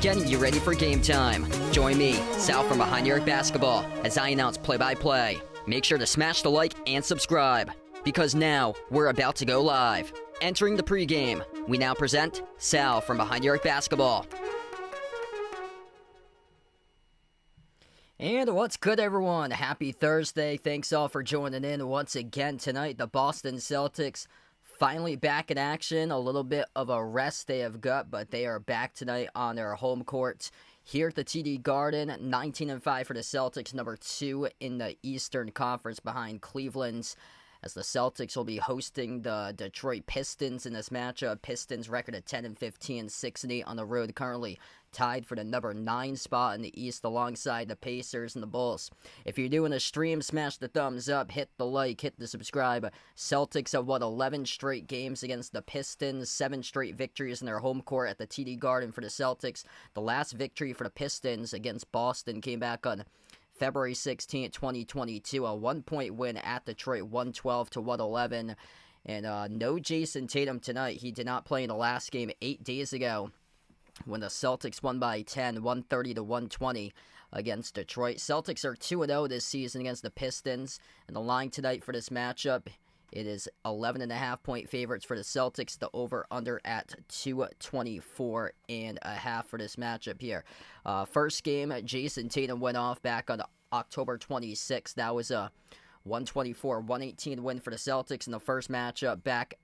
Getting you ready for game time. Join me, Sal from Behind the Arc Basketball, as I announce play-by-play. Make sure to smash the like and subscribe, because now we're about to go live. Entering the pregame, we now present Sal from Behind the Arc Basketball. And what's good, everyone? Happy Thursday. Thanks all for joining in once again tonight. The Boston Celtics finally back in action. A little bit of a rest they have got, but they are back tonight on their home court here at the TD Garden. 19-5 for the Celtics, number 2 in the Eastern Conference behind Cleveland's, as the Celtics will be hosting the Detroit Pistons in this matchup. Pistons record at 10-15, 6-8 on the road, currently tied for the number 9 spot in the East alongside the Pacers and the Bulls. If you're doing a stream, smash the thumbs up, hit the like, hit the subscribe. Celtics have won 11 straight games against the Pistons, 7 straight victories in their home court at the TD Garden for the Celtics. The last victory for the Pistons against Boston came back on February 16, 2022, a 1-point win at Detroit, 112-111. And no Jason Tatum tonight. He did not play in the last game 8 days ago when the Celtics won by 10, 130-120 against Detroit. Celtics are 2-0 this season against the Pistons. And the line tonight for this matchup, it is 11.5-point favorites for the Celtics. The over-under at 224.5 for this matchup here. First game, Jason Tatum went off back on October 26th. That was a 124-118 win for the Celtics in the first matchup back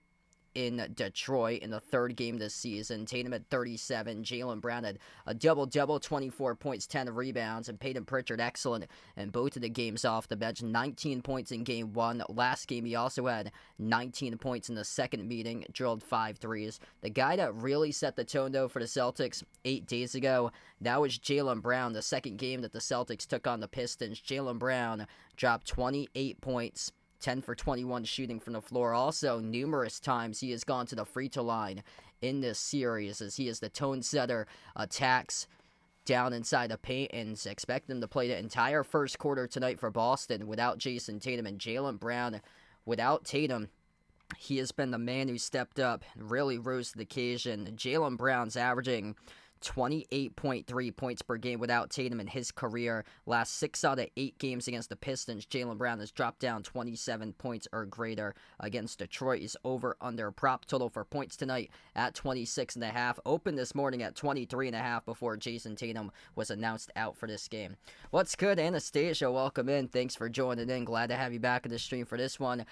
in Detroit in the third game this season. Tatum had 37. Jaylen Brown had a double-double, 24 points, 10 rebounds, and Peyton Pritchard excellent in both of the games off the bench. 19 points in game 1. Last game, he also had 19 points in the second meeting, drilled 5 threes. The guy that really set the tone, though, for the Celtics 8 days ago, that was Jaylen Brown. The second game that the Celtics took on the Pistons, Jaylen Brown dropped 28 points, 10 for 21 shooting from the floor. Also, numerous times he has gone to the free throw line in this series, as he is the tone setter, attacks down inside the paint, and expect him to play the entire first quarter tonight for Boston without Jason Tatum. And Jaylen Brown, without Tatum, he has been the man who stepped up and really rose to the occasion. Jaylen Brown's averaging 28.3 points per game without Tatum in his career. Last 6 out of 8 games against the Pistons, Jaylen Brown has dropped down 27 points or greater. Against Detroit, he's over under prop total for points tonight at 26.5. Opened this morning at 23.5 before Jason Tatum was announced out for this game. What's good, Anastasia? Welcome in. Thanks for joining in. Glad to have you back in the stream for this one.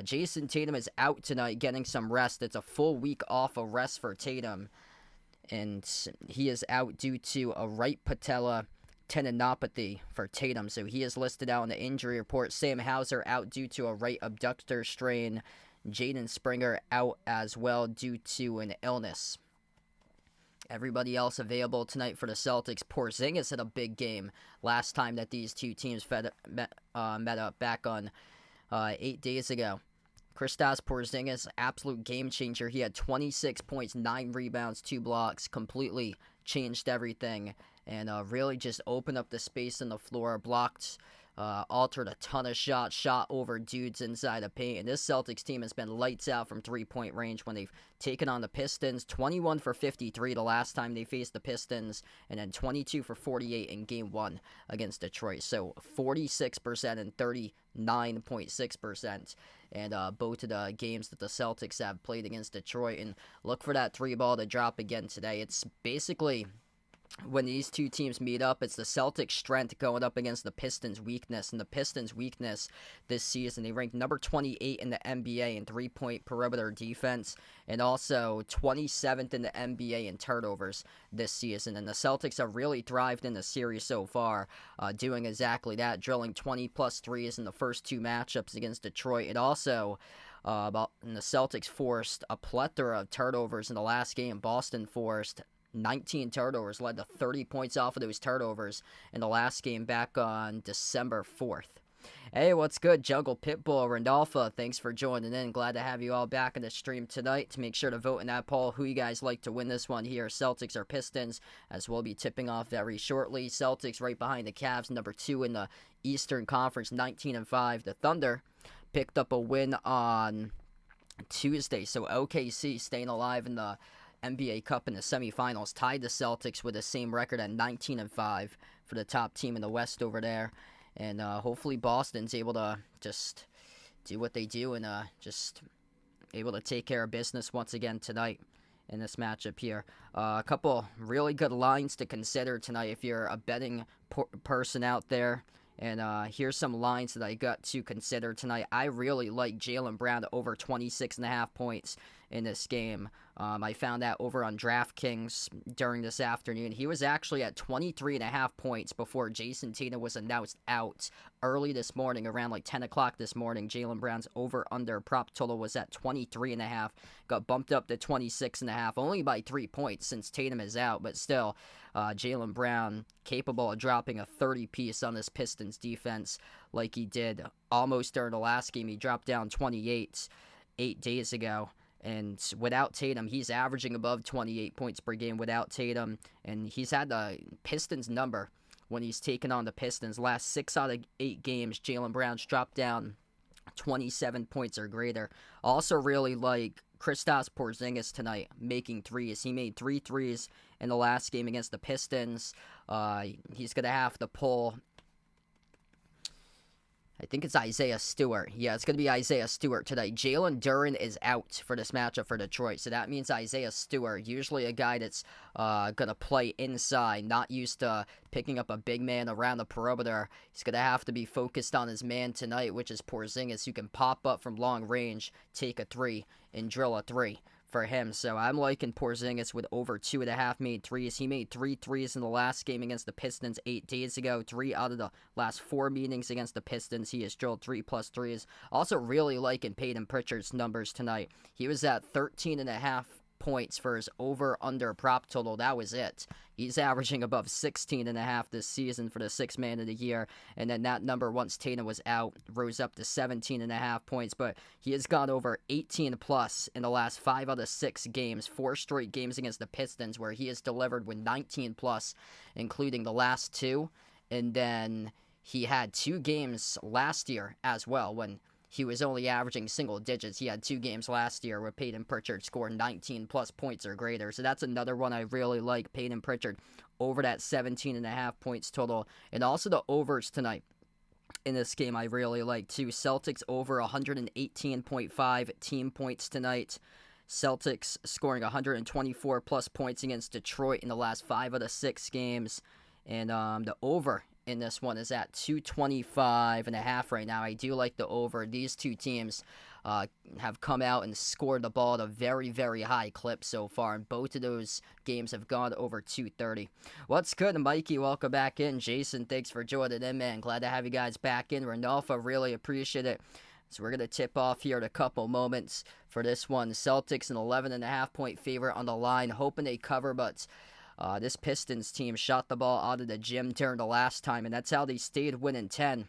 Jason Tatum is out tonight getting some rest. It's a full week off of rest for Tatum, and he is out due to a right patella tendinopathy for Tatum, so he is listed out on the injury report. Sam Hauser out due to a right abductor strain. Jaden Springer out as well due to an illness. Everybody else available tonight for the Celtics. Porzingis had a big game last time that these two teams met up back on 8 days ago. Kristaps Porzingis, absolute game changer. He had 26 points, 9 rebounds, 2 blocks, completely changed everything, and really just opened up the space on the floor, blocked, altered a ton of shots, shot over dudes inside the paint. And this Celtics team has been lights out from three-point range when they've taken on the Pistons. 21 for 53 the last time they faced the Pistons, and then 22 for 48 in Game 1 against Detroit. So 46% and 39.6%. And both of the games that the Celtics have played against Detroit. And look for that 3-ball to drop again today. It's basically, when these two teams meet up, it's the Celtics' strength going up against the Pistons' weakness. And the Pistons' weakness this season, they ranked number 28 in the NBA in three-point perimeter defense, and also 27th in the NBA in turnovers this season. And the Celtics have really thrived in the series so far, doing exactly that, drilling 20-plus threes in the first two matchups against Detroit. And also, and the Celtics forced a plethora of turnovers in the last game. Boston forced 19 turnovers, led to 30 points off of those turnovers in the last game back on December 4th. Hey, what's good? Jungle Pitbull, Randolpha, thanks for joining in. Glad to have you all back in the stream tonight. To make sure to vote in that poll who you guys like to win this one here, Celtics or Pistons, as we'll be tipping off very shortly. Celtics right behind the Cavs, number 2 in the Eastern Conference, 19-5. The Thunder picked up a win on Tuesday, so OKC staying alive in the NBA Cup in the semifinals, tied the Celtics with the same record at 19-5 for the top team in the West over there. And hopefully Boston's able to just do what they do and just able to take care of business once again tonight in this matchup here. A couple really good lines to consider tonight if you're a betting person out there. And here's some lines that I got to consider tonight. I really like Jaylen Brown to over 26.5 points in this game. I found that over on DraftKings during this afternoon. He was actually at 23.5 points before Jason Tatum was announced out early this morning, around like 10 o'clock this morning. Jaylen Brown's over-under prop total was at 23.5. Got bumped up to 26.5, only by 3 points since Tatum is out, but still, Jaylen Brown capable of dropping a 30-piece on this Pistons defense like he did almost during the last game. He dropped down 28 8 days ago. And without Tatum, he's averaging above 28 points per game without Tatum. And he's had the Pistons number when he's taken on the Pistons. Last 6 out of 8 games, Jaylen Brown's dropped down 27 points or greater. Also really like Kristaps Porzingis tonight, making threes. He made 3 threes in the last game against the Pistons. He's going to have to pull, I think it's Isaiah Stewart. Yeah, it's going to be Isaiah Stewart tonight. Jalen Duren is out for this matchup for Detroit. So that means Isaiah Stewart, usually a guy that's going to play inside, not used to picking up a big man around the perimeter. He's going to have to be focused on his man tonight, which is Porzingis, who can pop up from long range, take a 3, and drill a 3 for him. So I'm liking Porzingis with over 2.5 made threes. He made 3 threes in the last game against the Pistons 8 days ago. 3 out of the last 4 meetings against the Pistons, he has drilled 3+ threes. Also really liking Peyton Pritchard's numbers tonight. He was at 13.5 points for his over-under prop total. That was it. He's averaging above 16.5 this season for the 6th man of the year. And then that number, once Tatum was out, rose up to 17.5 points. But he has gone over 18+ in the last 5 out of 6 games. 4 straight games against the Pistons where he has delivered with 19+, including the last 2. And then he had 2 games last year as well when he was only averaging single digits. He had 2 games last year where Peyton Pritchard scored 19+ points or greater. So that's another one I really like. Peyton Pritchard over that 17.5 points total. And also the overs tonight in this game I really like too. Celtics over 118.5 team points tonight. Celtics scoring 124+ points against Detroit in the last 5 out of 6 games. And the over in this one is at 225.5 right now. I do like the over. These two teams have come out and scored the ball at a very, very high clip so far, and both of those games have gone over 230. What's good, Mikey? Welcome back in. Jason, thanks for joining in, man. Glad to have you guys back in. Randolph, really appreciate it. So we're going to tip off here in a couple moments for this one. Celtics an 11.5-point favorite on the line, hoping they cover, but this Pistons team shot the ball out of the gym during the last time, and that's how they stayed winning 10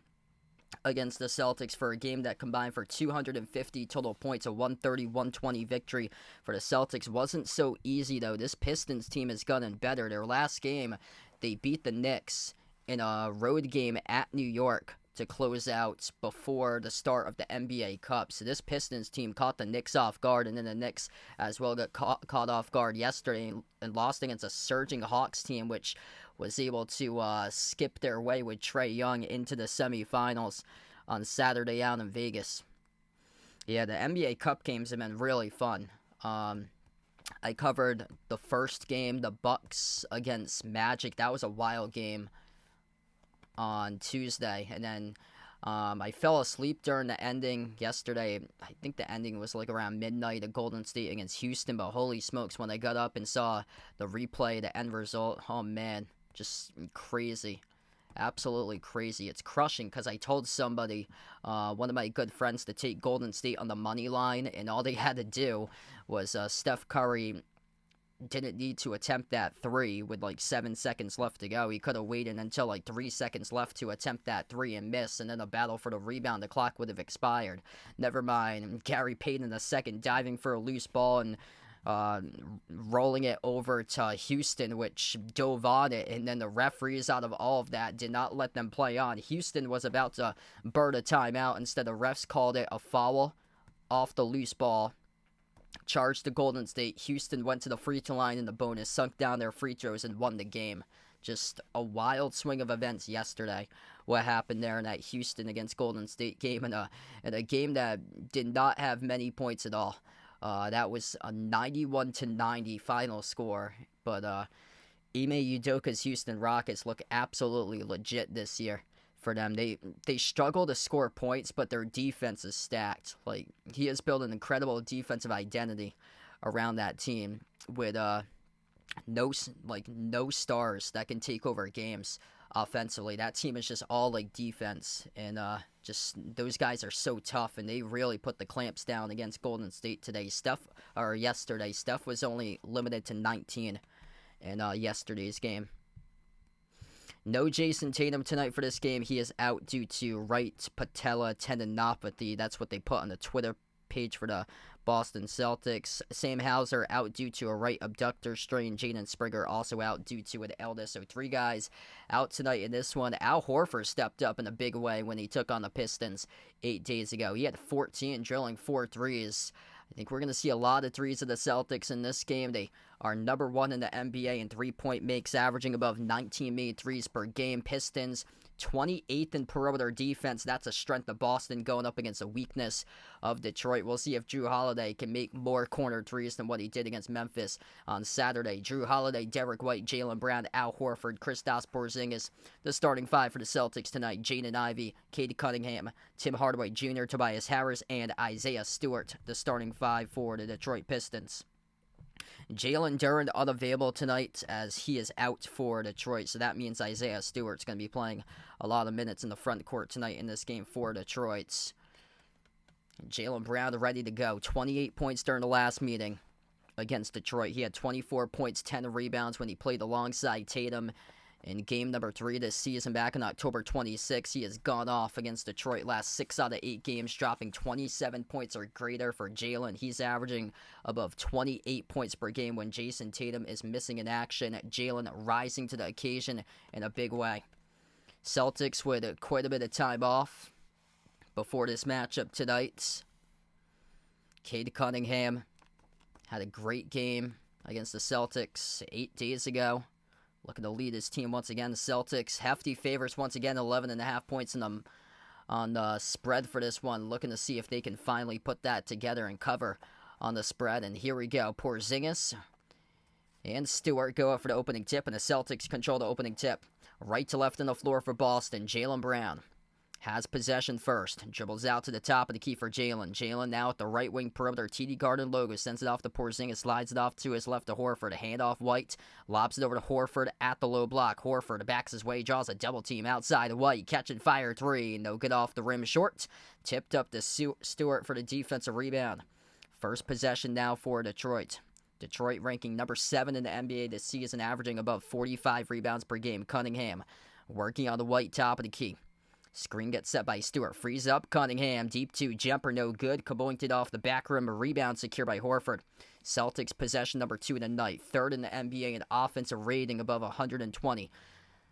against the Celtics for a game that combined for 250 total points, a 130-120 victory for the Celtics. Wasn't so easy, though. This Pistons team has gotten better. Their last game, they beat the Knicks in a road game at New York to close out before the start of the NBA Cup. So this Pistons team caught the Knicks off guard, and then the Knicks as well got caught off guard yesterday and lost against a surging Hawks team, which was able to skip their way with Trae Young into the semifinals on Saturday out in Vegas. Yeah, the NBA Cup games have been really fun. I covered the first game, the Bucks against Magic. That was a wild game on Tuesday, and then I fell asleep during the ending yesterday. I think the ending was like around midnight of Golden State against Houston, but holy smokes, when I got up and saw the replay, the end result, oh man, just crazy. Absolutely crazy. It's crushing because I told somebody, one of my good friends, to take Golden State on the money line, and all they had to do was Steph Curry didn't need to attempt that three with like 7 seconds left to go. He could have waited until like 3 seconds left to attempt that three and miss, and then a battle for the rebound. The clock would have expired. Never mind Gary Payton II diving for a loose ball and rolling it over to Houston, which dove on it, and then the referees, out of all of that, did not let them play on. Houston was about to burn a timeout. Instead, the refs called it a foul off the loose ball, charged to Golden State. Houston went to the free throw line in the bonus, sunk down their free throws, and won the game. Just a wild swing of events yesterday, what happened there in that Houston against Golden State game, in a game that did not have many points at all. That was a 91-90 final score, but Ime Udoka's Houston Rockets look absolutely legit this year. For them, they struggle to score points, but their defense is stacked. Like, he has built an incredible defensive identity around that team with no stars that can take over games offensively. That team is just all like defense, and just those guys are so tough, and they really put the clamps down against Golden State yesterday. Steph was only limited to 19 in yesterday's game. No Jason Tatum tonight for this game. He is out due to right patella tendinopathy. That's what they put on the Twitter page for the Boston Celtics. Sam Hauser out due to a right abductor strain. Jaden Springer also out due to an illness. So 3 guys out tonight in this one. Al Horford stepped up in a big way when he took on the Pistons 8 days ago. He had 14, drilling 4 threes. I think we're going to see a lot of threes of the Celtics in this game. They are number 1 in the NBA in three-point makes, averaging above 19 made threes per game. Pistons 28th in perimeter defense. That's a strength of Boston going up against a weakness of Detroit. We'll see if Drew Holiday can make more corner threes than what he did against Memphis on Saturday. Drew Holiday, Derek White, Jaylen Brown, Al Horford, Kristaps Porzingis. The starting 5 for the Celtics tonight: Jaden Ivey, Cade Cunningham, Tim Hardaway Jr., Tobias Harris, and Isaiah Stewart. The starting 5 for the Detroit Pistons. Jalen Duren unavailable tonight as he is out for Detroit, so that means Isaiah Stewart's going to be playing a lot of minutes in the front court tonight in this game for Detroit. Jaylen Brown ready to go. 28 points during the last meeting against Detroit. He had 24 points, 10 rebounds when he played alongside Tatum in game number 3 this season back on October 26. He has gone off against Detroit last 6 out of 8 games, dropping 27 points or greater for Jalen. He's averaging above 28 points per game when Jason Tatum is missing in action. Jalen rising to the occasion in a big way. Celtics with quite a bit of time off before this matchup tonight. Cade Cunningham had a great game against the Celtics 8 days ago. Looking to lead his team once again. The Celtics, hefty favorites once again, 11.5 points on the spread for this one. Looking to see if they can finally put that together and cover on the spread. And here we go. Porzingis and Stewart go up for the opening tip, and the Celtics control the opening tip. Right to left on the floor for Boston. Jaylen Brown Has possession first. Dribbles out to the top of the key for Jalen. Jalen now at the right wing perimeter. TD Garden logo. Sends it off to Porzingis. Slides it off to his left to Horford. Hand off White. Lobs it over to Horford at the low block. Horford backs his way. Draws a double team outside of White. Catch and fire three. No good off the rim short. Tipped up to Stewart for the defensive rebound. First possession now for Detroit. Detroit ranking number 7 in the NBA this season, averaging above 45 rebounds per game. Cunningham working on the White top of the key. Screen gets set by Stewart. Frees up Cunningham. Deep 2. Jumper no good. Kaboinked off the back rim. A rebound secured by Horford. Celtics possession number 2 in the night. 3rd in the NBA in offensive rating above 120.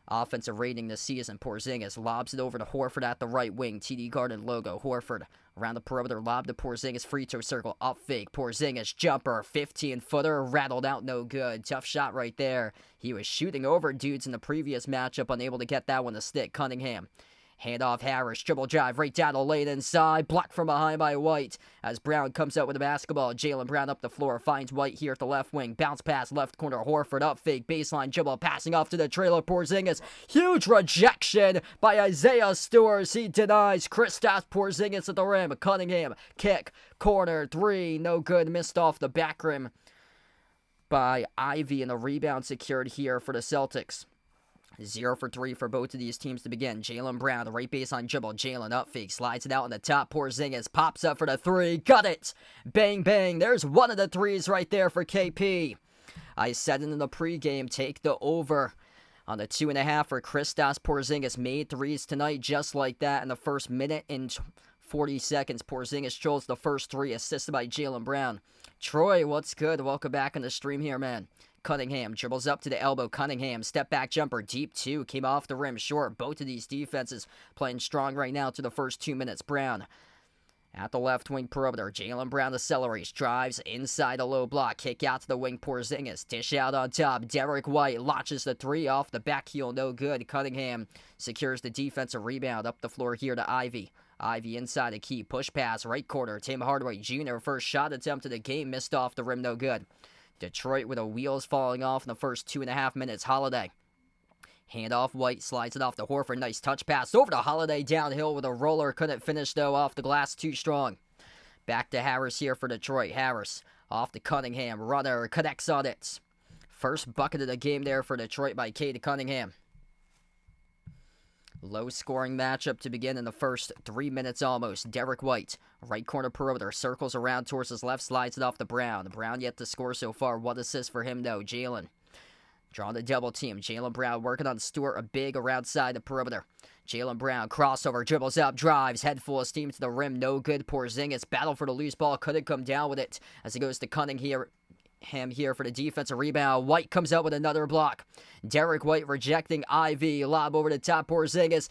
Offensive rating this season. Porzingis lobs it over to Horford at the right wing. TD Garden logo. Horford around the perimeter. Lob to Porzingis. Free throw circle. Up fake. Porzingis jumper. 15-footer. Rattled out. No good. Tough shot right there. He was shooting over dudes in the previous matchup. Unable to get that one to stick. Cunningham. Hand off Harris, dribble drive right down the lane inside, blocked from behind by White. As Brown comes out with the basketball, Jalen Brown up the floor, finds White here at the left wing. Bounce pass left corner, Horford up fake, baseline dribble, passing off to the trailer, Porzingis. Huge rejection by Isaiah Stewart. He denies Kristaps Porzingis at the rim. Cunningham, kick, corner, 3, no good, missed off the back rim by Ivy, and the rebound secured here for the Celtics. 0 for 3 for both of these teams to begin. Jalen Brown, the right baseline dribble. Jalen up fake, slides it out on the top. Porzingis pops up for the 3. Got it! Bang, bang. There's one of the 3s right there for KP. I said it in the pregame. Take the over on the 2.5 for Kristaps Porzingis. Made 3s tonight just like that in the first minute and 40 seconds. Porzingis trolls the first 3, assisted by Jalen Brown. Troy, what's good? Welcome back on the stream here, man. Cunningham dribbles up to the elbow. Cunningham, step back jumper, deep 2, came off the rim short. Both of these defenses playing strong right now to the first 2 minutes. Brown at the left wing perimeter. Jalen Brown accelerates, drives inside a low block. Kick out to the wing. Porzingis, dish out on top. Derek White launches the 3 off the back heel, no good. Cunningham secures the defensive rebound up the floor here to Ivy. Ivy inside the key, push pass, right corner. Tim Hardaway Jr. first shot attempt of the game, missed off the rim, no good. Detroit with the wheels falling off in the first 2.5 minutes. Holiday. Hand off White, slides it off to Horford. Nice touch pass over to Holiday downhill with a roller. Couldn't finish though, off the glass, too strong. Back to Harris here for Detroit. Harris off to Cunningham. Runner connects on it. First bucket of the game there for Detroit by Cade Cunningham. Low scoring matchup to begin in the first 3 minutes almost. Derek White, right corner perimeter, circles around towards his left, slides it off to Brown. Brown yet to score so far. 1 assist for him though. Jalen drawing the double team. Jalen Brown working on Stewart, a big around side the perimeter. Jalen Brown, crossover, dribbles up, drives, head full of steam to the rim, no good. Porzingis, battle for the loose ball, couldn't come down with it as it goes to Cunningham here for the defensive rebound. White comes out with another block. Derek White rejecting Ivy. Lob over the top. Porzingis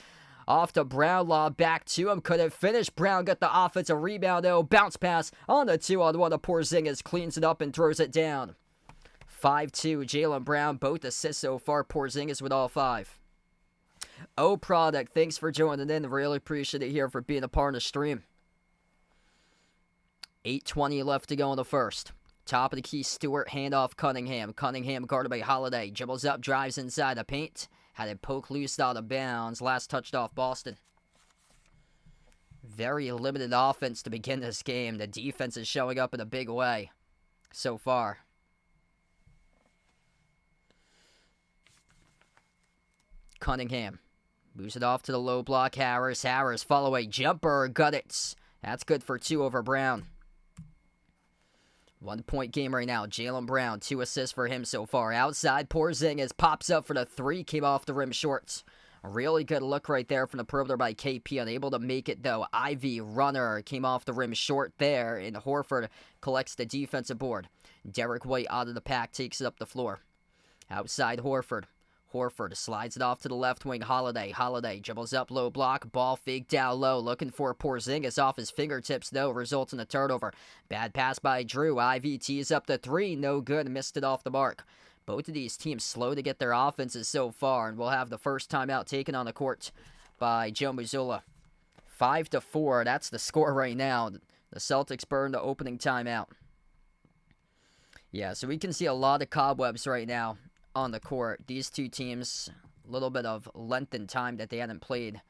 off to Brown. Lob back to him. Couldn't finish. Brown got the offensive rebound though. Bounce pass on the 2-on-1 of Porzingis. Cleans it up and throws it down. 5-2. Jalen Brown. Both assists so far. Porzingis with all 5. Product. Thanks for joining in. Really appreciate it here for being a part of the stream. 8:20 left to go in the first. Top of the key, Stewart, handoff Cunningham. Cunningham guarded by Holiday. Dribbles up, drives inside the paint. Had it poke loose out of bounds. Last touched off Boston. Very limited offense to begin this game. The defense is showing up in a big way so far. Cunningham moves it off to the low block. Harris, follow away jumper. Got it. That's good for 2 over Brown. 1 point game right now. Jalen Brown, 2 assists for him so far. Outside, Porzingis pops up for the 3, came off the rim short. A really good look right there from the perimeter by KP. Unable to make it though. Ivy, runner, came off the rim short there, and Horford collects the defensive board. Derek White out of the pack, takes it up the floor. Outside, Horford slides it off to the left wing. Holiday dribbles up, low block, ball fake down low, looking for Porzingis off his fingertips though, results in a turnover. Bad pass by Drew. Ivy tees up the 3, no good, missed it off the mark. Both of these teams slow to get their offenses so far, and we'll have the first timeout taken on the court by Joe Mazzulla. 5-4, that's the score right now. The Celtics burn the opening timeout. Yeah, so we can see a lot of cobwebs right now on the court. These two teams, a little bit of length in time that they hadn't played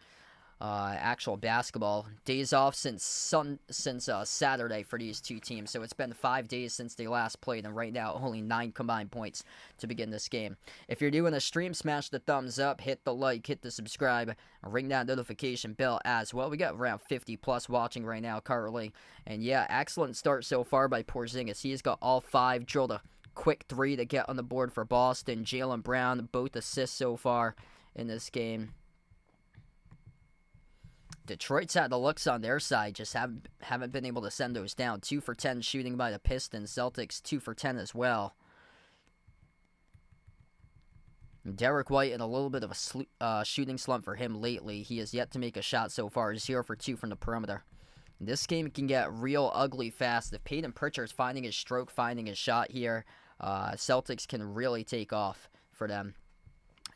actual basketball. Days off since Saturday for these two teams, so it's been 5 days since they last played, and right now only 9 combined points to begin this game. If you're doing a stream, smash the thumbs up, hit the like, hit the subscribe, ring that notification bell as well. We got around 50 plus watching right now currently, and yeah, excellent start so far by Porzingis. He's got all 5, drilled a quick 3 to get on the board for Boston. Jaylen Brown, both assists so far in this game. Detroit's had the looks on their side, just haven't been able to send those down. 2 for 10 shooting by the Pistons. Celtics 2 for 10 as well. Derek White in a little bit of a shooting slump for him lately. He has yet to make a shot so far. 0 for 2 from the perimeter. This game can get real ugly fast. If Peyton Pritchard's finding his stroke, finding his shot here, Celtics can really take off for them.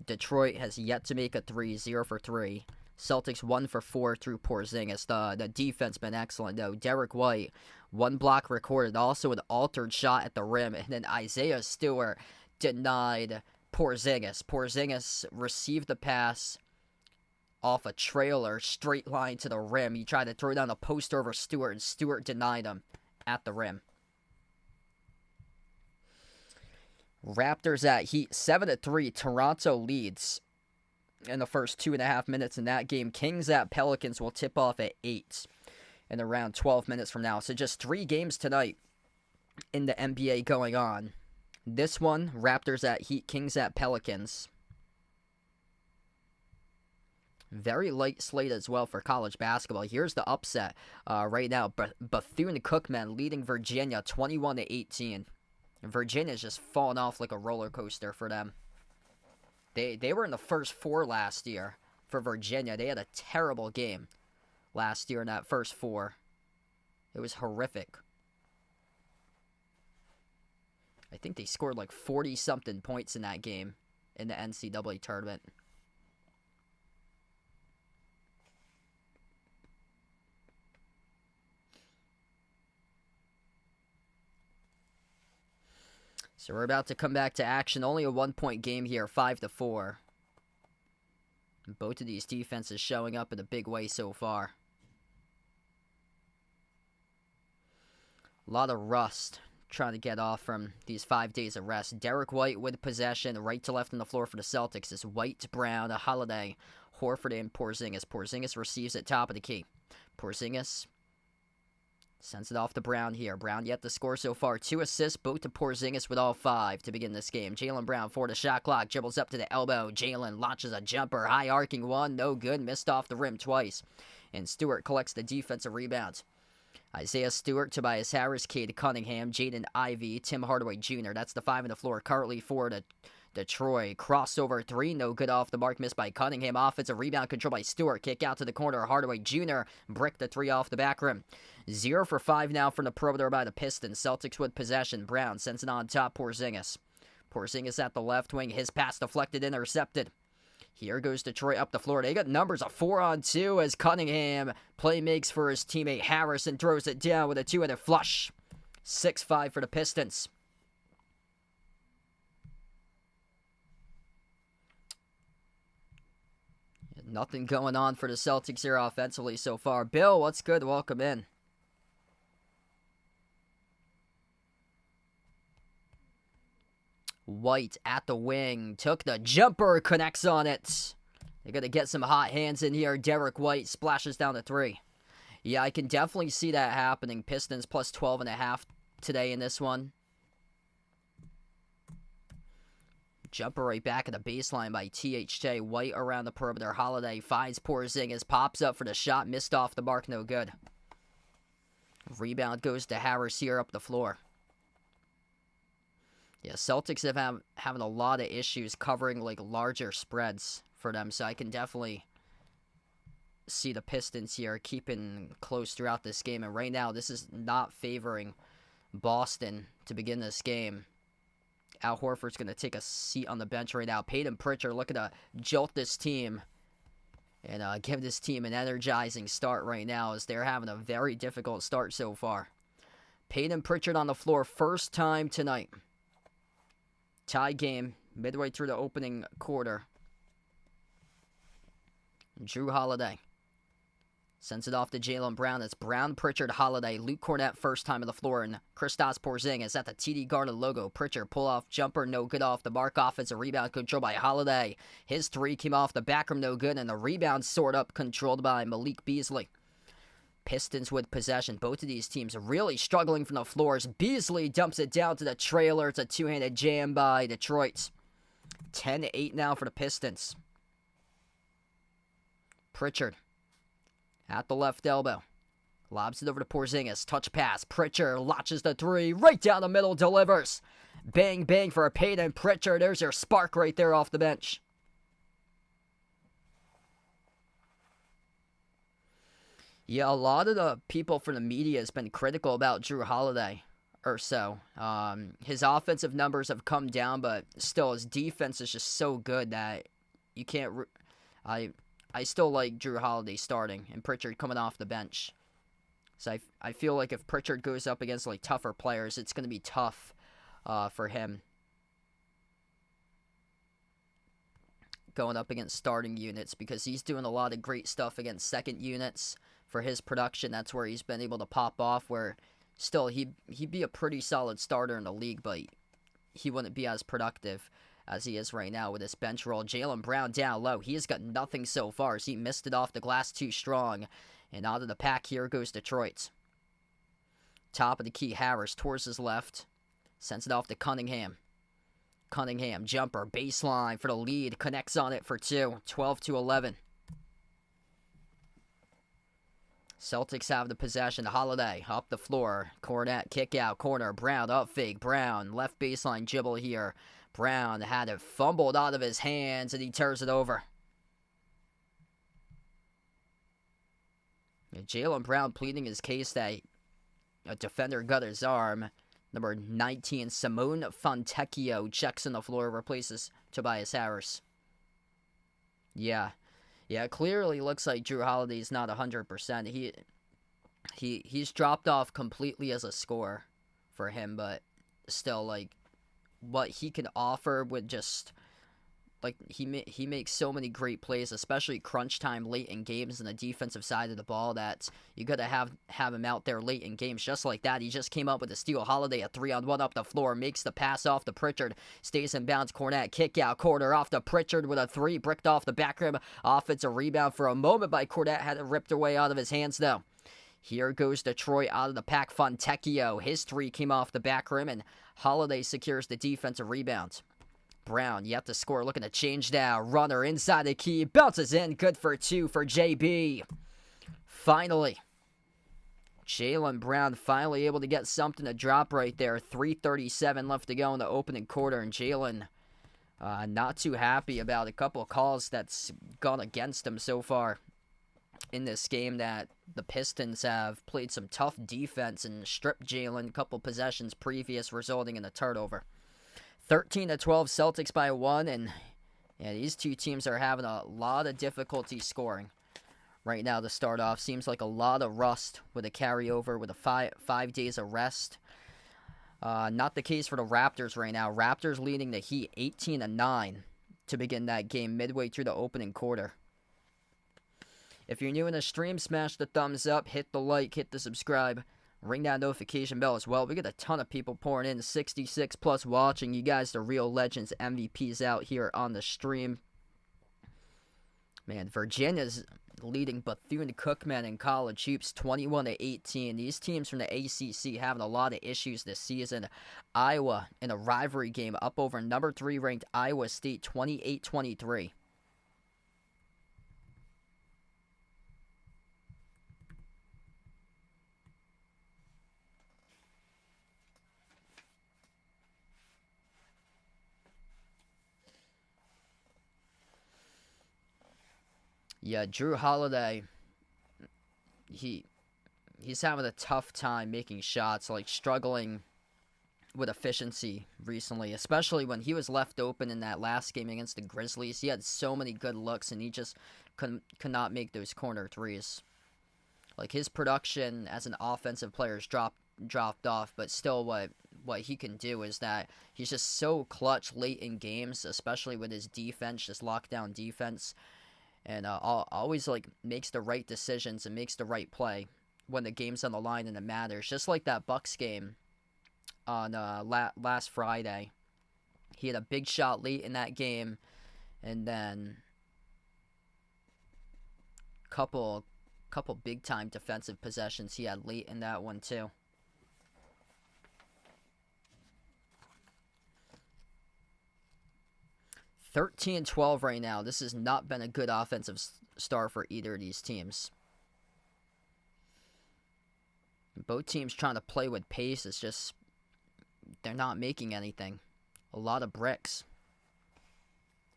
Detroit has yet to make a 3. 0 for 3. Celtics 1 for 4 through Porzingis. The defense been excellent, though. Derek White, 1 block recorded. Also an altered shot at the rim. And then Isaiah Stewart denied Porzingis. Porzingis received the pass off a trailer, straight line to the rim. He tried to throw down a post over Stewart, and Stewart denied him at the rim. Raptors at Heat 7-3. Toronto leads in the first 2.5 minutes in that game. Kings at Pelicans will tip off at 8 in around 12 minutes from now. So just 3 games tonight in the NBA going on. This one, Raptors at Heat, Kings at Pelicans. Very light slate as well for college basketball. Here's the upset right now. Bethune-Cookman leading Virginia 21-18. Virginia's just fallen off like a roller coaster for them. They were in the first 4 last year for Virginia. They had a terrible game last year in that first 4. It was horrific. I think they scored like 40-something points in that game in the NCAA tournament. So we're about to come back to action. Only a 1-point game here, 5-4. Both of these defenses showing up in a big way so far. A lot of rust trying to get off from these 5 days of rest. Derek White with possession, right to left on the floor for the Celtics. Is White, Brown, Holiday, Horford, and Porzingis. Porzingis receives at top of the key. Porzingis sends it off to Brown here. Brown yet to score so far. 2 assists, both to Porzingis with all 5 to begin this game. Jaylen Brown for the shot clock. Dribbles up to the elbow. Jaylen launches a jumper. High arcing one. No good. Missed off the rim twice. And Stewart collects the defensive rebounds. Isaiah Stewart, Tobias Harris, Cade Cunningham, Jaden Ivey, Tim Hardaway Jr. That's the 5 on the floor currently for the Detroit. Crossover 3, no good off the mark, missed by Cunningham. Offensive rebound control by Stewart. Kick out to the corner. Hardaway Jr. brick the 3 off the back rim. 0 for 5 now from the perimeter by the Pistons. Celtics with possession. Brown sends it on top. Porzingis. Porzingis at the left wing. His pass deflected, intercepted. Here goes Detroit up the floor. They got numbers of 4-on-2 as Cunningham play makes for his teammate Harrison. Throws it down with a 2-handed flush. 6-5 for the Pistons. Nothing going on for the Celtics here offensively so far. Bill, what's good? Welcome in. White at the wing. Took the jumper. Connects on it. They're going to get some hot hands in here. Derek White splashes down the 3. Yeah, I can definitely see that happening. Pistons plus 12.5 today in this one. Jumper right back at the baseline by THJ. White around the perimeter. Holiday finds Porzingis. Pops up for the shot. Missed off the mark. No good. Rebound goes to Harris here up the floor. Yeah, Celtics have having a lot of issues covering like larger spreads for them. So I can definitely see the Pistons here keeping close throughout this game. And right now, this is not favoring Boston to begin this game. Al Horford's going to take a seat on the bench right now. Peyton Pritchard looking to jolt this team and give this team an energizing start right now as they're having a very difficult start so far. Peyton Pritchard on the floor, first time tonight. Tie game, midway through the opening quarter. Drew Holiday Sends it off to Jaylen Brown. It's Brown, Pritchard, Holiday, Luke Cornett first time on the floor, and Kristaps Porzingis at the TD Garden logo. Pritchard pull-off jumper, no good off the mark. Offensive rebound controlled by Holiday. His three came off the back rim, no good, and the rebound sort up controlled by Malik Beasley. Pistons with possession. Both of these teams are really struggling from the floors. Beasley dumps it down to the trailer. It's a two-handed jam by Detroit. 10-8 now for the Pistons. Pritchard at the left elbow. Lobs it over to Porzingis. Touch pass. Pritchard launches the three. Right down the middle. Delivers. Bang, bang for a Payton Pritchard. There's your spark right there off the bench. Yeah, a lot of the people from the media has been critical about Jrue Holiday or so. His offensive numbers have come down, but still his defense is just so good that you can't... I still like Jrue Holiday starting and Pritchard coming off the bench. So I feel like if Pritchard goes up against like tougher players, it's going to be tough for him going up against starting units, because he's doing a lot of great stuff against second units. For his production, that's where he's been able to pop off, where still he'd be a pretty solid starter in the league, but he wouldn't be as productive as he is right now with his bench role. Jaylen Brown down low. He has got nothing so far as he missed it off the glass too strong. And out of the pack, here goes Detroit. Top of the key, Harris towards his left. Sends it off to Cunningham. Cunningham, jumper, baseline for the lead. Connects on it for two. 12-11. Celtics have the possession. Holiday up the floor. Cornett, kick out, corner. Brown, up fake. Brown, left baseline dribble here. Brown had it fumbled out of his hands, and he turns it over. Jaylen Brown pleading his case that a defender got his arm. Number 19, Simone Fontecchio, checks on the floor, replaces Tobias Harris. Yeah, it clearly looks like Jrue Holiday's not 100%. He's dropped off completely as a scorer for him, but still, like, what he can offer with just, like, he makes so many great plays, especially crunch time late in games on the defensive side of the ball, that you gotta have him out there late in games just like that. He just came up with a steal. Holiday, a 3-on-1 up the floor, makes the pass off to Pritchard, stays in bounds. Cornett, kick out, corner off to Pritchard with a three, bricked off the back rim. Offensive rebound for a moment by Cornett, had it ripped away out of his hands though. Here goes Detroit out of the pack. Fontecchio, his three came off the back rim, and Holiday secures the defensive rebound. Brown yet to score, looking to change now. Runner inside the key, bounces in, good for two for JB. Finally, Jaylen Brown finally able to get something to drop right there. 3:37 left to go in the opening quarter, and Jaylen not too happy about a couple of calls that's gone against him so far in this game, that the Pistons have played some tough defense and stripped Jaylen a couple possessions previous, resulting in a turnover. 13-12, Celtics by one, and yeah, these two teams are having a lot of difficulty scoring right now to start off. Seems like a lot of rust with a carryover with a five days of rest. Not the case for the Raptors right now. Raptors leading the Heat 18-9 to begin that game midway through the opening quarter. If you're new in the stream, smash the thumbs up, hit the like, hit the subscribe, ring that notification bell as well. We got a ton of people pouring in, 66 plus watching. You guys, the real legends, MVPs out here on the stream. Man, Virginia's leading Bethune-Cookman in college hoops, 21-18. These teams from the ACC having a lot of issues this season. Iowa in a rivalry game up over number 3 ranked Iowa State, 28-23. Yeah, Jrue Holiday, he's having a tough time making shots, like struggling with efficiency recently, especially when he was left open in that last game against the Grizzlies. He had so many good looks, and he just could not make those corner threes. Like, his production as an offensive player has dropped off, but still what he can do is that he's just so clutch late in games, especially with his defense, just lockdown defense. and always like makes the right decisions and makes the right play when the game's on the line and it matters. Just like that Bucks game on last Friday. He had a big shot late in that game, and then couple big time defensive possessions he had late in that one too. (13-12) right now. This has not been a good offensive start for either of these teams. Both teams trying to play with pace. It's just they're not making anything. A lot of bricks.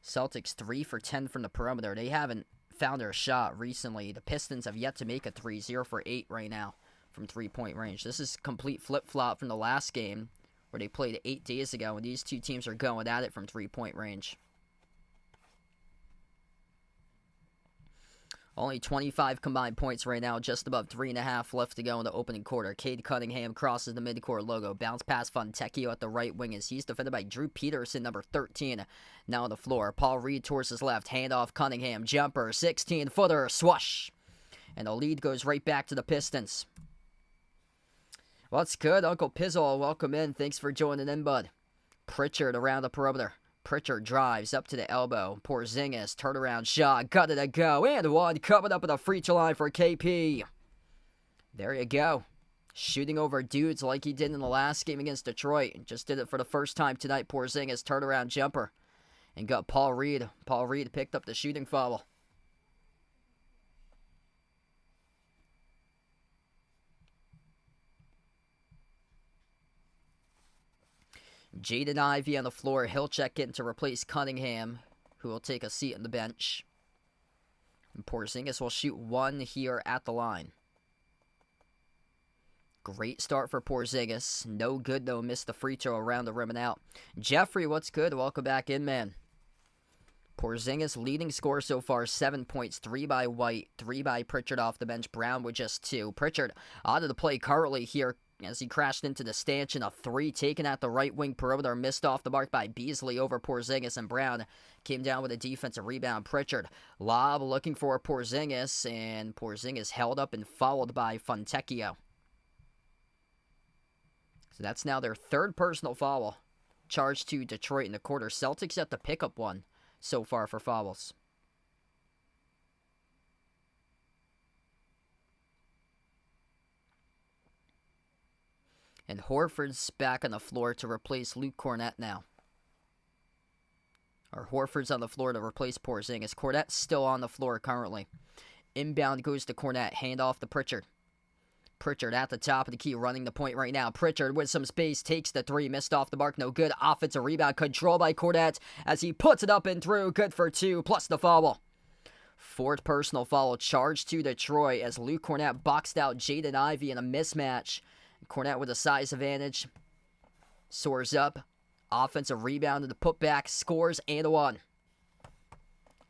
Celtics 3 for 10 from the perimeter. They haven't found their shot recently. The Pistons have yet to make a 3, 0 for 8 right now from 3-point range. This is complete flip-flop from the last game where they played 8 days ago, and these two teams are going at it from 3-point range. Only 25 combined points right now, just above 3.5 left to go in the opening quarter. Cade Cunningham crosses the midcourt logo. Bounce pass Fontecchio at the right wing as he's defended by Drew Peterson, number 13, now on the floor. Paul Reed towards his left, handoff Cunningham, jumper, 16-footer, swoosh. And the lead goes right back to the Pistons. What's good, Uncle Pizzle? Welcome in. Thanks for joining in, bud. Pritchard around the perimeter. Pritchard drives up to the elbow. Porzingis, turnaround shot, got it to go, and one coming up at the free throw line for KP. There you go. Shooting over dudes like he did in the last game against Detroit. Just did it for the first time tonight. Porzingis, turnaround jumper. And got Paul Reed. Paul Reed picked up the shooting foul. Jaden Ivey on the floor. He'll check in to replace Cunningham, who will take a seat on the bench. And Porzingis will shoot one here at the line. Great start for Porzingis. No good, though. Missed the free throw around the rim and out. Jeffrey, what's good? Welcome back in, man. Porzingis leading scorer so far, 7 points. 3 by White, 3 by Pritchard off the bench. Brown with just 2. Pritchard out of the play currently here as he crashed into the stanchion. A 3 taken at the right wing perimeter, missed off the mark by Beasley over Porzingis, and Brown came down with a defensive rebound. Pritchard lob looking for Porzingis, and Porzingis held up and fouled by Fontecchio. So that's now their third personal foul charged to Detroit in the quarter. Celtics yet to pick up one so far for fouls. And Horford's back on the floor to replace Luke Cornett now. Or Horford's on the floor to replace Porzingis. Cornett's still on the floor currently. Inbound goes to Cornett. Handoff to Pritchard. Pritchard at the top of the key, running the point right now. Pritchard with some space, takes the 3, missed off the mark, no good. Offensive rebound, control by Cornett as he puts it up and through. Good for 2, plus the foul. Fourth personal foul charged to Detroit as Luke Cornett boxed out Jaden Ivey in a mismatch. Cornett with a size advantage. Soars up. Offensive rebound to the putback. Scores and 1.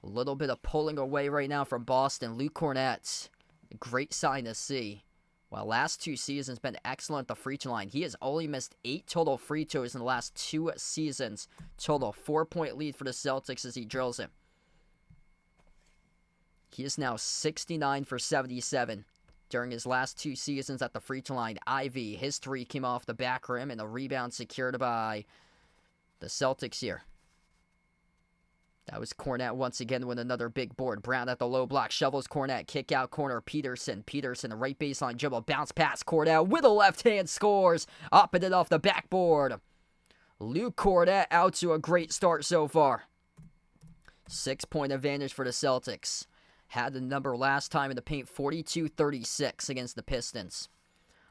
A little bit of pulling away right now from Boston. Luke Cornett. A great sign to see. While last 2 seasons been excellent at the free throw line, he has only missed 8 total free throws in the last 2 seasons. Total 4-point lead for the Celtics as he drills it. He is now 69 for 77 during his last 2 seasons at the free throw line. Ivy, his 3 came off the back rim, and a rebound secured by the Celtics here. That was Cornett once again with another big board. Brown at the low block, shovels Cornett, kick out corner, Peterson, the right baseline dribble, bounce pass, Cornett with a left hand scores, up and in off the backboard. Luke Cornett out to a great start so far. 6-point advantage for the Celtics. Had the number last time in the paint, 42-36 against the Pistons.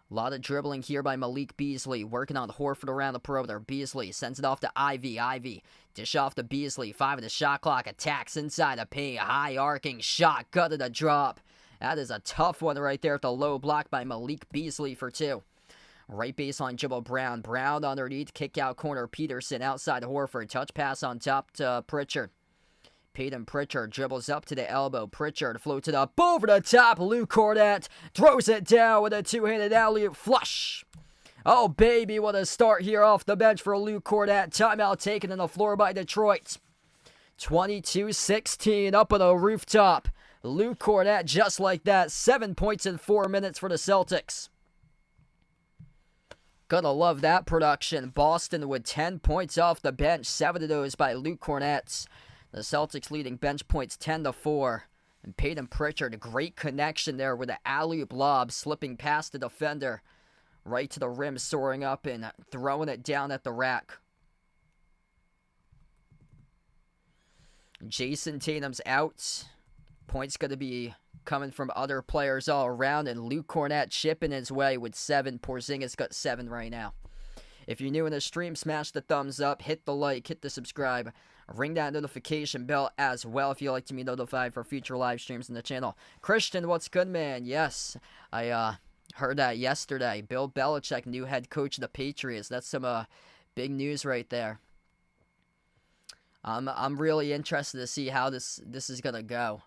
A lot of dribbling here by Malik Beasley, working on Horford around the perimeter. Beasley sends it off to Ivy. Ivy, dish off to Beasley. 5 of the shot clock, attacks inside the paint. High arcing shot, gutted a drop. That is a tough one right there at the low block by Malik Beasley for 2. Right baseline dribble Brown. Brown underneath, kick out corner Peterson. Outside Horford, touch pass on top to Pritchard. Peyton Pritchard dribbles up to the elbow. Pritchard floats it up over the top. Luke Cornett throws it down with a 2-handed alley-oop flush. Oh, baby, what a start here off the bench for Luke Cornett. Timeout taken on the floor by Detroit. 22-16 up on a rooftop. Lou Cornett just like that. 7 points in 4 minutes for the Celtics. Gonna love that production. Boston with 10 points off the bench. 7 of those by Lou Cornett. The Celtics leading bench points 10-4. And Peyton Pritchard, a great connection there with the alley-oop lob, slipping past the defender. Right to the rim, soaring up and throwing it down at the rack. Jason Tatum's out. Points going to be coming from other players all around. And Luke Cornett chipping his way with 7. Porzingis got 7 right now. If you're new in the stream, smash the thumbs up, hit the like, hit the subscribe. Ring that notification bell as well if you'd like to be notified for future live streams on the channel. Christian, what's good, man? Yes, I heard that yesterday. Bill Belichick, new head coach of the Patriots. That's some big news right there. I'm really interested to see how this is gonna go,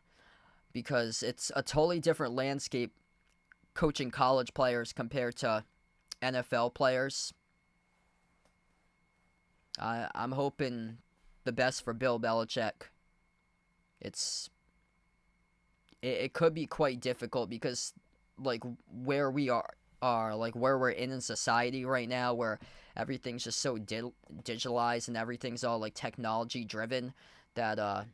because it's a totally different landscape coaching college players compared to NFL players. I'm hoping the best for Bill Belichick. It could be quite difficult because like where we are like where we're in society right now, where everything's just so digitalized and everything's all like technology driven, that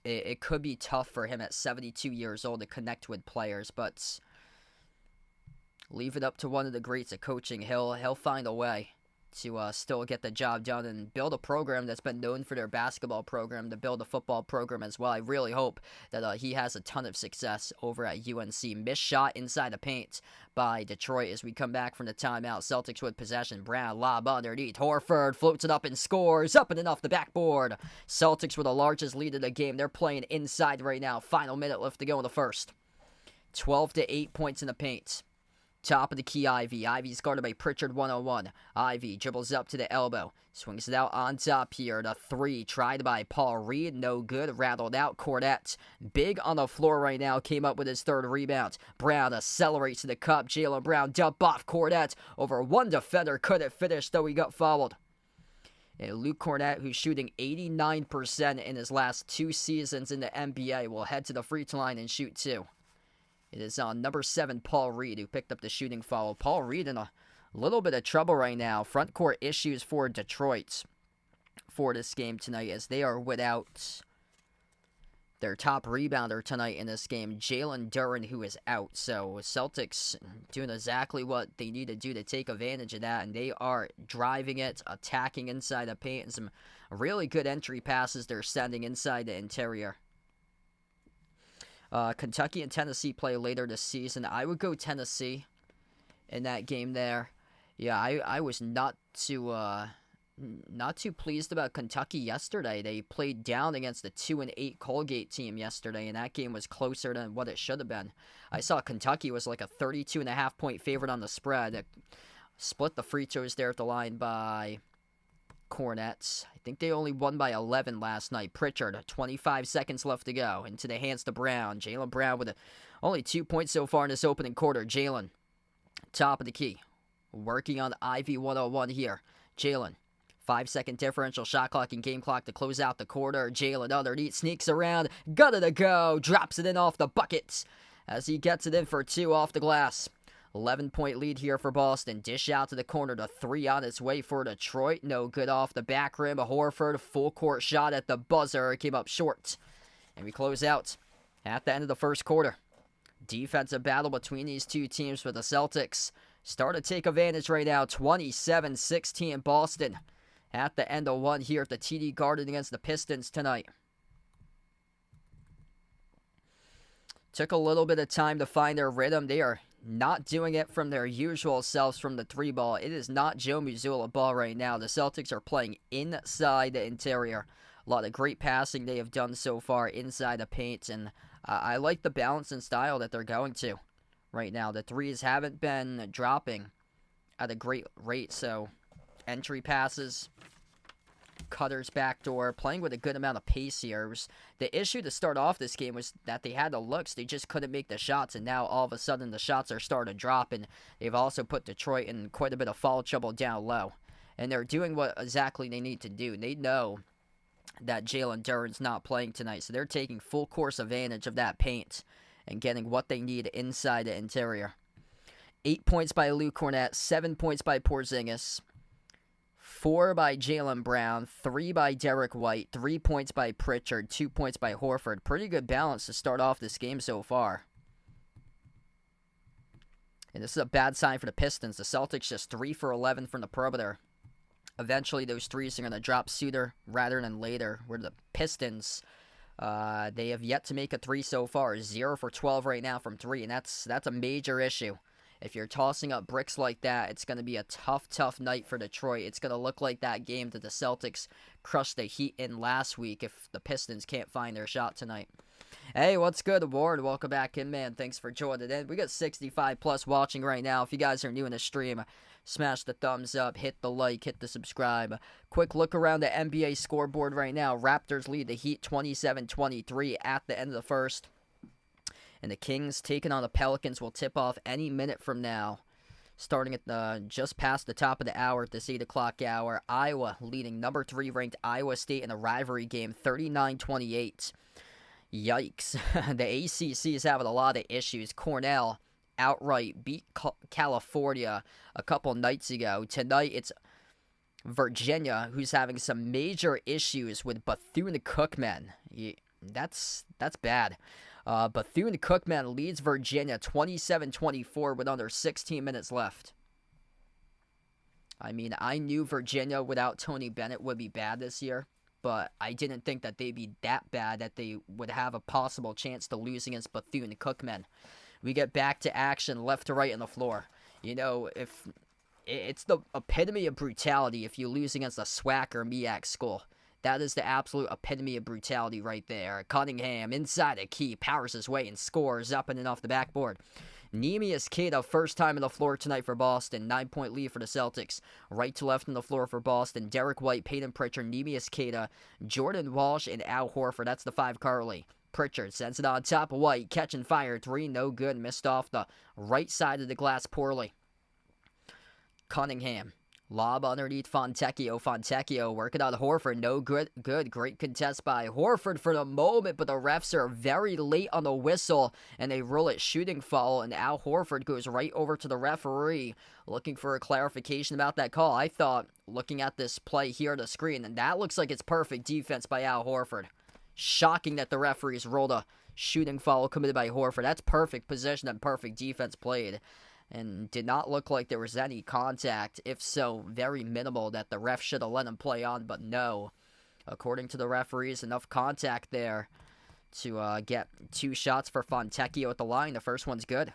it could be tough for him at 72 years old to connect with players. But leave it up to one of the greats of coaching. He'll find a way to still get the job done and build a program that's been known for their basketball program, to build a football program as well. I really hope that he has a ton of success over at UNC. Missed shot inside the paint by Detroit as we come back from the timeout. Celtics with possession. Brown, lob underneath. Horford floats it up and scores. Up and off the backboard. Celtics with the largest lead of the game. They're playing inside right now. Final minute left to go in the first. 12-8 points in the paint. Top of the key, Ivy. Ivy's guarded by Pritchard 101. Ivy dribbles up to the elbow. Swings it out on top here. The 3 tried by Paul Reed. No good. Rattled out. Cornett. Big on the floor right now. Came up with his 3rd rebound. Brown accelerates to the cup. Jaylen Brown dump off Cornett. Over one defender. Couldn't finish, though he got fouled. And Luke Cornett, who's shooting 89% in his last 2 seasons in the NBA, will head to the free throw line and shoot 2. It is on number 7, Paul Reed, who picked up the shooting foul. Paul Reed in a little bit of trouble right now. Front court issues for Detroit for this game tonight, as they are without their top rebounder tonight in this game, Jalen Duren, who is out. So Celtics doing exactly what they need to do to take advantage of that, and they are driving it, attacking inside the paint, and some really good entry passes they're sending inside the interior. Kentucky and Tennessee play later this season. I would go Tennessee in that game there. Yeah, I was not too pleased about Kentucky yesterday. They played down against the 2-8 Colgate team yesterday, and that game was closer than what it should have been. I saw Kentucky was like a 32.5 point favorite on the spread. It split the free throws there at the line by Cornett. I think they only won by 11 last night. Pritchard, 25 seconds left to go. Into the hands to Brown. Jaylen Brown with only 2 points so far in this opening quarter. Jaylen, top of the key. Working on Ivy 101 here. Jaylen, 5-second differential shot clock and game clock to close out the quarter. Jaylen underneath, sneaks around. Got it to go. Drops it in off the buckets as he gets it in for 2 off the glass. 11-point lead here for Boston. Dish out to the corner. The 3 on its way for Detroit. No good off the back rim. Horford, full court shot at the buzzer. Came up short. And we close out at the end of the first quarter. Defensive battle between these two teams, with the Celtics start to take advantage right now. 27-16 Boston at the end of one here at the TD Garden against the Pistons tonight. Took a little bit of time to find their rhythm. They are not doing it from their usual selves from the 3 ball. It is not Joe Mazzulla ball right now. The Celtics are playing inside the interior. A lot of great passing they have done so far inside the paint, and I like the balance and style that they're going to right now. The 3s haven't been dropping at a great rate, so entry passes, cutters backdoor, playing with a good amount of pace here. The issue to start off this game was that they had the looks, they just couldn't make the shots, and now all of a sudden the shots are starting to drop, and they've also put Detroit in quite a bit of foul trouble down low. And they're doing what exactly they need to do. They know that Jalen Duren's not playing tonight. So they're taking full course advantage of that paint and getting what they need inside the interior. 8 points by Luke Cornett, 7 points by Porzingis, 4 by Jaylen Brown, 3 by Derek White, 3 points by Pritchard, 2 points by Horford. Pretty good balance to start off this game so far. And this is a bad sign for the Pistons. The Celtics just 3 for 11 from the perimeter. Eventually, those threes are going to drop sooner rather than later. Where the Pistons, they have yet to make a 3 so far. 0 for 12 right now from 3, and that's a major issue. If you're tossing up bricks like that, it's going to be a tough night for Detroit. It's going to look like that game that the Celtics crushed the Heat in last week if the Pistons can't find their shot tonight. Hey, what's good, Ward? Welcome back in, man. Thanks for joining in. We got 65 plus watching right now. If you guys are new in the stream, smash the thumbs up, hit the like, hit the subscribe. Quick look around the NBA scoreboard right now. Raptors lead the Heat 27-23 at the end of the first. And the Kings taking on the Pelicans will tip off any minute from now. Starting at just past the top of the hour at this 8 o'clock hour. Iowa leading number 3 ranked Iowa State in a rivalry game 39-28. Yikes. The ACC is having a lot of issues. Cornell outright beat California a couple nights ago. Tonight it's Virginia who's having some major issues with Bethune-Cookman. That's bad. Bethune-Cookman leads Virginia 27-24 with under 16 minutes left. I mean, I knew Virginia without Tony Bennett would be bad this year, but I didn't think that they'd be that bad that they would have a possible chance to lose against Bethune-Cookman. We get back to action left to right on the floor. You know, if it's the epitome of brutality if you lose against a SWAC or MEAC school. That is the absolute epitome of brutality right there. Cunningham inside the key, powers his way and scores up and in off the backboard. Neemias Queta, first time on the floor tonight for Boston. 9-point lead for the Celtics. Right to left on the floor for Boston. Derek White, Peyton Pritchard, Neemias Queta, Jordan Walsh, and Al Horford. That's the 5 currently. Pritchard sends it on top of White. Catch and fire. 3, no good. Missed off the right side of the glass poorly. Cunningham. Lob underneath Fontecchio. Fontecchio working on Horford. No good. Great contest by Horford for the moment, but the refs are very late on the whistle, and they rule it shooting foul, and Al Horford goes right over to the referee looking for a clarification about that call. I thought, looking at this play here on the screen, and that looks like it's perfect defense by Al Horford. Shocking that the referees rolled a shooting foul committed by Horford. That's perfect position and perfect defense played. And did not look like there was any contact. If so, very minimal that the ref should have let him play on, but no. According to the referees, enough contact there to get 2 shots for Fontecchio at the line. The first one's good.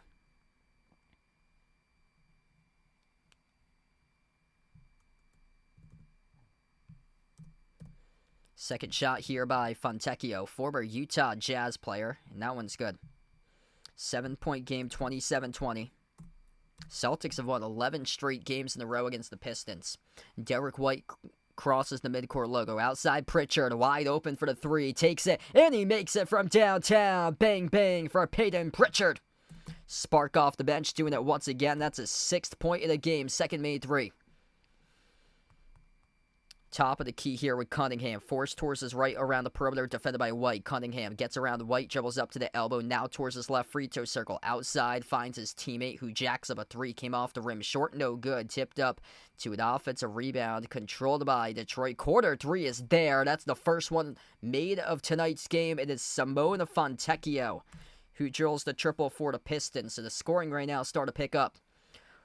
Second shot here by Fontecchio, former Utah Jazz player, and that one's good. 7-point game, 27-20. Celtics have won 11 straight games in a row against the Pistons. Derek White crosses the midcourt logo. Outside Pritchard, wide open for the 3. Takes it, and he makes it from downtown. Bang, bang for Peyton Pritchard. Spark off the bench, doing it once again. That's his 6th point of the game. Second made 3. Top of the key here with Cunningham. Forced towards his right around the perimeter, defended by White. Cunningham gets around White, dribbles up to the elbow, now towards his left free throw circle. Outside, finds his teammate who jacks up a 3. Came off the rim, short, no good. Tipped up to an offensive rebound, controlled by Detroit. Quarter 3 is there. That's the first one made of tonight's game. It is Simone Fontecchio who drills the triple for the Pistons. So the scoring right now start to pick up.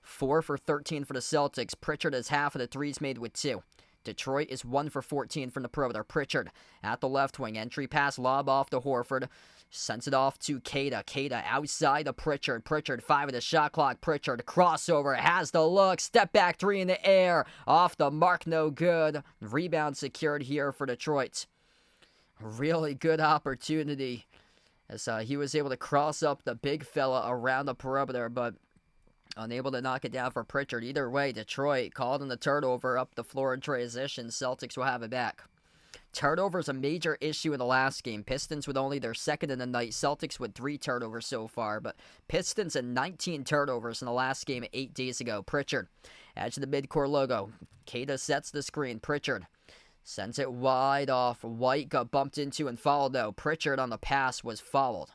4 for 13 for the Celtics. Pritchard has half of the 3s made with 2. Detroit is 1 for 14 from the perimeter. Pritchard at the left wing. Entry pass, lob off to Horford. Sends it off to Queta. Queta outside of Pritchard. Pritchard 5 of the shot clock. Pritchard crossover. Has the look. Step back 3 in the air. Off the mark. No good. Rebound secured here for Detroit. Really good opportunity as he was able to cross up the big fella around the perimeter, but unable to knock it down for Pritchard. Either way, Detroit called in the turnover up the floor in transition. Celtics will have it back. Turnover is a major issue in the last game. Pistons with only their 2nd in the night. Celtics with 3 turnovers so far. But Pistons had 19 turnovers in the last game 8 days ago. Pritchard, edge of the midcourt logo. Queta sets the screen. Pritchard Sends it wide off. White got bumped into and fouled, though. Pritchard on the pass was fouled.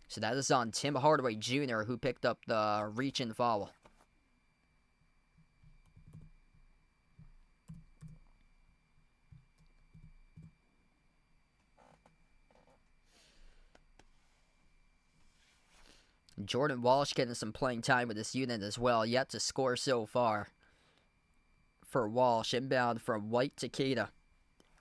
So that is on Tim Hardaway Jr., who picked up the reach-in foul. Jordan Walsh getting some playing time with this unit as well. Yet to score so far for Walsh. Inbound from White to Keita.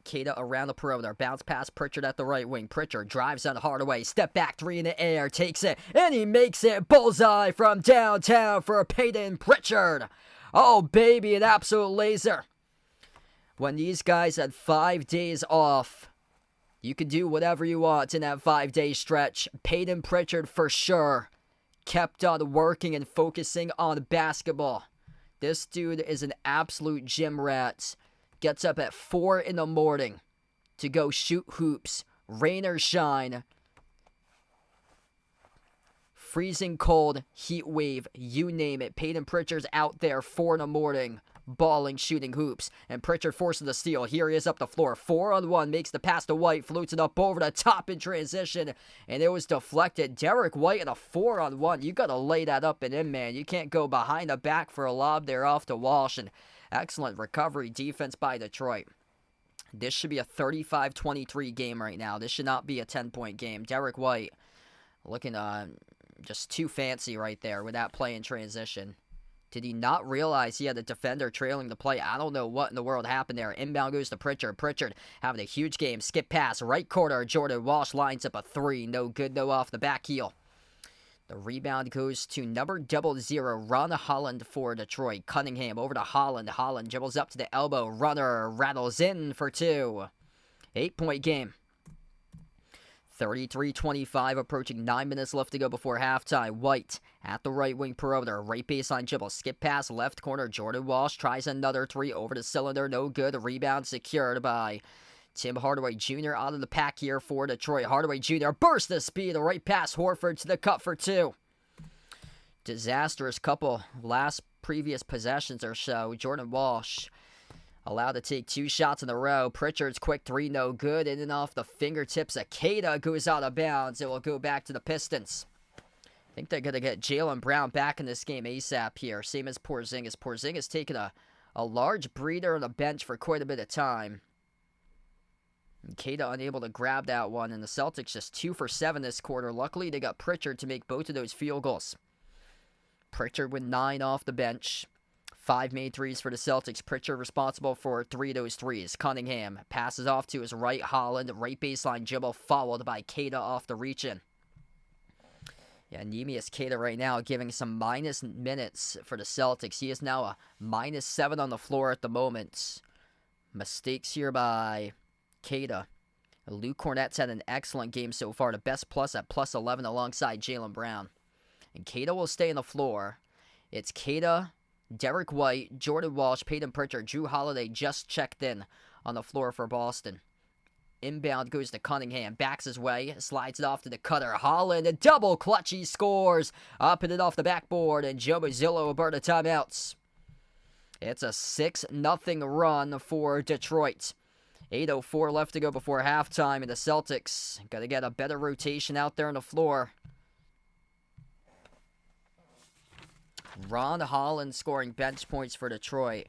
Keita around the perimeter. Bounce pass Pritchard at the right wing. Pritchard drives on Hardaway. Step back three in the air. Takes it. And he makes it. Bullseye from downtown for Peyton Pritchard. Oh, baby. An absolute laser. When these guys had 5 days off, you can do whatever you want in that 5-day stretch. Peyton Pritchard for sure kept on working and focusing on basketball. This dude is an absolute gym rat. Gets up at 4 in the morning to go shoot hoops, rain or shine, freezing cold, heat wave, you name it. Peyton Pritchard's out there 4 in the morning, balling, shooting hoops, and Pritchard forces the steal. Here he is up the floor, 4-on-1, makes the pass to White, floats it up over the top in transition, and it was deflected. Derek White in a 4-on-1. You gotta lay that up and in, man. You can't go behind the back for a lob there off to Walsh, and excellent recovery defense by Detroit. This should be a 35-23 game right now. This should not be a 10-point game. Derek White looking just too fancy right there with that play in transition. Did he not realize he had a defender trailing the play? I don't know what in the world happened there. Inbound goes to Pritchard. Pritchard having a huge game. Skip pass, right corner. Jordan Walsh lines up a 3. No good, no off the back heel. The rebound goes to number 00, Ron Holland for Detroit. Cunningham over to Holland. Holland dribbles up to the elbow. Runner rattles in for 2. 8-point game. 33-25, approaching 9 minutes left to go before halftime. White at the right wing perimeter. Right baseline dribble. Skip pass, left corner. Jordan Walsh tries another 3 over the cylinder. No good. Rebound secured by Tim Hardaway Jr. out of the pack here for Detroit. Hardaway Jr. bursts the speed. A right pass. Horford to the cup for 2. Disastrous couple previous possessions or so. Jordan Walsh allowed to take 2 shots in a row. Pritchard's quick 3, no good. In and off the fingertips of Keita goes out of bounds. It will go back to the Pistons. I think they're going to get Jaylen Brown back in this game ASAP here. Same as Porzingis. Porzingis taking a large breather on the bench for quite a bit of time. And Keita unable to grab that one. And the Celtics just 2 for 7 this quarter. Luckily, they got Pritchard to make both of those field goals. Pritchard with 9 off the bench. 5 made threes for the Celtics. Pritchard responsible for 3 of those threes. Cunningham passes off to his right. Holland, right baseline dribble, followed by Keita off the reach-in. Yeah, Neemias Keita right now giving some minus minutes for the Celtics. He is now a -7 on the floor at the moment. Mistakes here by Keita. Luke Cornett's had an excellent game so far. The best plus at +11 alongside Jaylen Brown. And Keita will stay on the floor. It's Keita, Derek White, Jordan Walsh, Peyton Pritchard, Drew Holiday just checked in on the floor for Boston. Inbound goes to Cunningham. Backs his way. Slides it off to the cutter. Holland, a double clutch. He scores. Up and it off the backboard. And Joe Mazzillo will burn the timeouts. It's a 6-0 run for Detroit. 8:04 left to go before halftime. And the Celtics got to get a better rotation out there on the floor. Ron Holland scoring bench points for Detroit.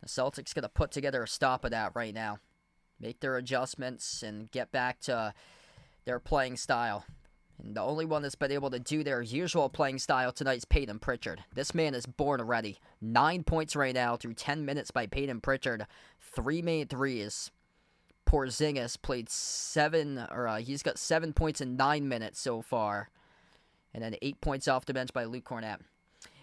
The Celtics got to put together a stop of that right now. Make their adjustments and get back to their playing style. And the only one that's been able to do their usual playing style tonight is Peyton Pritchard. This man is born ready. 9 points right now through 10 minutes by Peyton Pritchard. 3 made threes. Porzingis played he's got 7 points in 9 minutes so far. And then 8 points off the bench by Luke Cornett.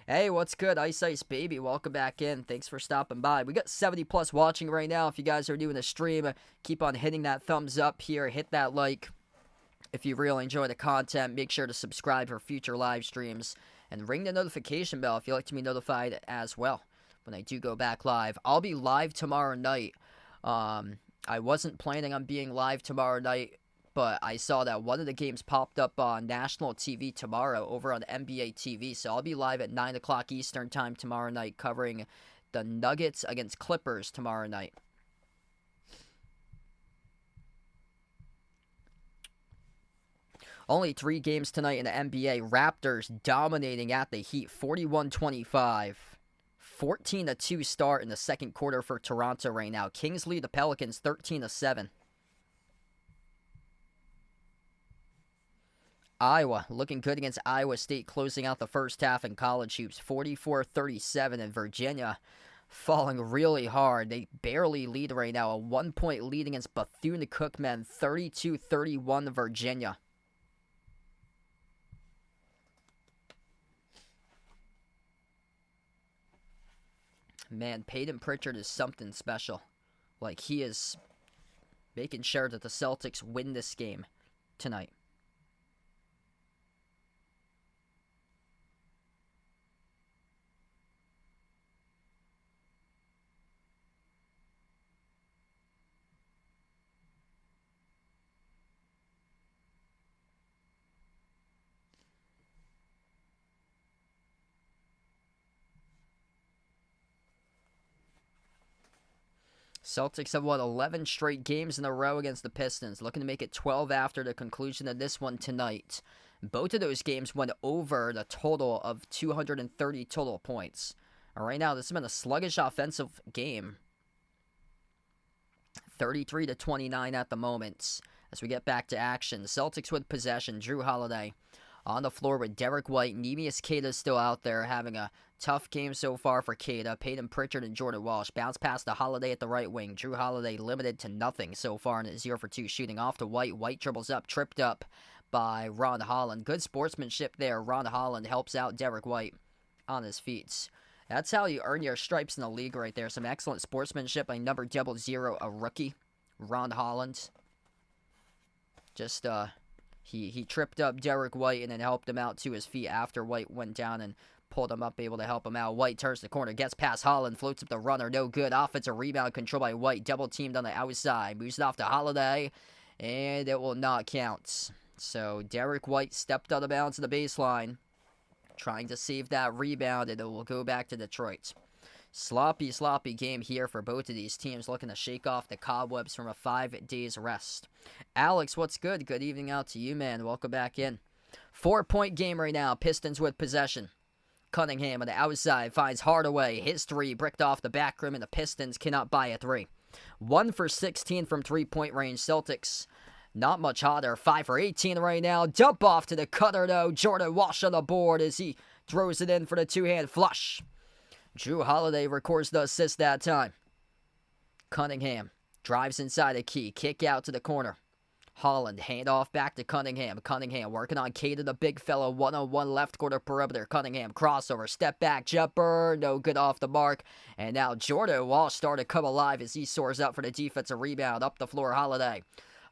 Hey, what's good? Ice Ice Baby, welcome back in. Thanks for stopping by. We got 70 plus watching right now. If you guys are doing the stream, keep on hitting that thumbs up here. Hit that like. If you really enjoy the content, make sure to subscribe for future live streams. And ring the notification bell if you like to be notified as well when I do go back live. I'll be live tomorrow night. I wasn't planning on being live tomorrow night, but I saw that one of the games popped up on national TV tomorrow over on NBA TV. So I'll be live at 9 o'clock Eastern time tomorrow night covering the Nuggets against Clippers tomorrow night. Only 3 games tonight in the NBA. Raptors dominating at the Heat, 41-25. 14-2 start in the second quarter for Toronto right now. Kings lead the Pelicans 13-7. Iowa looking good against Iowa State, closing out the first half in college hoops, 44-37. And Virginia falling really hard. They barely lead right now. A 1-point lead against Bethune-Cookman, 32-31 Virginia. Man, Peyton Pritchard is something special. Like, he is making sure that the Celtics win this game tonight. Celtics have won 11 straight games in a row against the Pistons, looking to make it 12 after the conclusion of this one tonight. Both of those games went over the total of 230 total points. Right now, this has been a sluggish offensive game. 33-29 at the moment. As we get back to action, the Celtics with possession. Drew Holiday on the floor with Derek White. Neemias Queta still out there having a tough game so far for Queta. Peyton Pritchard and Jordan Walsh. Bounce pass to Holiday at the right wing. Drew Holiday limited to nothing so far in a 0-for-2 shooting off to White. White dribbles up, tripped up by Ron Holland. Good sportsmanship there. Ron Holland helps out Derek White on his feet. That's how you earn your stripes in the league right there. Some excellent sportsmanship by number 00, a rookie, Ron Holland. Just, he tripped up Derek White and then helped him out to his feet after White went down and pulled him up, able to help him out. White turns the corner, gets past Holland, floats up the runner, no good. Offensive rebound controlled by White, double teamed on the outside, moves it off to Holiday, and it will not count. So Derek White stepped out of bounds to the baseline, trying to save that rebound, and it will go back to Detroit. Sloppy game here for both of these teams, looking to shake off the cobwebs from a 5 days rest. Alex, what's good? Good evening out to you, man. Welcome back in. 4-point game right now. Pistons with possession. Cunningham on the outside finds Hardaway. His three bricked off the back rim, and the Pistons cannot buy a three. 1 for 16 from 3-point range. Celtics not much hotter. 5 for 18 right now. Dump off to the cutter, though. Jordan Walsh on the board as he throws it in for the two-hand flush. Drew Holiday records the assist that time. Cunningham drives inside the key. Kick out to the corner. Holland hand off back to Cunningham. Cunningham working on Queta, the big fellow. 1-on-1 left quarter perimeter. Cunningham crossover. Step back jumper. No good off the mark. And now Jordan Walsh started to come alive as he soars up for the defensive rebound. Up the floor, Holiday.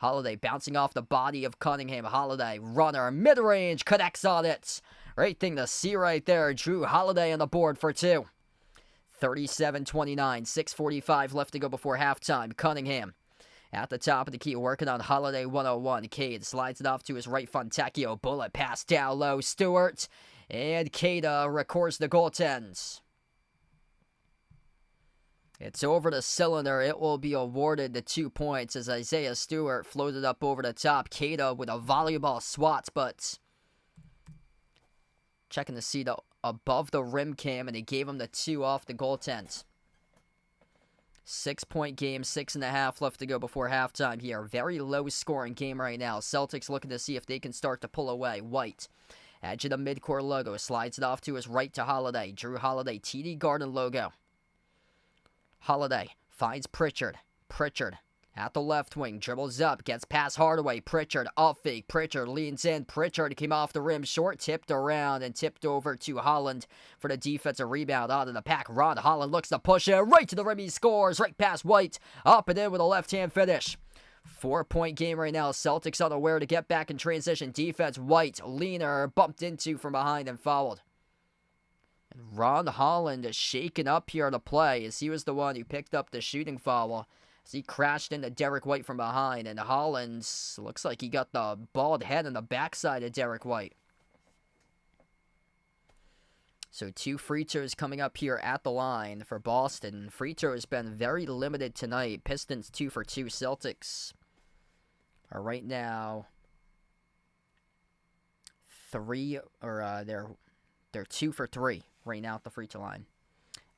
Holiday bouncing off the body of Cunningham. Holiday, runner, mid-range, connects on it. Great thing to see right there. Drew Holiday on the board for 2. 37-29, 6:45 left to go before halftime. Cunningham at the top of the key, working on Holiday 101. Cade slides it off to his right. Fontecchio, bullet pass down low. Stewart, and Queta records the goaltends. It's over the cylinder. It will be awarded the 2 points as Isaiah Stewart floated up over the top. Queta with a volleyball swats, but checking to see the above the rim cam, and he gave him the 2 off the goaltends. 6-point game, 6.5 left to go before halftime here. Very low scoring game right now. Celtics looking to see if they can start to pull away. White, edge of the midcourt logo, slides it off to his right to Holiday. Drew Holiday, TD Garden logo. Holiday finds Pritchard. Pritchard at the left wing, dribbles up, gets past Hardaway. Pritchard, off fake. Pritchard leans in. Pritchard came off the rim short, tipped around, and tipped over to Holland for the defensive rebound out of the pack. Ron Holland looks to push it right to the rim. He scores right past White. Up and in with a left-hand finish. 4-point game right now. Celtics unaware to get back in transition. Defense, White, leaner, bumped into from behind and fouled. And Ron Holland is shaken up here on the play as he was the one who picked up the shooting foul as he crashed into Derek White from behind. And Holland looks like he got the bald head on the backside of Derek White. So 2 free throws coming up here at the line for Boston. Free throw has been very limited tonight. Pistons 2 for 2. Celtics are right now they're 2 for 3 right now at the free throw line.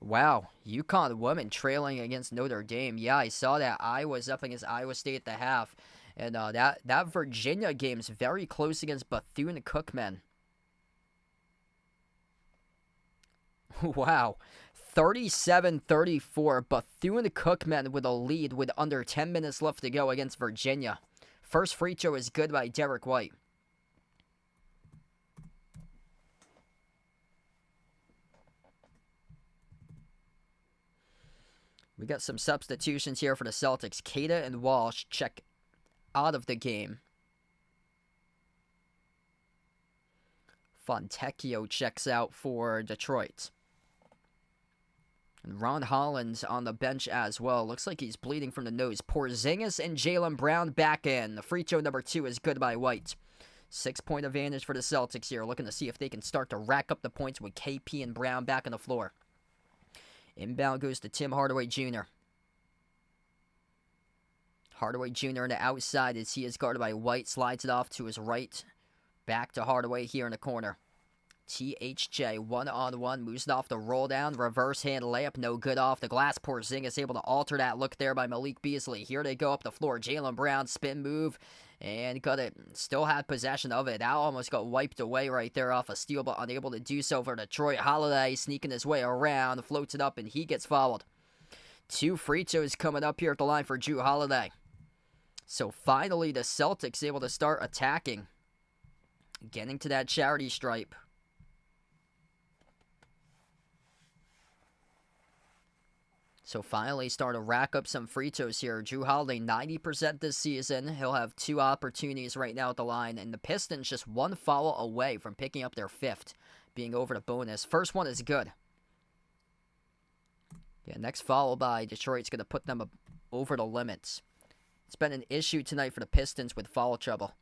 Wow, UConn women trailing against Notre Dame. Yeah, I saw that. Iowa's up against Iowa State at the half. And that Virginia game's very close against Bethune-Cookman. Wow, 37-34. Bethune-Cookman with a lead with under 10 minutes left to go against Virginia. First free throw is good by Derek White. We got some substitutions here for the Celtics. Keita and Walsh check out of the game. Fontecchio checks out for Detroit. And Ron Holland's on the bench as well. Looks like he's bleeding from the nose. Porzingis and Jaylen Brown back in. The free throw number 2 is good by White. 6-point advantage for the Celtics here. Looking to see if they can start to rack up the points with KP and Brown back on the floor. Inbound goes to Tim Hardaway Jr. Hardaway Jr. on the outside as he is guarded by White. Slides it off to his right. Back to Hardaway here in the corner. THJ one-on-one. Moves it off the roll down. Reverse hand layup. No good off the glass. Porzingis able to alter that look there by Malik Beasley. Here they go up the floor. Jaylen Brown spin move. And got it. Still had possession of it. That almost got wiped away right there off a steal, but unable to do so for Detroit. Holiday sneaking his way around. Floats it up and he gets fouled. 2 free throws coming up here at the line for Drew Holiday. So finally the Celtics able to start attacking. Getting to that charity stripe. So finally starting to rack up some free throws here. Drew Holiday 90% this season. He'll have 2 opportunities right now at the line. And the Pistons just 1 foul away from picking up their 5th. Being over the bonus. First one is good. Yeah, next foul by Detroit's going to put them over the limits. It's been an issue tonight for the Pistons with foul trouble.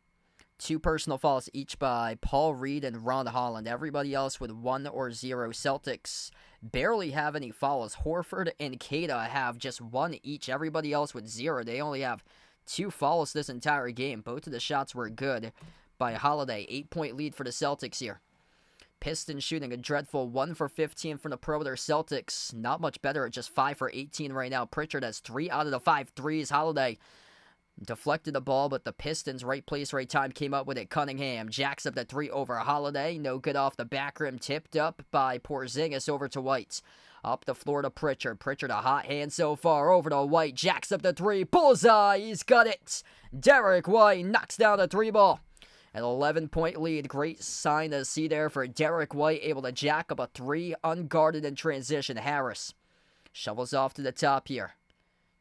2 personal fouls each by Paul Reed and Ron Holland. Everybody else with 1 or 0. Celtics barely have any fouls. Horford and Keita have just 1 each. Everybody else with 0. They only have 2 fouls this entire game. Both of the shots were good by Holiday. 8-point lead for the Celtics here. Pistons shooting a dreadful 1 for 15 from the perimeter. Celtics not much better at just 5 for 18 right now. Pritchard has 3 out of the 5 threes. Holiday deflected the ball, but the Pistons, right place, right time, came up with it. Cunningham jacks up the 3 over Holiday. No good off the back rim. Tipped up by Porzingis over to White. Up the floor to Pritchard. Pritchard a hot hand so far. Over to White. Jacks up the 3. Bullseye. He's got it. Derek White knocks down the 3 ball. An 11-point lead. Great sign to see there for Derek White. Able to jack up a 3 unguarded in transition. Harris shovels off to the top here.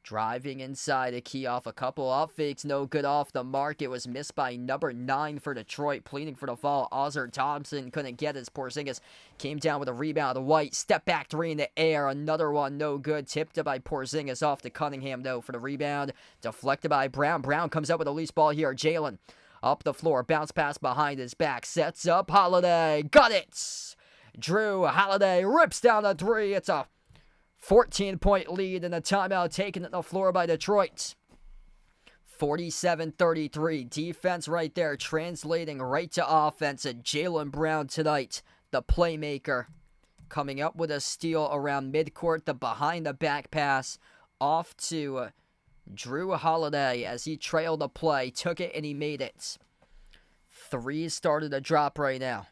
Driving inside to key off a couple off fakes. No good off the mark. It was missed by number 9 for Detroit. Pleading for the foul. Ozzer Thompson couldn't get his. Porzingis came down with a rebound. White step back 3 in the air. Another one no good. Tipped up by Porzingis off to Cunningham though for the rebound. Deflected by Brown. Brown comes up with a loose ball here. Jaylen up the floor. Bounce pass behind his back. Sets up Holiday. Got it. Drew Holiday rips down the 3. It's a 14-point lead and a timeout taken at the floor by Detroit. 47-33. Defense right there translating right to offense. And Jaylen Brown tonight, the playmaker, coming up with a steal around midcourt. The behind-the-back pass off to Drew Holiday as he trailed the play. Took it and he made it. 3 started to drop right now.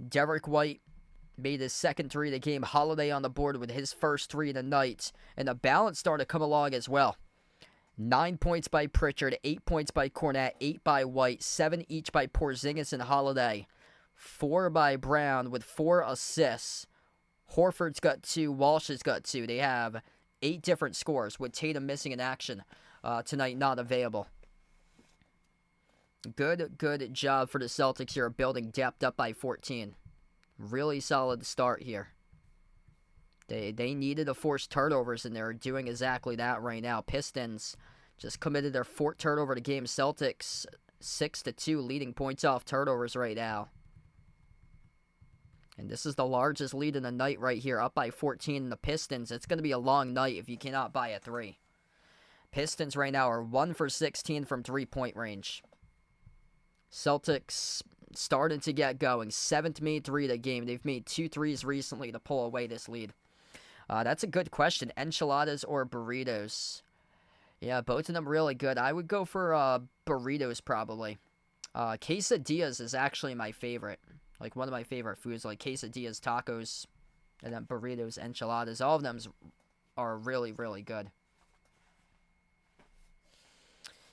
Derek White made his second 3 of the game. Holiday on the board with his first 3 of the night. And the balance started to come along as well. 9 points by Pritchard, 8 points by Cornette, 8 by White, 7 each by Porzingis and Holiday. 4 by Brown with 4 assists. Horford's got 2, Walsh has got 2. They have 8 different scores with Tatum missing in action tonight, not available. Good job for the Celtics here, building depth up by 14. Really solid start here. They needed to force turnovers, and they're doing exactly that right now. Pistons just committed their 4th turnover to game. Celtics 6-2, leading points off turnovers right now. And this is the largest lead in the night right here, up by 14 in the Pistons. It's going to be a long night if you cannot buy a 3. Pistons right now are 1 for 16 from 3-point range. Celtics starting to get going. 7th made 3 of the game. They've made 2 threes recently to pull away this lead. That's a good question. Enchiladas or burritos? Yeah, both of them really good. I would go for burritos probably. Quesadillas is actually my favorite. Like one of my favorite foods, like quesadillas, tacos, and then burritos, enchiladas. All of them are really, really good.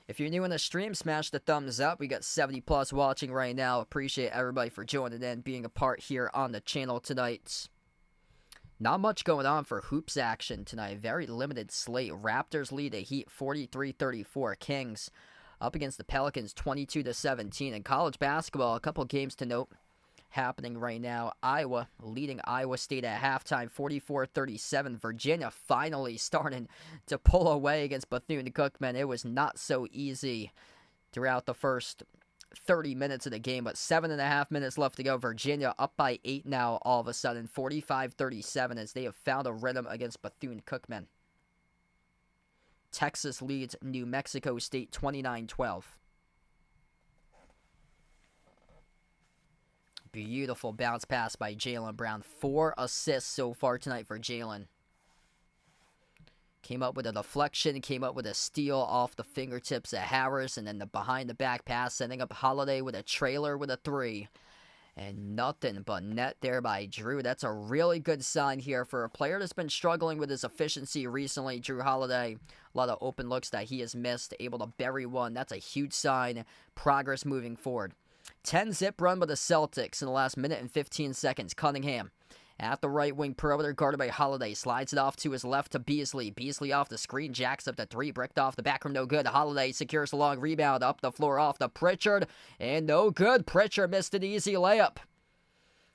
If you're new in the stream, smash the thumbs up. We got 70 plus watching right now. Appreciate everybody for joining in, being a part here on the channel tonight. Not much going on for hoops action tonight. Very limited slate. Raptors lead the Heat 43-34. Kings up against the Pelicans 22-17. In college basketball, a couple games to note happening right now. Iowa leading Iowa State at halftime 44-37. Virginia finally starting to pull away against Bethune-Cookman. It was not so easy throughout the first 30 minutes of the game, but 7.5 minutes left to go. Virginia up by 8 now all of a sudden, 45-37, as they have found a rhythm against Bethune-Cookman. Texas leads New Mexico State 29-12. Beautiful bounce pass by Jaylen Brown. 4 assists so far tonight for Jaylen. Came up with a deflection, came up with a steal off the fingertips of Harris, and then the behind-the-back pass, sending up Holiday with a trailer with a 3. And nothing but net there by Drew. That's a really good sign here for a player that's been struggling with his efficiency recently. Drew Holiday, a lot of open looks that he has missed, able to bury one. That's a huge sign. Progress moving forward. 10-zip run by the Celtics in the last minute and 15 seconds. Cunningham at the right wing perimeter, guarded by Holiday. Slides it off to his left to Beasley. Beasley off the screen, jacks up the 3, bricked off the back room, no good. Holiday secures the long rebound, up the floor off to Pritchard, and no good. Pritchard missed an easy layup.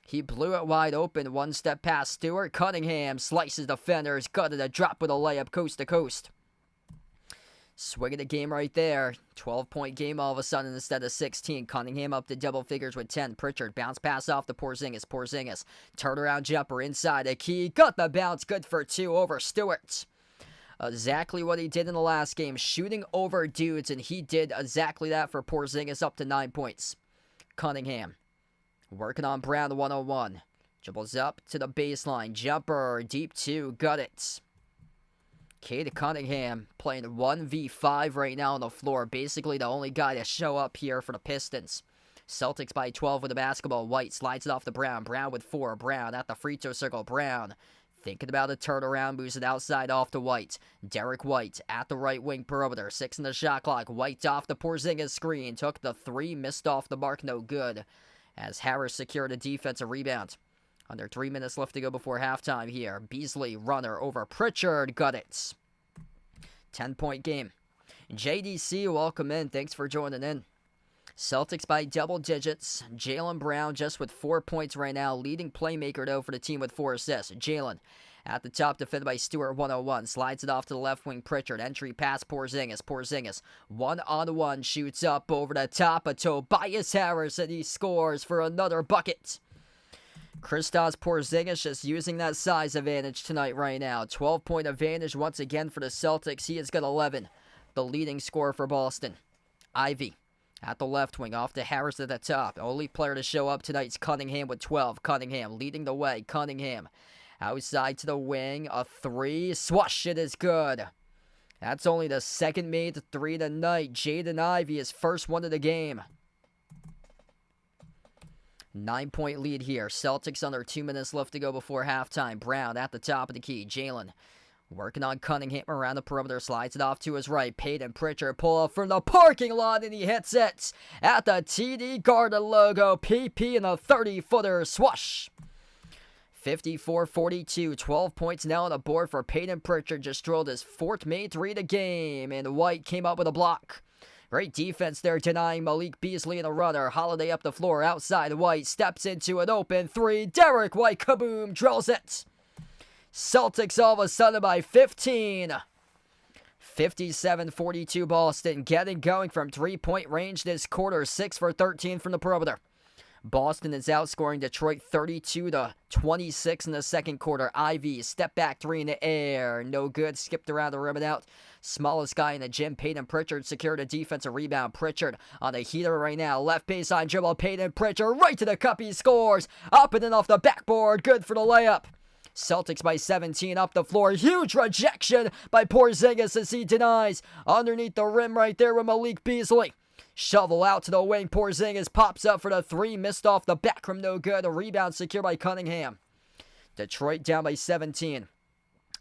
He blew it wide open, one step past Stewart. Cunningham slices defenders, gutted a drop with a layup coast to coast. Swing of the game right there. 12-point game all of a sudden instead of 16. Cunningham up to double figures with 10. Pritchard bounce pass off to Porzingis. Porzingis turnaround jumper inside the key. Got the bounce. Good for 2 over Stewart. Exactly what he did in the last game. Shooting over dudes, and he did exactly that for Porzingis, up to 9 points. Cunningham working on Brown 101. Dribbles up to the baseline. Jumper. Deep 2. Got it. Cade Cunningham playing 1v5 right now on the floor. Basically the only guy to show up here for the Pistons. Celtics by 12 with the basketball. White slides it off to Brown. Brown with 4. Brown at the free throw circle. Brown thinking about a turnaround. Moves it outside off to White. Derek White at the right wing perimeter. 6 in the shot clock. White off the Porzingis screen. Took the 3. Missed off the mark. No good. As Harris secured a defensive rebound. Under 3 minutes left to go before halftime here. Beasley, runner over Pritchard. Got it. 10-point game. JDC, welcome in. Thanks for joining in. Celtics by double digits. Jaylen Brown just with 4 points right now. Leading playmaker, though, for the team with 4 assists. Jaylen at the top, defended by Stewart, 101. Slides it off to the left wing, Pritchard. Entry pass, Porzingis. Porzingis, 1-on-1, shoots up over the top of Tobias Harris, and he scores for another bucket. Kristaps Porzingis just using that size advantage tonight right now. 12-point advantage once again for the Celtics. He has got 11, the leading scorer for Boston. Ivy at the left wing, off to Harris at the top. Only player to show up tonight's Cunningham with 12. Cunningham leading the way. Cunningham outside to the wing. A 3. Swash, it is good. That's only the second made 3 tonight. Jaden Ivey, his first one of the game. 9-point lead here. Celtics under 2 minutes left to go before halftime. Brown at the top of the key. Jaylen working on Cunningham around the perimeter. Slides it off to his right. Peyton Pritchard pull up from the parking lot, and he hits it at the TD Garden logo. PP in a 30-footer. Swash. 54-42. 12 points now on the board for Peyton Pritchard. Just drilled his 4th made 3 of the game, and White came up with a block. Great defense there, denying Malik Beasley and a runner. Holiday up the floor, outside White, steps into an open 3. Derek White, kaboom, drills it. Celtics all of a sudden by 15. 57-42 Boston, getting going from 3-point range this quarter. 6 for 13 from the perimeter. Boston is outscoring Detroit 32-26 in the second quarter. Ivy, step back three in the air. No good. Skipped around the rim and out. Smallest guy in the gym, Peyton Pritchard, secured a defensive rebound. Pritchard on a heater right now. Left baseline dribble. Peyton Pritchard right to the cup. He scores. Up and then off the backboard. Good for the layup. Celtics by 17 up the floor. Huge rejection by Porzingis as he denies. Underneath the rim right there with Malik Beasley. Shovel out to the wing. Porzingis pops up for the three. Missed off the back rim. No good. A rebound secured by Cunningham. Detroit down by 17.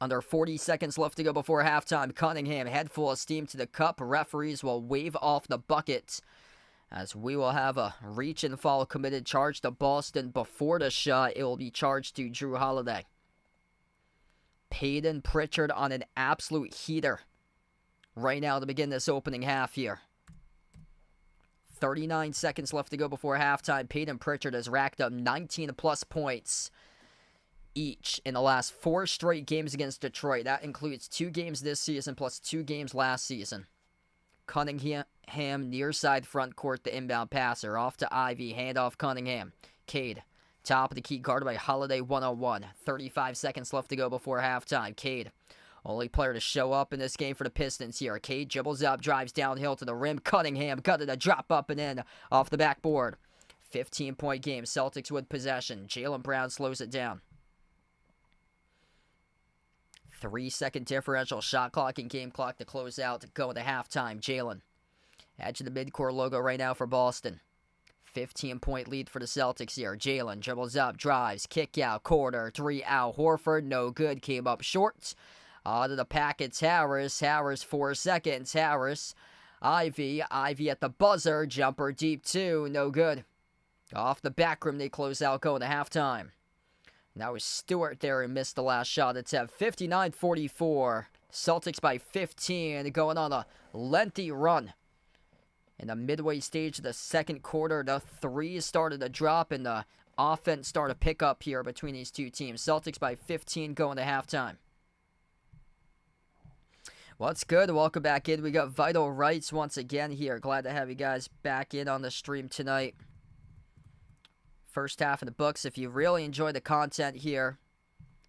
Under 40 seconds left to go before halftime. Cunningham head full of steam to the cup. Referees will wave off the bucket as we will have a reach and foul committed charge to Boston before the shot. It will be charged to Drew Holiday. Peyton Pritchard on an absolute heater right now to begin this opening half here. 39 seconds left to go before halftime. Peyton Pritchard has racked up 19-plus points each in the last 4 straight games against Detroit. That includes 2 games this season plus 2 games last season. Cunningham near side front court, the inbound passer. Off to Ivy, handoff Cunningham. Cade, top of the key, guarded by Holiday 101. 35 seconds left to go before halftime. Cade, only player to show up in this game for the Pistons here. Cade dribbles up, drives downhill to the rim. Cunningham got it a drop up and in off the backboard. 15-point game. Celtics with possession. Jaylen Brown slows it down. 3-second differential. Shot clock and game clock to close out to go into halftime. Jaylen. Edge of the midcourt logo right now for Boston. 15-point lead for the Celtics here. Jaylen dribbles up, drives, kick out, corner, 3 out. Horford, no good, came up short. Out of the packets, Harris. Harris, 4 seconds. Harris, Ivy at the buzzer. Jumper deep 2, no good. Off the back rim, they close out going to halftime. That was Stewart there who missed the last shot. It's at 59-44. Celtics by 15, going on a lengthy run. In the midway stage of the second quarter, the threes started to drop and the offense started to pick up here between these two teams. Celtics by 15 going to halftime. What's good? Welcome back in. We got Vital Rights once again here. Glad to have you guys back in on the stream tonight. First half of the books. If you really enjoy the content here,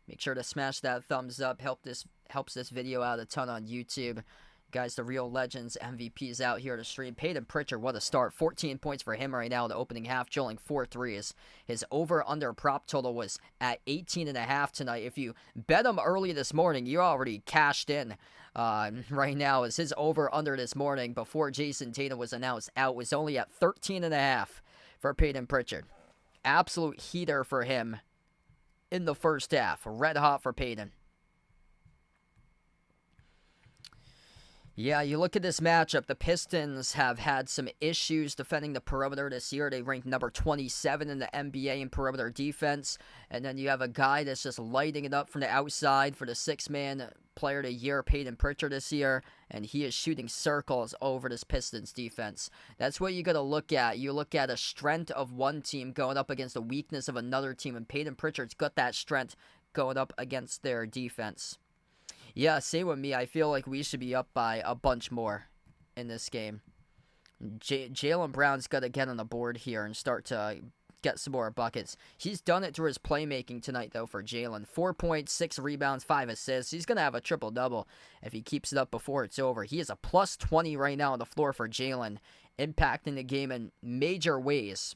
make sure to smash that thumbs up. Helps this video out a ton on YouTube. Guys, the real legends, MVPs out here to stream. Peyton Pritchard, what a start. 14 points for him right now in the opening half, drilling 4 threes. His over-under prop total was at 18.5 tonight. If you bet him early this morning, you already cashed in. Right now, as his over-under this morning, before Jason Tatum was announced out, was only at 13.5 for Peyton Pritchard. Absolute heater for him in the first half. Red hot for Peyton. Yeah, you look at this matchup, the Pistons have had some issues defending the perimeter this year. They ranked number 27 in the NBA in perimeter defense. And then you have a guy that's just lighting it up from the outside for the 6-man player of the year, Peyton Pritchard, this year. And he is shooting circles over this Pistons defense. That's what you got to look at. You look at a strength of one team going up against the weakness of another team. And Peyton Pritchard's got that strength going up against their defense. Yeah, same with me. I feel like we should be up by a bunch more in this game. Jaylen Brown's got to get on the board here and start to get some more buckets. He's done it through his playmaking tonight, though, for Jaylen. 4 points, 6 rebounds, 5 assists. He's going to have a triple-double if he keeps it up before it's over. He is a plus 20 right now on the floor for Jaylen, impacting the game in major ways.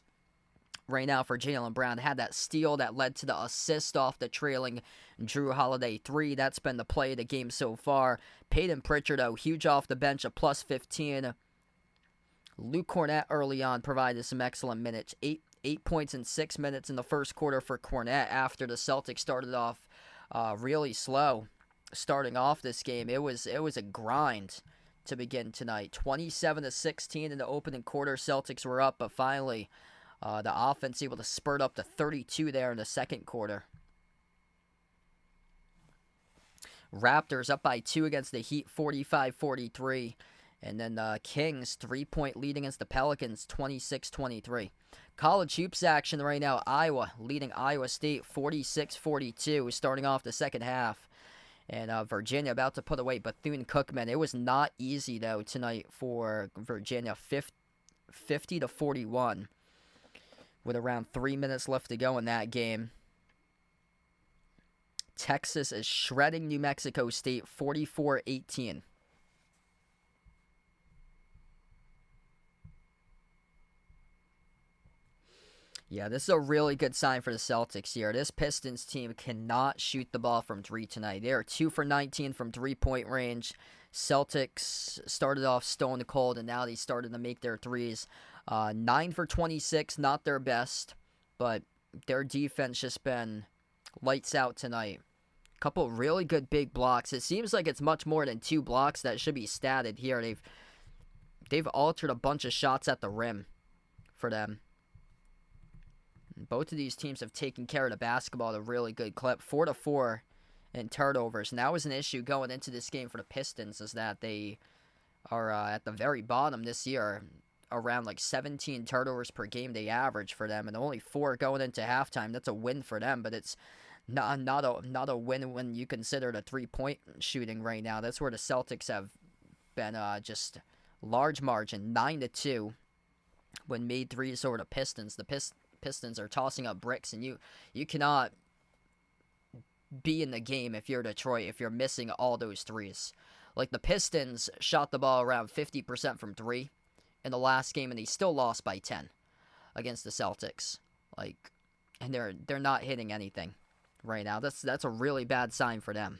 Right now for Jaylen Brown, had that steal that led to the assist off the trailing Drew Holiday 3. That's been the play of the game so far. Peyton Pritchard, though, huge off the bench, a plus 15. Luke Cornett early on provided some excellent minutes. 8 points in 6 minutes in the first quarter for Cornett after the Celtics started off really slow. Starting off this game, it was a grind to begin tonight. 27-16 in the opening quarter. Celtics were up, but finally the offense able to spurt up to 32 there in the second quarter. Raptors up by 2 against the Heat, 45-43. And then the Kings, 3-point lead against the Pelicans, 26-23. College hoops action right now. Iowa leading Iowa State, 46-42, starting off the second half. And Virginia about to put away Bethune-Cookman. It was not easy, though, tonight for Virginia, 50-41. with around 3 minutes left to go in that game. Texas is shredding New Mexico State 44-18. Yeah, this is a really good sign for the Celtics here. This Pistons team cannot shoot the ball from 3 tonight. They are 2 for 19 from 3-point range. Celtics started off stone cold, and now they started to make their threes. 9 for 26, not their best, but their defense just been lights out tonight. Couple really good big blocks. It seems like it's much more than 2 blocks that should be statted here. They've altered a bunch of shots at the rim for them. Both of these teams have taken care of the basketball at a really good clip. 4-4 in turnovers. And that was an issue going into this game for the Pistons, is that they are at the very bottom this year. Around like 17 turnovers per game they average for them, and only 4 going into halftime. That's a win for them, but it's not a win when you consider the 3-point shooting right now. That's where the Celtics have been just large margin, 9-2 when made threes over the Pistons. The Pistons are tossing up bricks, and you cannot be in the game if you're Detroit if you're missing all those threes. Like, the Pistons shot the ball around 50% from 3 in the last game, and they still lost by 10 against the Celtics. Like, and they're not hitting anything right now. That's a really bad sign for them.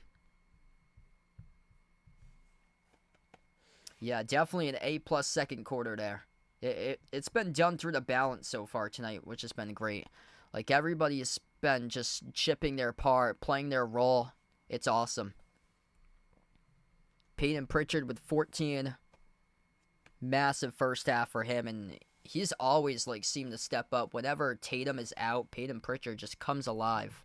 Yeah, definitely an A+ second quarter there. It's been done through the balance so far tonight, which has been great. Like, everybody's been just chipping their part, playing their role. It's awesome. Peyton Pritchard with 14. Massive first half for him, and he's always like seemed to step up. Whenever Tatum is out, Peyton Pritchard just comes alive.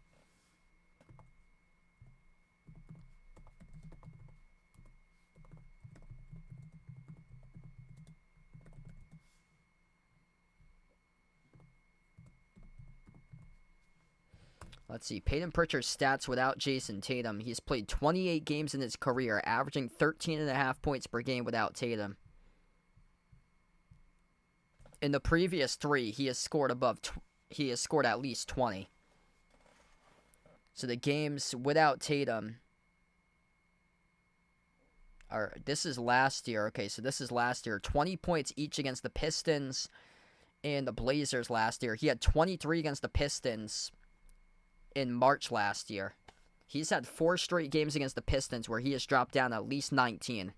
Let's see. Peyton Pritchard's stats without Jason Tatum. He's played 28 games in his career, averaging 13.5 points per game without Tatum. In the previous 3, he has scored at least 20. So the games without Tatum this is last year. Okay, so this is last year. 20 points each against the Pistons and the Blazers last year. He had 23 against the Pistons in March last year. He's had 4 straight games against the Pistons where he has dropped down at least 19.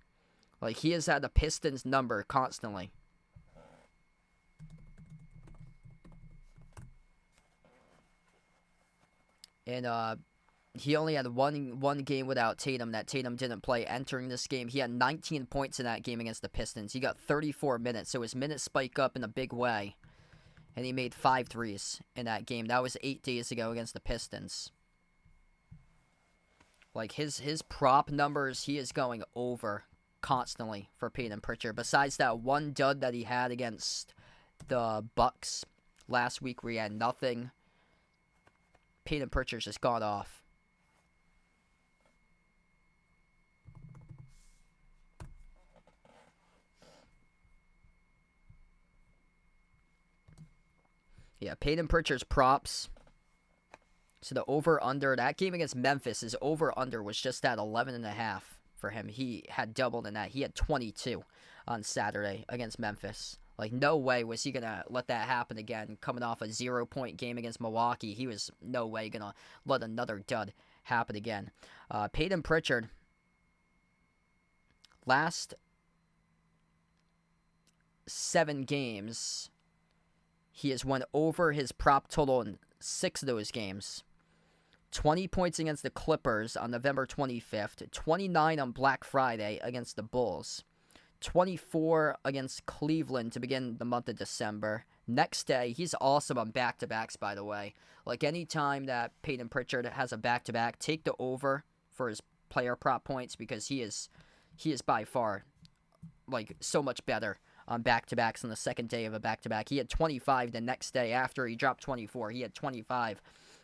Like, he has had the Pistons number constantly. And he only had one game without Tatum that Tatum didn't play entering this game. He had 19 points in that game against the Pistons. He got 34 minutes, so his minutes spike up in a big way. And he made 5 threes in that game. That was 8 days ago against the Pistons. Like, his prop numbers, he is going over constantly for Peyton Pritchard. Besides that one dud that he had against the Bucks last week where he had nothing, Peyton Pritchard's just gone off. Yeah, Peyton Pritchard's props. So the over-under, that game against Memphis, his over-under was just at 11.5 for him. He had doubled in that. He had 22 on Saturday against Memphis. Like, no way was he going to let that happen again. Coming off a 0-point game against Milwaukee, he was no way going to let another dud happen again. Peyton Pritchard, last 7 games, he has won over his prop total in 6 of those games. 20 points against the Clippers on November 25th. 29 on Black Friday against the Bulls. 24 against Cleveland to begin the month of December. Next day, he's awesome on back-to-backs, by the way. Like, any time that Peyton Pritchard has a back-to-back, take the over for his player prop points, because he is by far, like, so much better on back-to-backs on the second day of a back-to-back. He had 25 the next day after he dropped 24. He had 25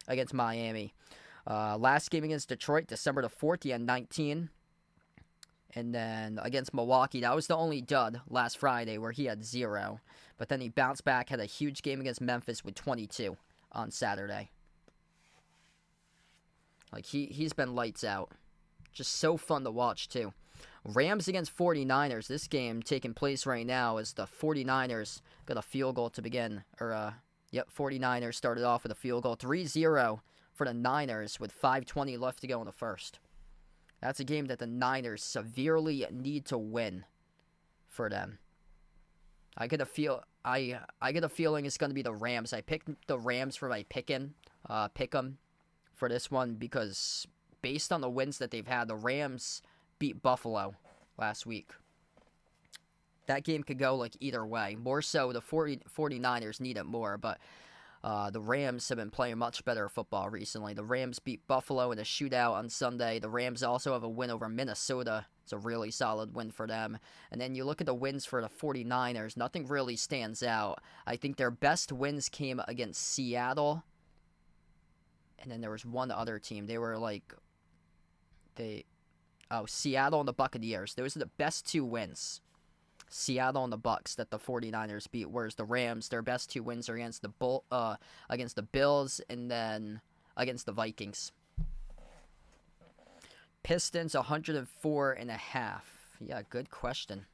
against Miami. Last game against Detroit, December the 4th, he had 19. And then against Milwaukee, that was the only dud last Friday where he had 0. But then he bounced back, had a huge game against Memphis with 22 on Saturday. Like, he's been lights out. Just so fun to watch, too. Rams against 49ers. This game taking place right now as the 49ers got a field goal to begin. 49ers started off with a field goal. 3-0 for the Niners with 5:20 left to go in the first. That's a game that the Niners severely need to win for them. I get a feeling it's going to be the Rams. I picked the Rams for my pick 'em for this one because based on the wins that they've had, the Rams beat Buffalo last week. That game could go like either way. More so, the 49ers need it more, but the Rams have been playing much better football recently. The Rams beat Buffalo in a shootout on Sunday. The Rams also have a win over Minnesota. It's a really solid win for them. And then you look at the wins for the 49ers. Nothing really stands out. I think their best wins came against Seattle. And then there was one other team. Seattle and the Buccaneers. Those are the best two wins. Seattle and the Bucs that the 49ers beat, whereas the Rams, their best two wins are against the Bills and then against the Vikings. Pistons 104.5. Yeah, good question.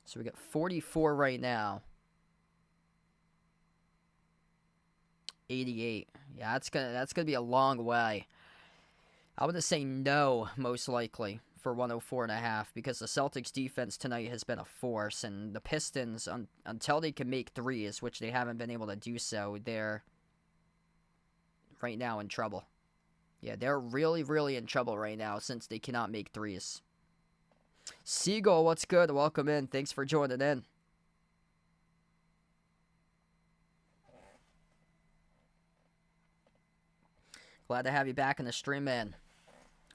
So we got 44 right now. 88. Yeah, that's gonna be a long way. I would say no, most likely, for 104.5 because the Celtics defense tonight has been a force, and the Pistons, until they can make threes, which they haven't been able to do so, they're right now in trouble. Yeah, they're really, really in trouble right now since they cannot make threes. Seagull, what's good? Welcome in. Thanks for joining in. Glad to have you back in the stream, man.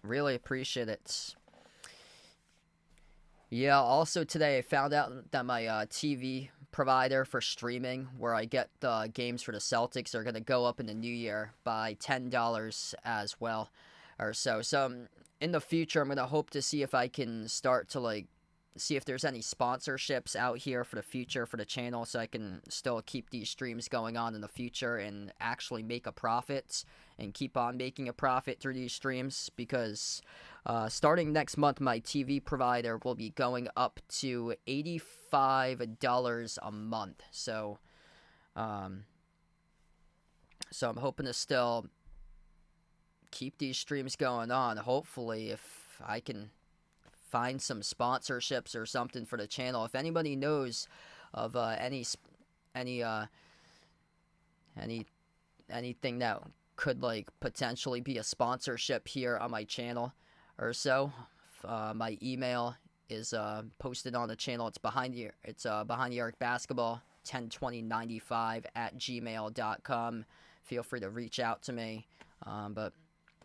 Really appreciate it. Yeah, also today I found out that my TV provider for streaming, where I get the games for the Celtics, are going to go up in the new year by $10 as well, or so. So in the future, I'm going to hope to see if I can start to see if there's any sponsorships out here for the future for the channel, so I can still keep these streams going on in the future and actually make a profit and keep on making a profit through these streams, because starting next month, my TV provider will be going up to $85 a month. So I'm hoping to still keep these streams going on. Hopefully, if I can find some sponsorships or something for the channel. If anybody knows of anything that could potentially be a sponsorship here on my channel or so, my email is posted on the channel. It's behind the arc basketball 102095@gmail.com. Feel free to reach out to me, but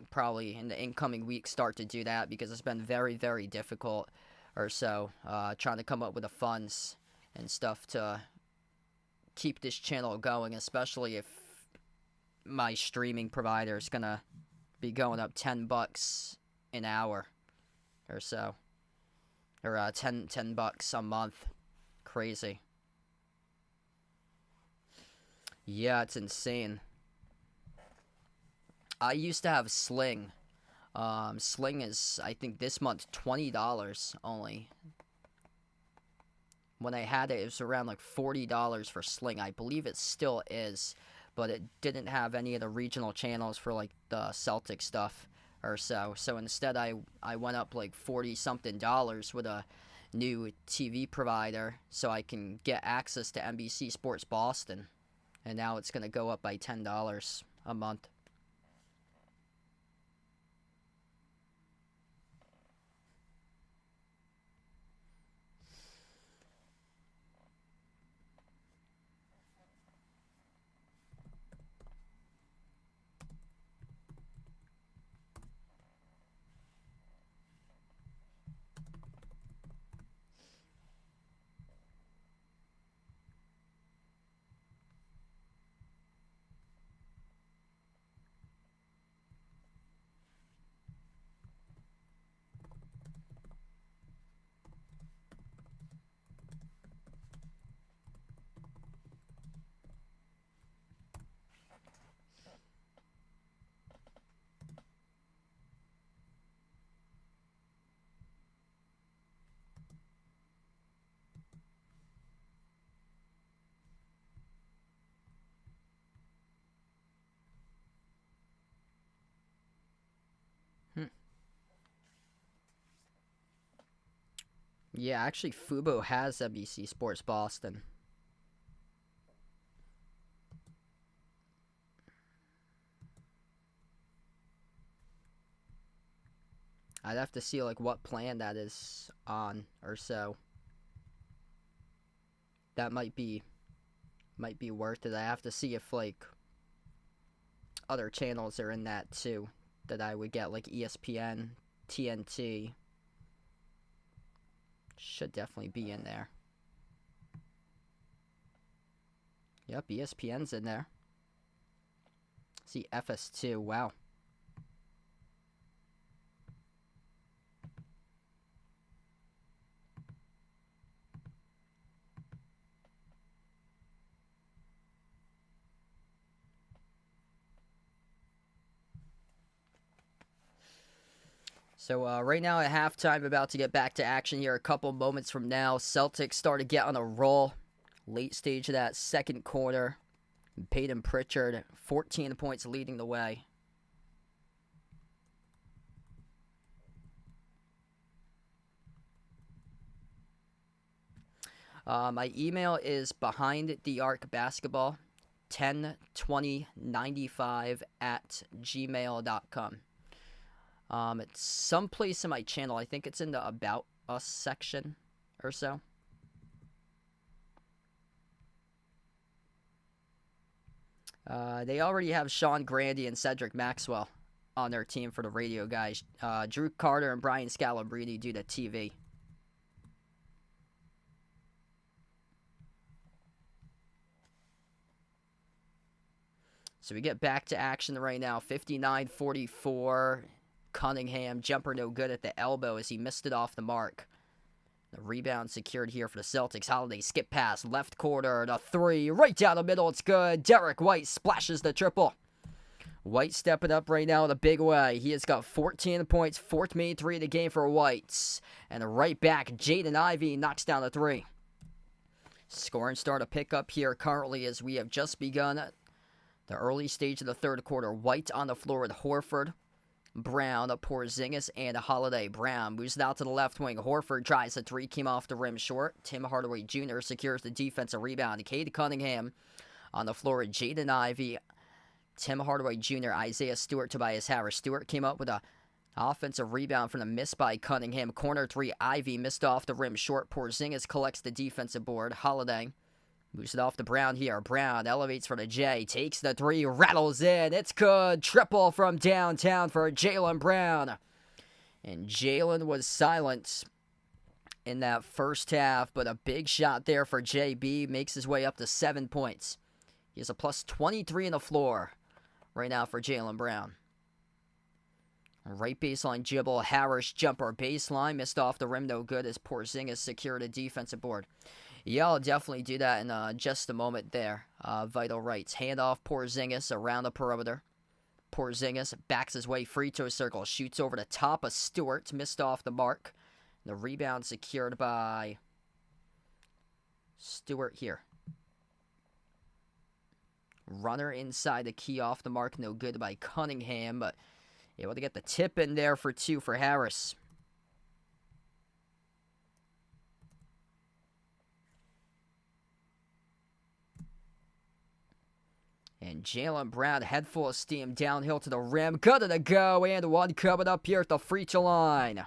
probably in the incoming weeks start to do that, because it's been very, very difficult or so trying to come up with the funds and stuff to keep this channel going, especially if my streaming provider is gonna be going up $10 an hour or so, or $10 a month. Crazy. Yeah, it's insane. I used to have Sling. Sling is, I think, this month $20 only. When I had it, it was around $40 for Sling. I believe it still is, but it didn't have any of the regional channels for the Celtic stuff or so. So instead, I went up $40-something with a new TV provider so I can get access to NBC Sports Boston, and now it's going to go up by $10 a month. Yeah, actually, Fubo has NBC Sports Boston. I'd have to see like what plan that is on or so. That might be worth it. I have to see if like other channels are in that too that I would get, like ESPN, TNT. Should definitely be in there. Yep, ESPN's in there. See FS2. Wow. So right now at halftime, about to get back to action here. A couple moments from now, Celtics start to get on a roll. Late stage of that second quarter. Peyton Pritchard, 14 points leading the way. My email is behindthearcbasketball 102095 at gmail.com. It's someplace in my channel. I think it's in the About Us section or so. They already have Sean Grandy and Cedric Maxwell on their team for the radio guys. Drew Carter and Brian Scalabrine do the TV. So we get back to action right now. 59-44. Cunningham, jumper no good at the elbow as he missed it off the mark. The rebound secured here for the Celtics. Holiday skip pass, left corner, the three, right down the middle, it's good. Derek White splashes the triple. White stepping up right now in a big way. He has got 14 points, fourth made three of the game for White. And right back, Jaden Ivey knocks down the three. Scoring start to pick up here currently as we have just begun the early stage of the third quarter. White on the floor with Horford, Brown, Porzingis, and Holiday. Brown moves it out to the left wing. Horford tries a three, came off the rim short. Tim Hardaway Jr. secures the defensive rebound. Cade Cunningham on the floor with Jaden Ivey, Tim Hardaway Jr., Isaiah Stewart, Tobias Harris. Stewart came up with a offensive rebound from the miss by Cunningham. Corner three, Ivey missed off the rim short. Porzingis collects the defensive board. Holiday moves it off to Brown here. Brown elevates for the J. Takes the three. Rattles in. It's good. Triple from downtown for Jaylen Brown. And Jaylen was silent in that first half, but a big shot there for JB. Makes his way up to 7 points. He has a plus 23 on the floor right now for Jaylen Brown. Right baseline dribble. Harris jumper baseline. Missed off the rim. No good as Porzingis secured a defensive board. Yeah, I'll definitely do that in just a moment there. Vital rights. Handoff Porzingis around the perimeter. Porzingis backs his way free throw circle. Shoots over the top of Stewart. Missed off the mark. The rebound secured by Stewart here. Runner inside the key off the mark. No good by Cunningham, but able to get the tip in there for two for Harris. And Jaylen Brown, head full of steam, downhill to the rim. Good to go, and one coming up here at the free throw line.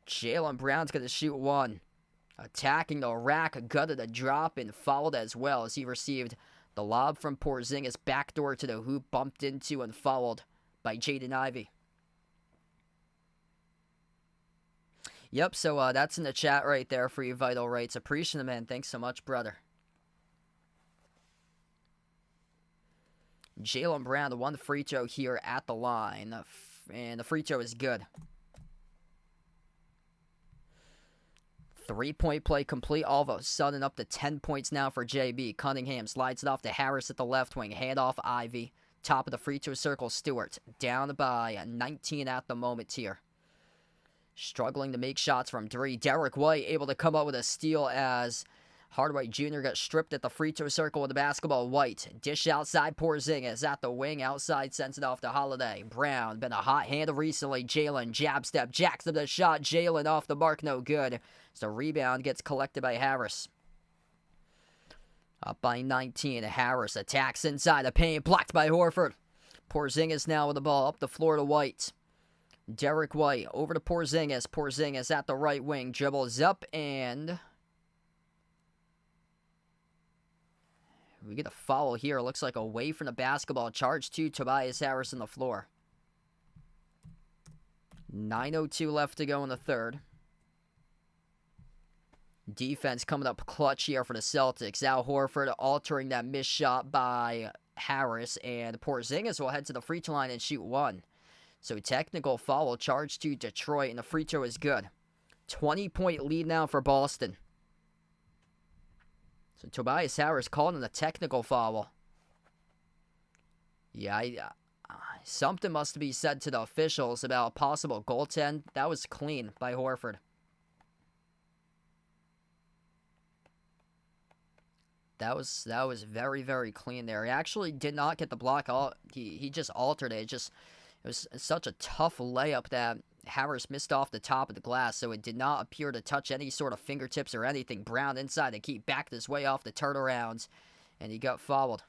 Jaylen Brown's going to shoot one. Attacking the rack, gutted a drop, and fouled as well as he received the lob from Porzingis. Backdoor to the hoop, bumped into and fouled by Jaden Ivey. Yep, so that's in the chat right there for you, Vital Rights. Appreciate it, man. Thanks so much, brother. Jaylen Brown, the one free throw here at the line. And the free throw is good. 3-point play complete. All of a sudden up to 10 points now for JB. Cunningham slides it off to Harris at the left wing. Handoff Ivey. Top of the free throw circle, Stewart. Down by 19 at the moment here. Struggling to make shots from three. Derek White able to come up with a steal as Hardaway Jr. got stripped at the free throw circle with the basketball. White. Dish outside. Porzingis at the wing. Outside. Sends it off to Holiday. Brown. Been a hot handle recently. Jalen. Jab step. Jacks up the shot. Jalen off the mark. No good. So rebound gets collected by Harris. Up by 19. Harris attacks inside the paint. Blocked by Horford. Porzingis now with the ball. Up the floor to White. Derek White over to Porzingis. Porzingis at the right wing. Dribbles up and... we get a foul here. Looks like away from the basketball. Charge to Tobias Harris on the floor. 9:02 left to go in the third. Defense coming up clutch here for the Celtics. Al Horford altering that missed shot by Harris. And Porzingis will head to the free throw line and shoot one. So technical foul charge to Detroit. And the free throw is good. 20-point lead now for Boston. So Tobias Harris calling the technical foul. Yeah, something must be said to the officials about a possible goaltend. That was clean by Horford. That was very, very clean there. He actually did not get the block. He just altered it. It was such a tough layup that Harris missed off the top of the glass, so it did not appear to touch any sort of fingertips or anything. Brown inside the key, backed his way off the turnarounds, and he got fouled.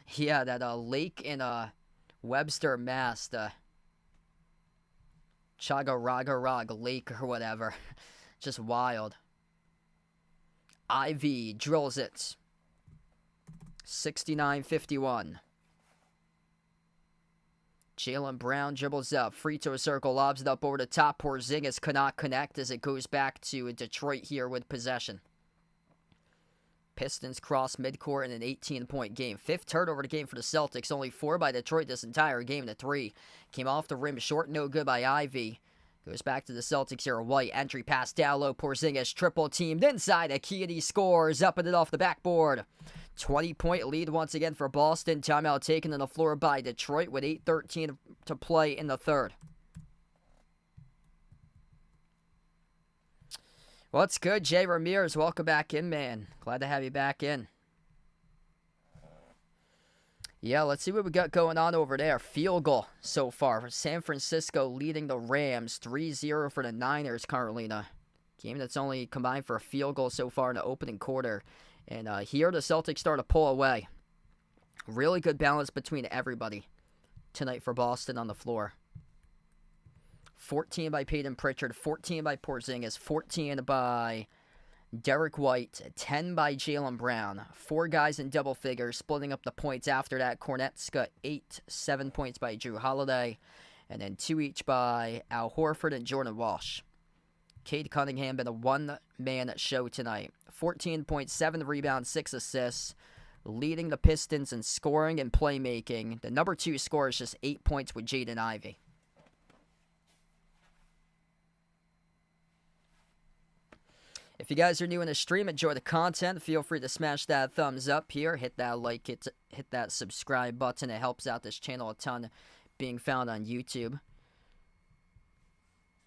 Yeah, that lake in Webster, Mass, the Chagaragorag Lake or whatever. Just wild. Ivy drills it. 69-51. Jaylen Brown dribbles up. Free throw circle. Lobs it up over the top. Porzingis cannot connect as it goes back to Detroit here with possession. Pistons cross midcourt in an 18-point game. Fifth turnover of the game for the Celtics. Only 4 by Detroit this entire game. The 3 came off the rim short. No good by Ivy. Goes back to the Celtics here. White entry pass down low. Porzingis triple teamed inside. Akiyedi scores. Up and it off the backboard. 20-point lead once again for Boston. Timeout taken on the floor by Detroit with 8:13 to play in the third. Well, it's good. Jay Ramirez, welcome back in, man. Glad to have you back in. Yeah, let's see what we got going on over there. Field goal so far. San Francisco leading the Rams 3-0 for the Niners currently in a game that's only combined for a field goal so far in the opening quarter. And here the Celtics start to pull away. Really good balance between everybody tonight for Boston on the floor. 14 by Peyton Pritchard, 14 by Porzingis, 14 by Derek White, 10 by Jaylen Brown. 4 guys in double figures, splitting up the points after that. Kornet's got 7 points by Drew Holiday, and then 2 each by Al Horford and Jordan Walsh. Cade Cunningham been a one-man show tonight. 14.7 rebounds, 6 assists, leading the Pistons in scoring and playmaking. The number 2 scorer is just 8 points with Jaden Ivey. If you guys are new in the stream, enjoy the content, feel free to smash that thumbs up here. Hit that like, hit that subscribe button. It helps out this channel a ton being found on YouTube.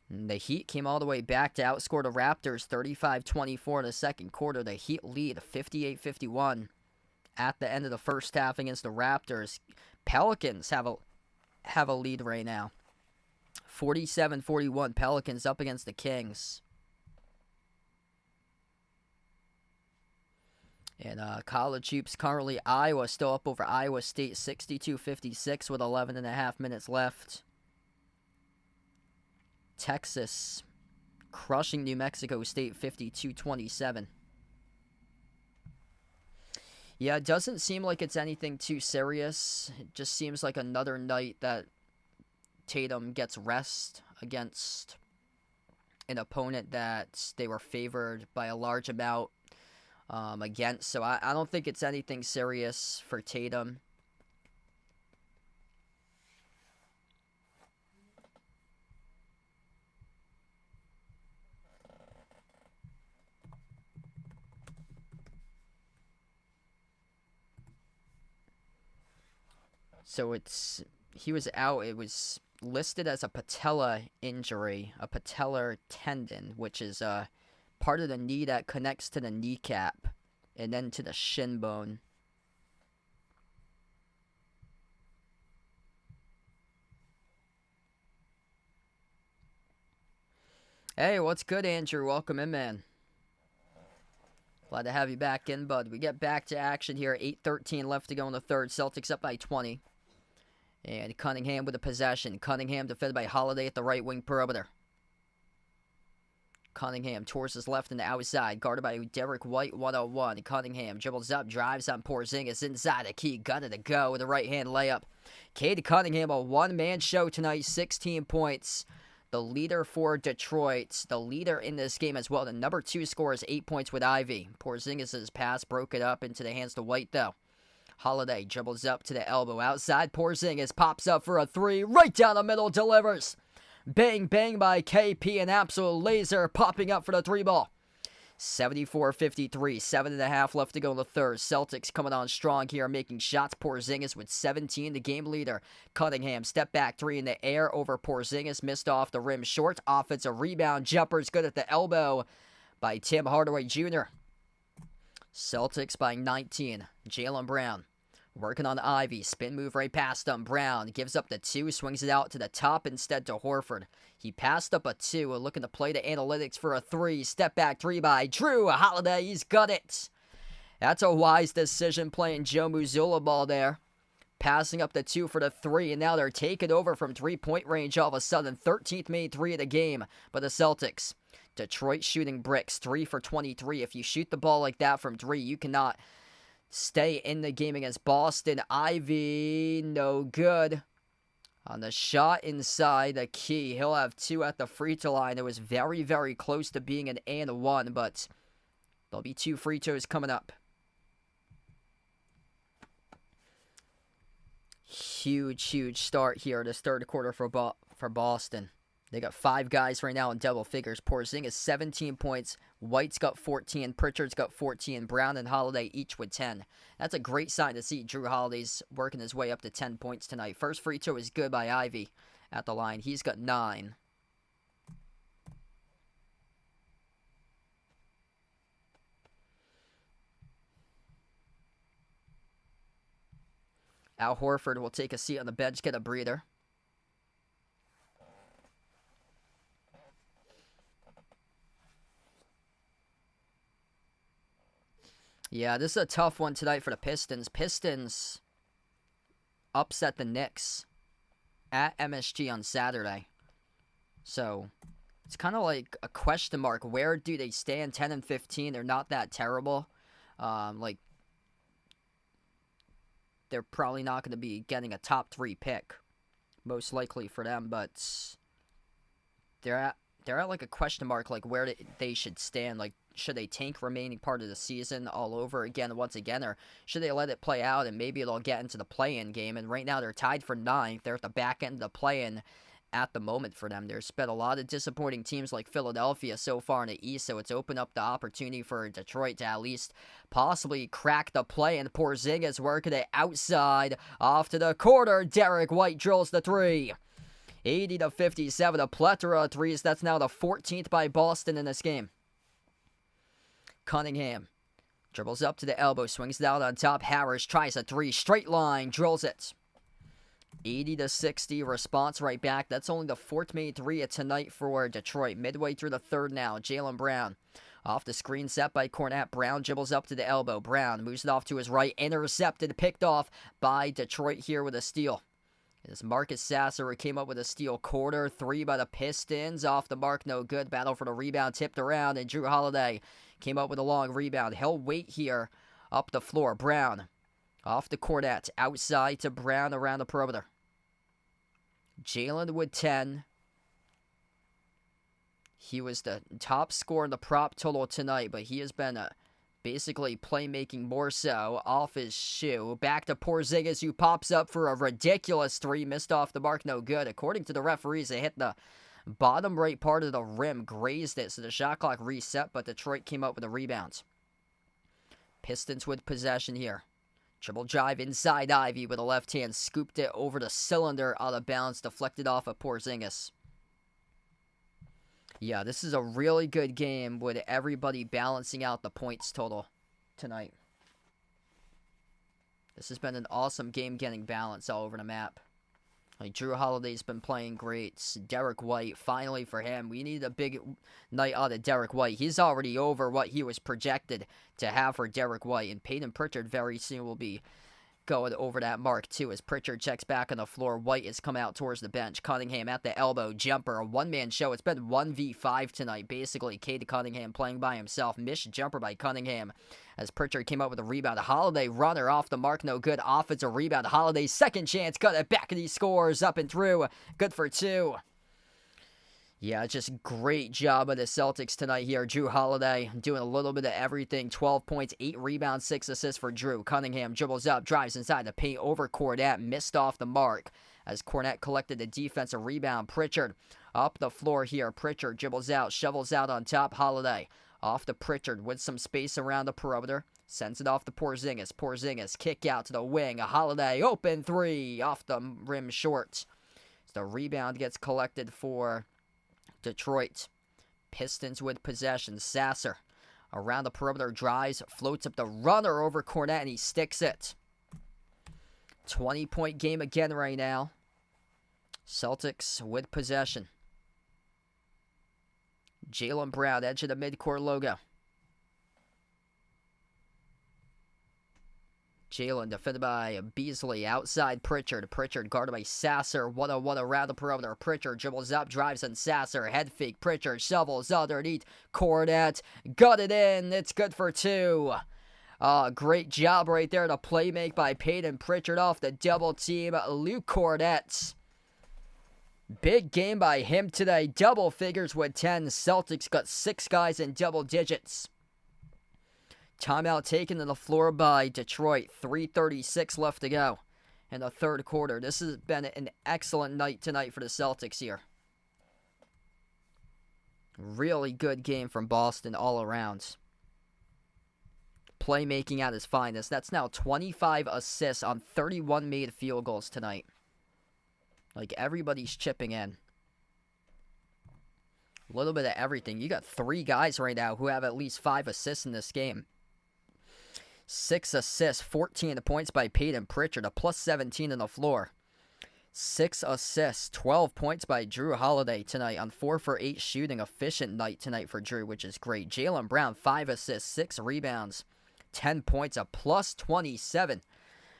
And the Heat came all the way back to outscore the Raptors 35-24 in the second quarter. The Heat lead 58-51 at the end of the first half against the Raptors. Pelicans have a lead right now. 47-41 Pelicans up against the Kings. And college hoops currently Iowa still up over Iowa State 62-56 with 11.5 minutes left. Texas crushing New Mexico State 52-27. Yeah, it doesn't seem like it's anything too serious. It just seems like another night that Tatum gets rest against an opponent that they were favored by a large amount against. So I don't think it's anything serious for Tatum. So he was out. It was listed as a patella injury, a patellar tendon, which is part of the knee that connects to the kneecap and then to the shin bone. Hey, what's good, Andrew? Welcome in, man. Glad to have you back in, bud. We get back to action here. 8:13 left to go in the third. Celtics up by 20. And Cunningham with the possession. Cunningham defended by Holiday at the right wing perimeter. Cunningham towards his left and the outside. Guarded by Derek White, 1-on-1. Cunningham dribbles up, drives on Porzingis inside the key. Gunning to go with a right-hand layup. Cade Cunningham, a one-man show tonight. 16 points. The leader for Detroit. The leader in this game as well. The number 2 scorer is 8 points with Ivy. Porzingis' pass broke it up into the hands to White, though. Holiday dribbles up to the elbow. Outside, Porzingis pops up for a 3. Right down the middle, delivers. Bang, bang by KP. An absolute laser popping up for the 3 ball. 74-53. 7.5 left to go in the third. Celtics coming on strong here, making shots. Porzingis with 17, the game leader. Cunningham, step back 3 in the air over Porzingis. Missed off the rim short. Offensive rebound. Jumper's good at the elbow by Tim Hardaway Jr. Celtics by 19. Jaylen Brown working on Ivy. Spin move right past him. Brown gives up the 2. Swings it out to the top instead to Horford. He passed up a 2. Looking to play the analytics for a 3. Step back 3 by Drew Holiday. He's got it. That's a wise decision playing Joe Mazzulla ball there. Passing up the 2 for the 3. And now they're taking over from 3-point range all of a sudden. 13th made 3 of the game. But the Celtics. Detroit shooting bricks. 3 for 23. If you shoot the ball like that from 3, you cannot stay in the game against Boston. Ivy, no good. On the shot inside the key, he'll have 2 at the free throw line. It was very, very close to being an and 1, but there'll be 2 free throws coming up. Huge start here this third quarter for Boston. They got 5 guys right now in double figures. Porzingis 17 points. White's got 14. Pritchard's got 14. Brown and Holiday each with 10. That's a great sign to see. Drew Holiday's working his way up to 10 points tonight. First free throw is good by Ivy at the line. He's got 9. Al Horford will take a seat on the bench, get a breather. Yeah, this is a tough one tonight for the Pistons. Pistons upset the Knicks at MSG on Saturday. So, it's kind of like a question mark. Where do they stand? 10 and 15. They're not that terrible. They're probably not going to be getting a top 3 pick. Most likely for them, but they're at like a question mark, like where they should stand. Like, should they tank remaining part of the season all over again once again, or should they let it play out and maybe they'll get into the play-in game? And right now they're tied for 9th. They're at the back end of the play-in at the moment for them. There's been a lot of disappointing teams like Philadelphia so far in the East, so it's opened up the opportunity for Detroit to at least possibly crack the play-in. Porzingis working it outside off to the corner. Derek White drills the 3. 80-57, a plethora of 3s. That's now the 14th by Boston in this game. Cunningham dribbles up to the elbow, swings it out on top. Harris tries a 3, straight line, drills it. 80-60, response right back. That's only the 4th made 3 of tonight for Detroit. Midway through the third now, Jaylen Brown. Off the screen set by Cornette. Brown dribbles up to the elbow. Brown moves it off to his right, intercepted, picked off by Detroit here with a steal. As Marcus Sasser came up with a steal. Quarter 3 by the Pistons. Off the mark, no good. Battle for the rebound, tipped around, and Drew Holiday came up with a long rebound. He'll wait here up the floor. Brown off the Cornette. Outside to Brown around the perimeter. Jaylen with 10. He was the top scorer in the prop total tonight, but he has been basically playmaking more so off his shoe. Back to Porzingis, who pops up for a ridiculous 3. Missed off the mark, no good. According to the referees, it hit the bottom right part of the rim, grazed it, so the shot clock reset, but Detroit came up with a rebound. Pistons with possession here. Triple drive inside Ivy with a left hand. Scooped it over the cylinder, out of bounds. Deflected off of Porzingis. Yeah, this is a really good game with everybody balancing out the points total tonight. This has been an awesome game, getting balance all over the map. Like, Drew Holiday's been playing great. Derek White, finally for him. We need a big night out of Derek White. He's already over what he was projected to have for Derek White. And Peyton Pritchard very soon will be going over that mark, too, as Pritchard checks back on the floor. White has come out towards the bench. Cunningham at the elbow. Jumper, a one-man show. It's been 1v5 tonight, basically. Cade Cunningham playing by himself. Missed jumper by Cunningham as Pritchard came up with a rebound. Holiday runner off the mark, no good. Offensive rebound. Holiday's second chance. Got it back, and he scores up and through. Good for two. Yeah, just great job of the Celtics tonight here. Drew Holiday doing a little bit of everything. 12 points, 8 rebounds, 6 assists for Drew. Cunningham dribbles up, drives inside the paint over Cornette. Missed off the mark as Cornette collected the defensive rebound. Pritchard up the floor here. Pritchard dribbles out, shovels out on top. Holiday off to Pritchard with some space around the perimeter. Sends it off to Porzingis. Porzingis kick out to the wing. A Holiday open three off the rim short. The rebound gets collected for Detroit. Pistons with possession. Sasser around the perimeter, drives, floats up the runner over Cornette, and he sticks it. 20-point game again right now. Celtics with possession. Jaylen Brown, edge of the midcourt logo. Jaylen defended by Beasley. Outside Pritchard. Pritchard guarded by Sasser. 1-on-1 around the perimeter. Pritchard dribbles up, drives on Sasser. Head fake. Pritchard shovels underneath. Cornette got it in. It's good for two. Great job right there. The play make by Peyton Pritchard off the double team. Luke Cornette. Big game by him today. Double figures with 10. Celtics got 6 guys in double digits. Timeout taken to the floor by Detroit. 3:36 left to go in the third quarter. This has been an excellent night tonight for the Celtics here. Really good game from Boston all around. Playmaking at its finest. That's now 25 assists on 31 made field goals tonight. Like, everybody's chipping in. A little bit of everything. You got 3 guys right now who have at least 5 assists in this game. 6 assists, 14 points by Peyton Pritchard, a plus 17 on the floor. 6 assists, 12 points by Drew Holiday tonight on 4 for 8 shooting. Efficient night tonight for Drew, which is great. Jaylen Brown, 5 assists, 6 rebounds, 10 points, a plus 27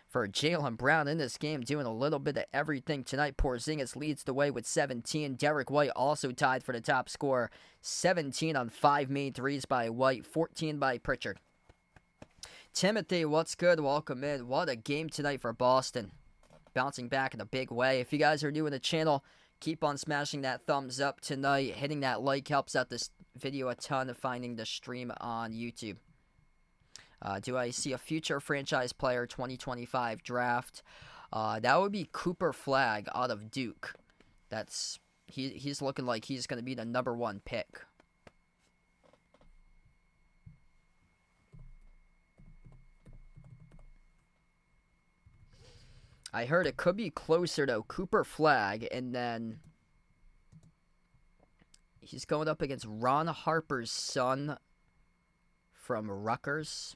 for Jaylen Brown in this game, doing a little bit of everything tonight. Porzingis leads the way with 17. Derek White also tied for the top scorer. 17 on 5 made threes by White, 14 by Pritchard. Timothy, what's good? Welcome in. What a game tonight for Boston. Bouncing back in a big way. If you guys are new in the channel, keep on smashing that thumbs up tonight. Hitting that like helps out this video a ton of finding the stream on YouTube. Do I see a future franchise player 2025 draft? That would be Cooper Flagg out of Duke. He's looking like he's going to be the number 1 pick. I heard it could be closer to Cooper Flagg, and then he's going up against Ron Harper's son from Rutgers,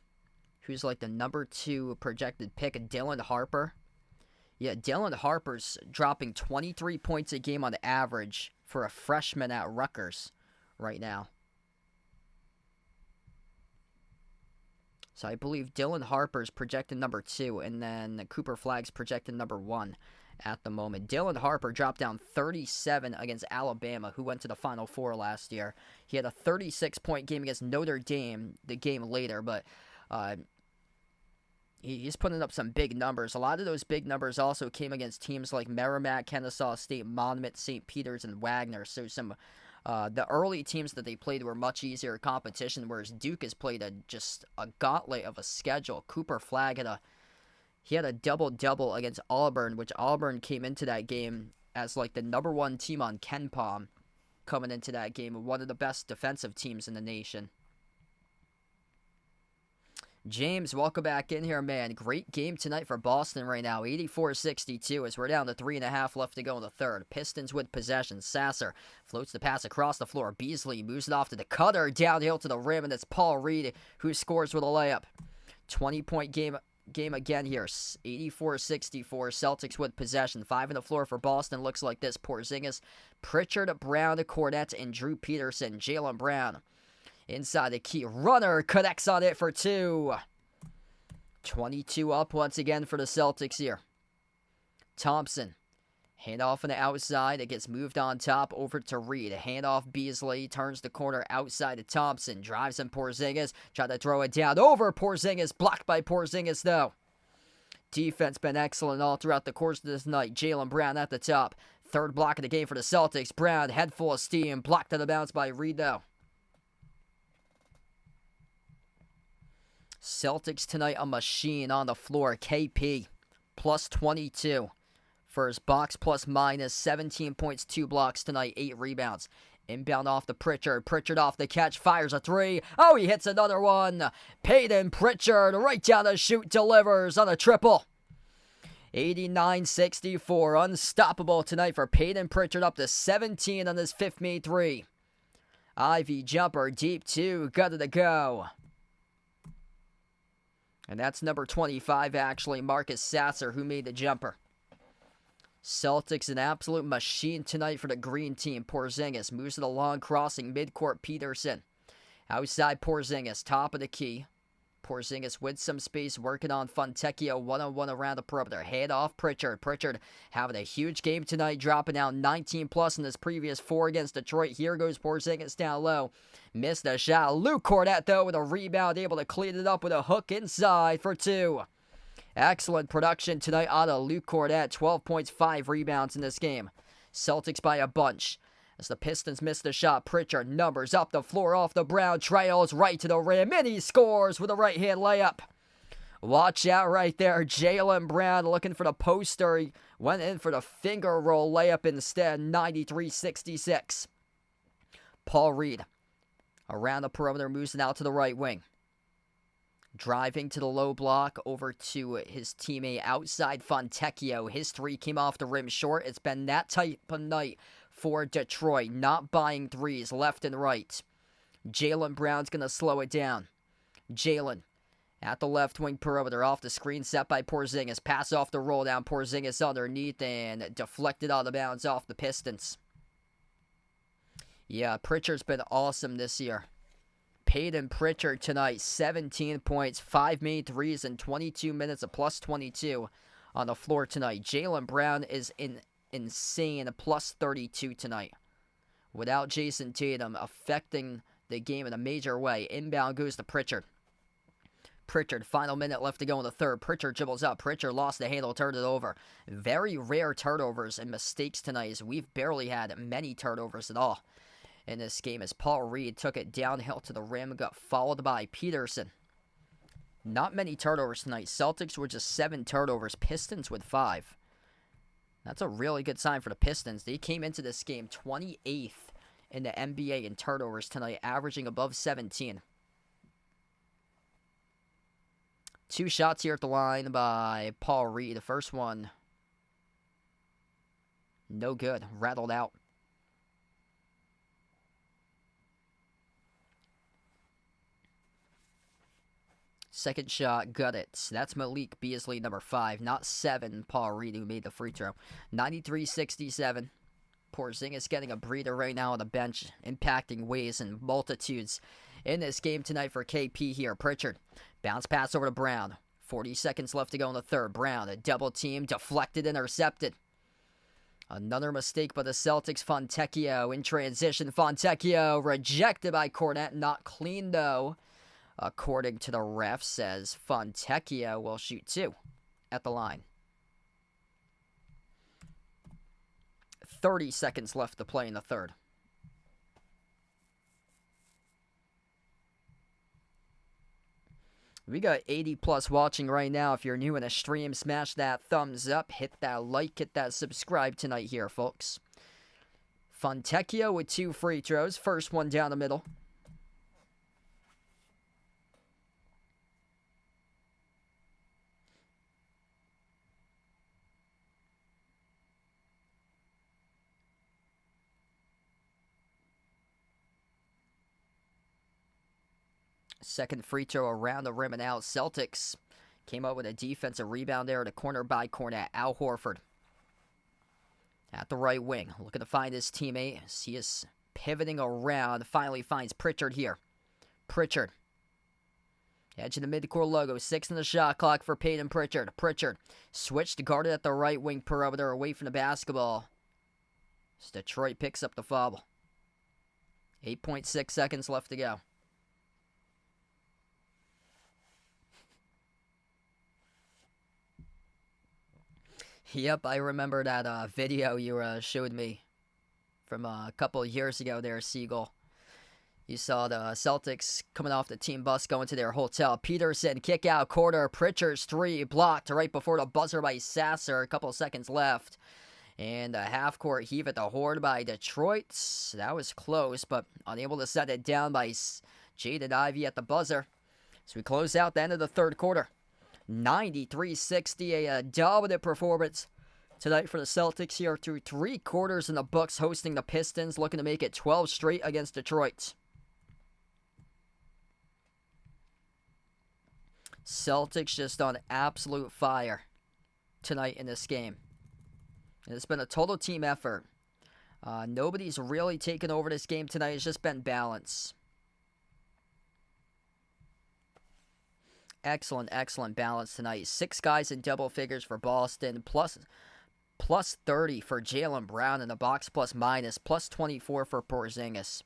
who's like the number 2 projected pick, Dylan Harper. Yeah, Dylan Harper's dropping 23 points a game on average for a freshman at Rutgers right now. So I believe Dylan Harper's projected number 2, and then Cooper Flagg's projected number 1 at the moment. Dylan Harper dropped down 37 against Alabama, who went to the Final Four last year. He had a 36-point game against Notre Dame the game later, but he's putting up some big numbers. A lot of those big numbers also came against teams like Merrimack, Kennesaw State, Monmouth, St. Peter's, and Wagner. So the early teams that they played were much easier competition, whereas Duke has played just a gauntlet of a schedule. Cooper Flagg had a double-double against Auburn, which Auburn came into that game as like the number 1 team on KenPom coming into that game, one of the best defensive teams in the nation. James, welcome back in here, man. Great game tonight for Boston right now. 84-62 as we're down to 3.5 left to go in the third. Pistons with possession. Sasser floats the pass across the floor. Beasley moves it off to the cutter. Downhill to the rim, and it's Paul Reed who scores with a layup. 20-point game again here. 84-64. Celtics with possession. 5 on the floor for Boston. Looks like this. Porzingis, Pritchard, Brown, Cornette, and Drew Peterson. Jaylen Brown inside the key. Runner connects on it for 2. 22 up once again for the Celtics here. Thompson. Handoff on the outside. It gets moved on top over to Reed. Handoff Beasley. Turns the corner outside to Thompson. Drives in Porzingis. Try to throw it down over Porzingis. Blocked by Porzingis though. Defense been excellent all throughout the course of this night. Jaylen Brown at the top. Third block of the game for the Celtics. Brown head full of steam. Blocked to the bounce by Reed though. Celtics tonight a machine on the floor. KP plus 22 for his box plus minus. 17 points, 2 blocks tonight, 8 rebounds. Inbound off to Pritchard. Pritchard off the catch, fires a 3. Oh, he hits another one. Peyton Pritchard right down the chute, delivers on a triple. 89-64. Unstoppable tonight for Peyton Pritchard, up to 17 on his 5th made 3. Ivy jumper, deep 2, got to go. And that's number 25, actually, Marcus Sasser, who made the jumper. Celtics, an absolute machine tonight for the green team. Porzingis moves to the long crossing, midcourt Peterson. Outside Porzingis, top of the key. Porzingis with some space, working on Fontecchio, one-on-one around the perimeter. Head off Pritchard. Pritchard having a huge game tonight, dropping down 19+ in his previous 4 against Detroit. Here goes Porzingis down low. Missed a shot. Luke Cornette, though, with a rebound, able to clean it up with a hook inside for 2. Excellent production tonight out of Luke Cornette. 12 points, 5 rebounds in this game. Celtics by a bunch. As the Pistons miss the shot, Pritchard numbers up the floor off the Brown, trails right to the rim, and he scores with a right-hand layup. Watch out right there. Jaylen Brown looking for the poster. He went in for the finger roll layup instead. 93-66. Paul Reed around the perimeter, moves it out to the right wing. Driving to the low block over to his teammate outside Fontecchio. His 3 came off the rim short. It's been that type of night for Detroit, not buying 3s left and right. Jaylen Brown's going to slow it down. Jaylen at the left wing perimeter, off the screen set by Porzingis. Pass off the roll down. Porzingis underneath and deflected out of bounds off the Pistons. Yeah, Pritchard's been awesome this year. Peyton Pritchard tonight, 17 points, 5 made 3s in 22 minutes, a plus 22 on the floor tonight. Jaylen Brown is insane, a plus 32 tonight. Without Jason Tatum affecting the game in a major way. Inbound goes to Pritchard. Pritchard, final minute left to go in the third. Pritchard dribbles out. Pritchard lost the handle, turned it over. Very rare turnovers and mistakes tonight, as we've barely had many turnovers at all in this game, as Paul Reed took it downhill to the rim, got followed by Peterson. Not many turnovers tonight. Celtics were just 7 turnovers. Pistons with 5. That's a really good sign for the Pistons. They came into this game 28th in the NBA in turnovers tonight, averaging above 17. 2 shots here at the line by Paul Reed. The first one, no good. Rattled out. Second shot, got it. That's Malik Beasley, number 5, not 7. Paul Reed, who made the free throw. 93-67. Porzingis getting a breather right now on the bench, impacting ways and multitudes in this game tonight for KP here. Pritchard, bounce pass over to Brown. 40 seconds left to go in the third. Brown, a double team, deflected, intercepted. Another mistake by the Celtics. Fontecchio in transition. Fontecchio rejected by Cornette, not clean though. According to the ref, says Fontecchio will shoot 2 at the line. 30 seconds left to play in the third. We got 80+ watching right now. If you're new in the stream, smash that thumbs up, hit that like, hit that subscribe tonight here, folks. Fontecchio with 2 free throws. First one down the middle. Second free throw around the rim and out. Celtics came up with a defensive rebound there at a corner by Cornet. Al Horford at the right wing, looking to find his teammate. He is pivoting around. Finally finds Pritchard here. Pritchard. Edge of the midcourt logo. 6 in the shot clock for Peyton Pritchard. Pritchard switched to guarded at the right wing perimeter away from the basketball. As Detroit picks up the foul. 8.6 seconds left to go. Yep, I remember that video you showed me from a couple of years ago there, Siegel. You saw the Celtics coming off the team bus going to their hotel. Peterson, kick out, quarter. Pritchard's three blocked right before the buzzer by Sasser. A couple of seconds left. And a half-court heave at the horn by Detroit. That was close, but unable to set it down by Jaden Ivey at the buzzer. So we close out the end of the third quarter. 93-60, a dominant performance tonight for the Celtics here through 3 quarters in the books, hosting the Pistons, looking to make it 12 straight against Detroit. Celtics just on absolute fire tonight in this game. And it's been a total team effort. Nobody's really taken over this game tonight. It's just been balance. Excellent balance tonight. 6 guys in double figures for Boston, plus 30 for Jaylen Brown in the box, plus 24 for Porzingis.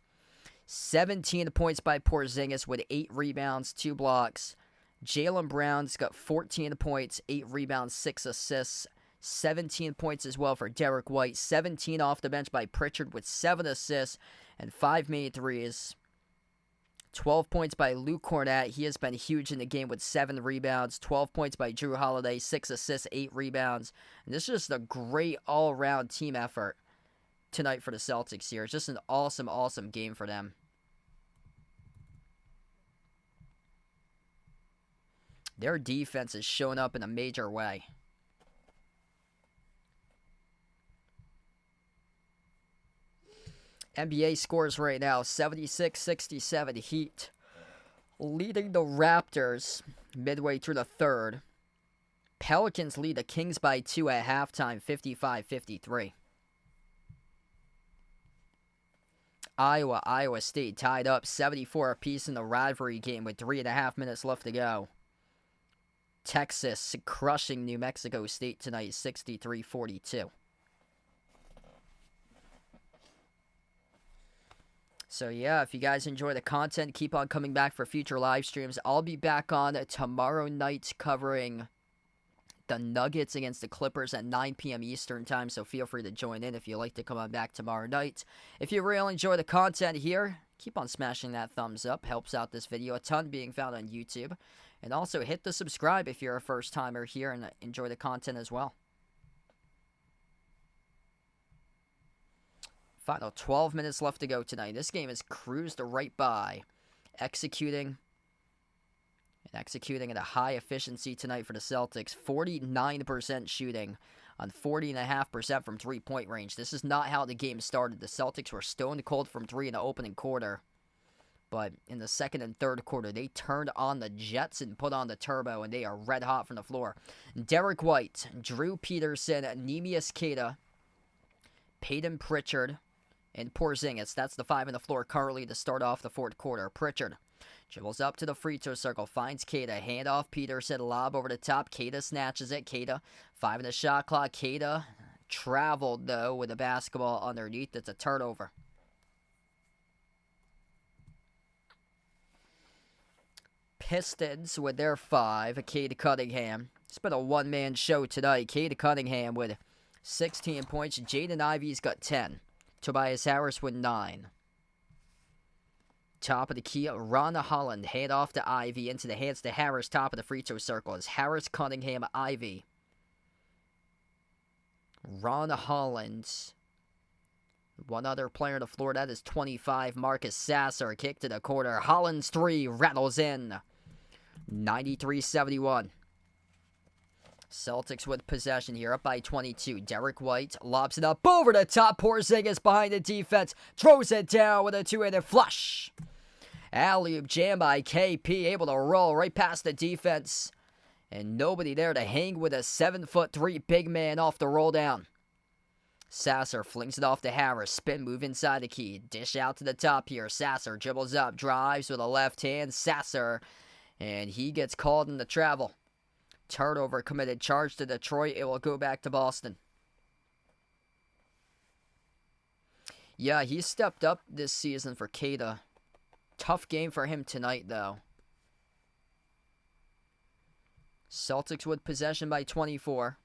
17 points by Porzingis with 8 rebounds, 2 blocks. Jaylen Brown's got 14 points, 8 rebounds, 6 assists. 17 points as well for Derek White. 17 off the bench by Pritchard with 7 assists and 5 made threes. 12 points by Luke Cornett. He has been huge in the game with 7 rebounds. 12 points by Drew Holiday, 6 assists, 8 rebounds. And this is just a great all-around team effort tonight for the Celtics here. It's just an awesome game for them. Their defense is showing up in a major way. NBA scores right now, 76-67 Heat, leading the Raptors midway through the third. Pelicans lead the Kings by 2 at halftime, 55-53. Iowa State tied up 74 apiece in the rivalry game with 3.5 minutes left to go. Texas crushing New Mexico State tonight, 63-42. So yeah, if you guys enjoy the content, keep on coming back for future live streams. I'll be back on tomorrow night covering the Nuggets against the Clippers at 9 p.m. Eastern time, so feel free to join in if you'd like to come on back tomorrow night. If you really enjoy the content here, keep on smashing that thumbs up. Helps out this video a ton, being found on YouTube. And also hit the subscribe if you're a first timer here and enjoy the content as well. Final 12 minutes left to go tonight. This game is cruised right by. Executing at a high efficiency tonight for the Celtics. 49% shooting on 40.5% from three-point range. This is not how the game started. The Celtics were stone cold from 3 in the opening quarter. But in the second and third quarter, they turned on the Jets and put on the turbo, and they are red hot from the floor. Derek White, Drew Peterson, Neemias Queta, Peyton Pritchard, and Porzingis. That's the 5 on the floor currently to start off the fourth quarter. Pritchard dribbles up to the free throw circle, finds Queta, hand off Peterson, lob over the top. Queta snatches it. Queta, 5 in the shot clock. Queta traveled, though, with the basketball underneath. It's a turnover. Pistons with their 5. Cade Cunningham. It's been a one-man show tonight. Cade Cunningham with 16 points. Jaden Ivey's got 10. Tobias Harris with 9. Top of the key, Ron Holland. Hand off to Ivey, into the hands to Harris. Top of the free throw circle is Harris, Cunningham, Ivey. Ron Holland. One other player on the floor, that is 25, Marcus Sasser. Kick to the corner. Holland's 3 rattles in. 93-71. Celtics with possession here, up by 22. Derek White lobs it up over the top. Porzingis behind the defense. Throws it down with a two-handed flush. Alley-oop jam by KP, able to roll right past the defense. And nobody there to hang with a 7'3" big man off the roll down. Sasser flings it off to Harris. Spin move inside the key. Dish out to the top here. Sasser dribbles up, drives with a left hand. Sasser, and he gets called in the travel. Turnover committed. Charge to Detroit. It will go back to Boston. Yeah, he stepped up this season for Keita. Tough game for him tonight, though. Celtics with possession by 24.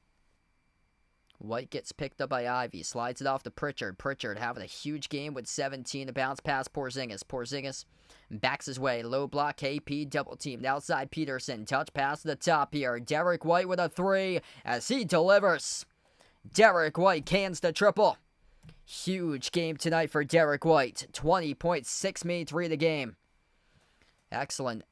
White gets picked up by Ivy. Slides it off to Pritchard. Pritchard having a huge game with 17. A bounce past Porzingis. Porzingis backs his way. Low block. KP double teamed. Outside Peterson. Touch pass to the top here. Derek White with a 3 as he delivers. Derek White cans the triple. Huge game tonight for Derek White. 20 points, 6 made 3 of the game. Excellent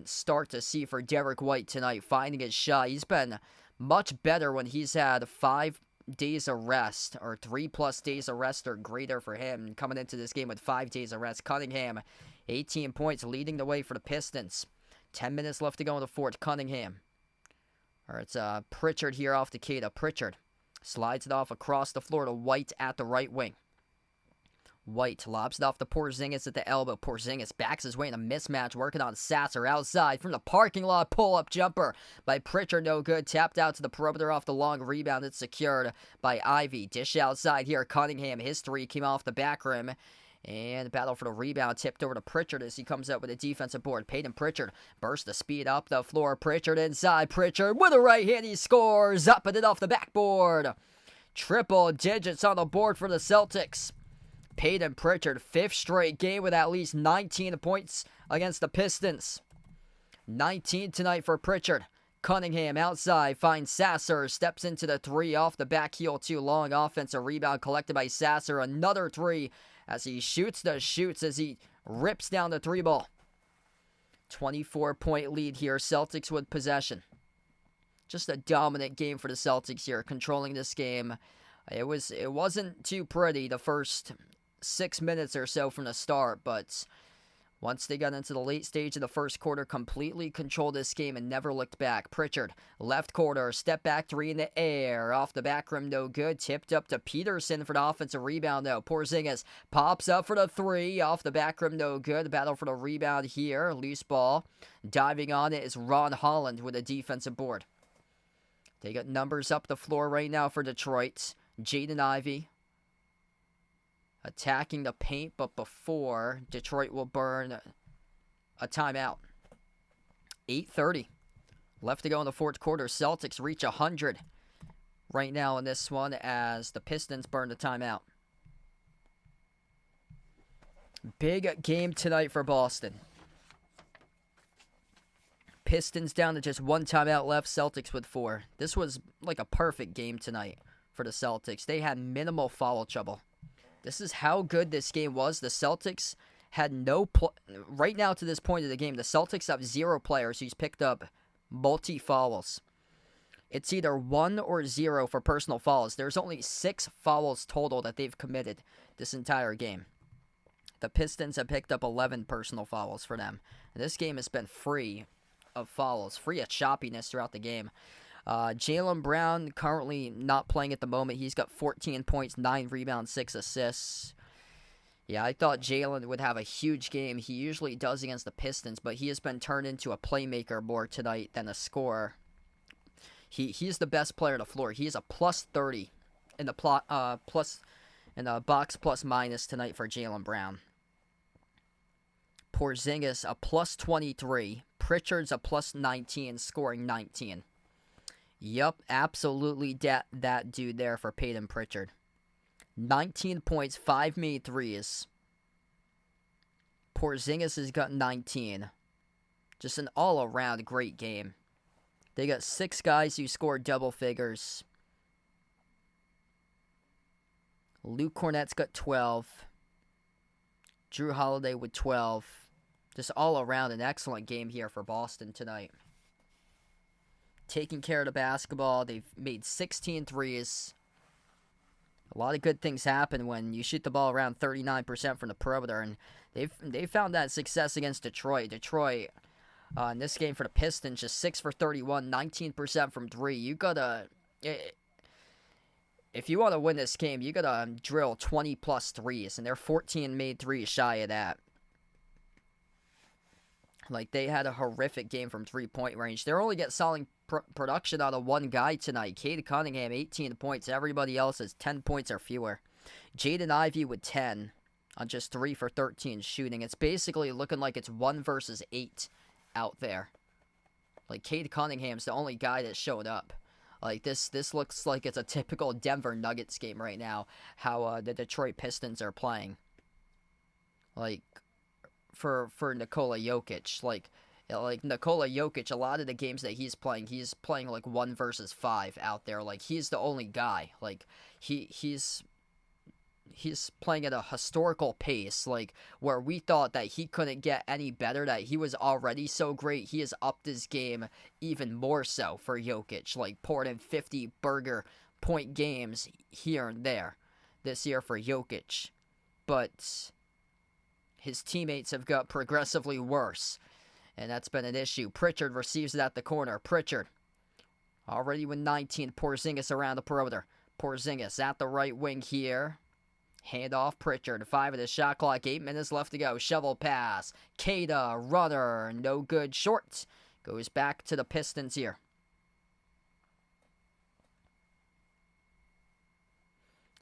start to see for Derek White tonight. Finding his shot. He's been much better when he's had 5 days of rest, or 3+ days of rest or greater for him. Coming into this game with 5 days of rest. Cunningham, 18 points, leading the way for the Pistons. 10 minutes left to go in the fourth. Cunningham. Or it's Pritchard here off to Keita. Pritchard slides it off across the floor to White at the right wing. White lobs it off to Porzingis at the elbow. Porzingis backs his way in a mismatch, working on Sasser outside from the parking lot. Pull-up jumper by Pritchard, no good. Tapped out to the perimeter off the long rebound. It's secured by Ivy. Dish outside here. Cunningham, his 3 came off the back rim. And battle for the rebound, tipped over to Pritchard as he comes up with a defensive board. Peyton Pritchard bursts the speed up the floor. Pritchard inside. Pritchard with a right hand. He scores. Up and in off the backboard. Triple digits on the board for the Celtics. Peyton Pritchard, 5th straight game with at least 19 points against the Pistons. 19 tonight for Pritchard. Cunningham outside finds Sasser. Steps into the 3 off the back heel. Too long. Offensive rebound collected by Sasser. Another 3 as he shoots as he rips down the 3 ball. 24-point lead here. Celtics with possession. Just a dominant game for the Celtics here, controlling this game. It wasn't too pretty the first 6 minutes or so from the start, but once they got into the late stage of the first quarter, completely controlled this game and never looked back. Pritchard, left quarter, step back 3 in the air, off the back rim, no good. Tipped up to Peterson for the offensive rebound, though. Porzingis pops up for the 3, off the back rim, no good. Battle for the rebound here, loose ball. Diving on it is Ron Holland with a defensive board. They got numbers up the floor right now for Detroit. Jaden Ivey attacking the paint, but before Detroit will burn a timeout. 8:30 left to go in the fourth quarter. Celtics reach 100 right now in this one as the Pistons burn the timeout. Big game tonight for Boston. Pistons down to just 1 timeout left. Celtics with 4. This was like a perfect game tonight for the Celtics. They had minimal foul trouble. This is how good this game was. The Celtics had right now to this point of the game, the Celtics have 0 players who's picked up multi-fouls. It's either 1 or 0 for personal fouls. There's only 6 fouls total that they've committed this entire game. The Pistons have picked up 11 personal fouls for them. And this game has been free of fouls, free of choppiness throughout the game. Jaylen Brown currently not playing at the moment. He's got 14 points, 9 rebounds, 6 assists. Yeah, I thought Jaylen would have a huge game. He usually does against the Pistons, but he has been turned into a playmaker more tonight than a scorer. He's the best player on the floor. He is a plus 30 in the box plus minus tonight for Jaylen Brown. Porzingis a plus 23. Pritchard's a plus 19, scoring 19. Yup, absolutely that dude there for Peyton Pritchard. 19 points, 5 made threes. Porzingis has got 19. Just an all-around great game. They got 6 guys who scored double figures. Luke Cornett's got 12. Drew Holiday with 12. Just all around an excellent game here for Boston tonight. Taking care of the basketball. They've made 16 threes. A lot of good things happen when you shoot the ball around 39% from the perimeter, and They found that success against Detroit. Detroit in this game for the Pistons, just 6 for 31, 19% from three. You gotta, if you want to win this game, you gotta drill 20 plus threes, and they're 14 made threes shy of that. Like, they had a horrific game from 3-point range. They're only getting solid production out of one guy tonight. Cade Cunningham, 18 points. Everybody else is 10 points or fewer. Jaden Ivey with 10 on just 3 for 13 shooting. It's basically looking like it's 1 versus 8 out there. Like, Cade Cunningham's the only guy that showed up. Like, this looks like it's a typical Denver Nuggets game right now, how the Detroit Pistons are playing. Like, for Nikola Jokic. Like Nikola Jokic, a lot of the games that he's playing like 1 versus 5 out there. Like, he's the only guy. Like, he's playing at a historical pace, like, where we thought that he couldn't get any better, that he was already so great. He has upped his game even more so for Jokic, like, poured in 50 burger point games here and there this year for Jokic. But his teammates have got progressively worse, and that's been an issue. Pritchard receives it at the corner. Pritchard already with 19. Porzingis around the perimeter. Porzingis at the right wing here. Hand off Pritchard. 5 of the shot clock. 8 minutes left to go. Shovel pass. Kada, runner. No good. Short. Goes back to the Pistons here.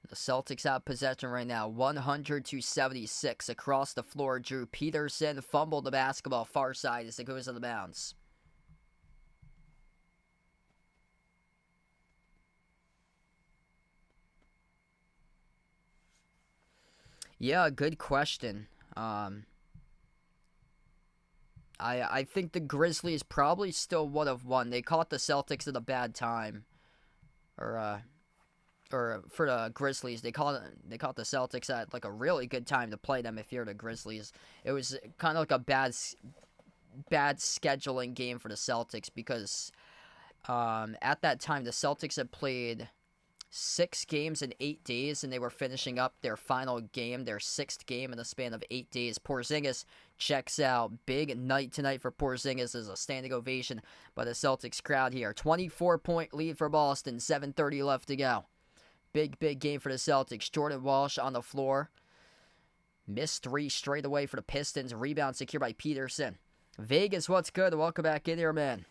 The Celtics have possession right now. 100-76 across the floor. Drew Peterson fumbled the basketball far side as it goes out of bounds. Yeah, good question. I think the Grizzlies probably still would have won. They caught the Celtics at a bad time. Or for the Grizzlies, they caught the Celtics at like a really good time to play them if you're the Grizzlies. It was kind of like a bad scheduling game for the Celtics because at that time the Celtics had played 6 games in 8 days, and they were finishing up their final game, their 6th game in the span of 8 days. Porzingis checks out. Big night tonight for Porzingis as a standing ovation by the Celtics crowd here. 24-point lead for Boston, 7:30 left to go. Big game for the Celtics. Jordan Walsh on the floor. Missed 3 straight away for the Pistons. Rebound secured by Peterson. Vegas, what's good? Welcome back in here, man.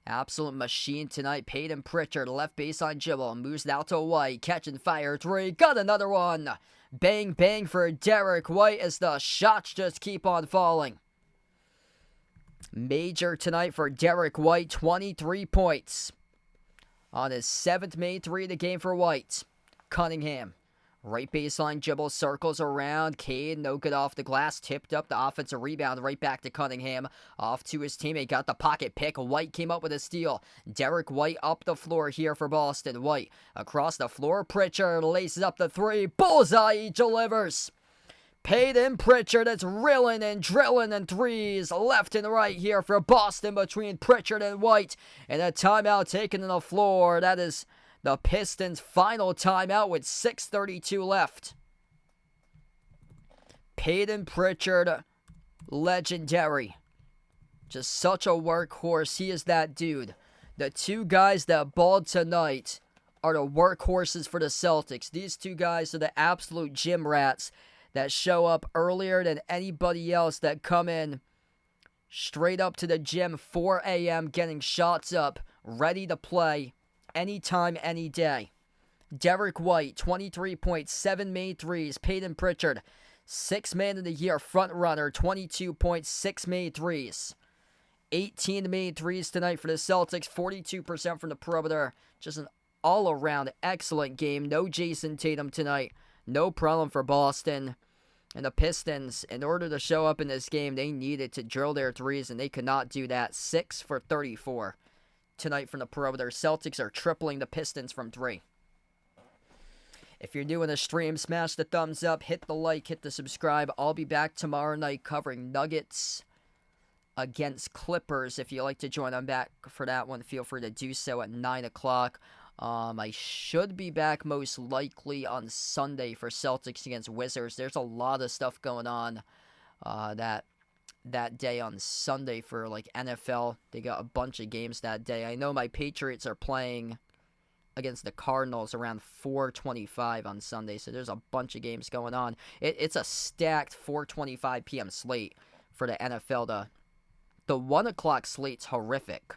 Absolute machine tonight. Peyton Pritchard, left baseline dribble. Moves it out to White. Catch and fire 3. Got another one. Bang, bang for Derek White as the shots just keep on falling. Major tonight for Derek White. 23 points. On his 7th made 3 of the game for White. Cunningham. Right baseline dribble, circles around. Cade, no good off the glass. Tipped up the offensive rebound right back to Cunningham. Off to his teammate, got the pocket pick. White came up with a steal. Derek White up the floor here for Boston. White across the floor. Pritchard laces up the 3. Bullseye, he delivers. Peyton Pritchard is rilling and drilling in threes left and right here for Boston between Pritchard and White. And a timeout taken on the floor. That is the Pistons' final timeout with 6:32 left. Peyton Pritchard, legendary. Just such a workhorse. He is that dude. The 2 guys that balled tonight are the workhorses for the Celtics. These 2 guys are the absolute gym rats that show up earlier than anybody else, that come in straight up to the gym 4 a.m. getting shots up, ready to play anytime, any day. Derek White, 23 points, 7 made threes. Peyton Pritchard, 6th man of the year front runner, 22 points, 6 made threes. 18 made threes tonight for the Celtics, 42% from the perimeter. Just an all-around excellent game. No Jason Tatum tonight. No problem for Boston. And the Pistons, in order to show up in this game, they needed to drill their threes, and they could not do that. 6 for 34 tonight from the perimeter. Celtics are tripling the Pistons from 3. If you're new in the stream, smash the thumbs up, hit the like, hit the subscribe. I'll be back tomorrow night covering Nuggets against Clippers. If you'd like to join, I'm back for that one. Feel free to do so at 9 o'clock I should be back most likely on Sunday for Celtics against Wizards. There's a lot of stuff going on that day on Sunday for like NFL. They got a bunch of games that day. I know my Patriots are playing against the Cardinals around 4:25 on Sunday, so there's a bunch of games going on. It's a stacked 4:25 p.m. slate for the NFL. The 1 o'clock slate's horrific,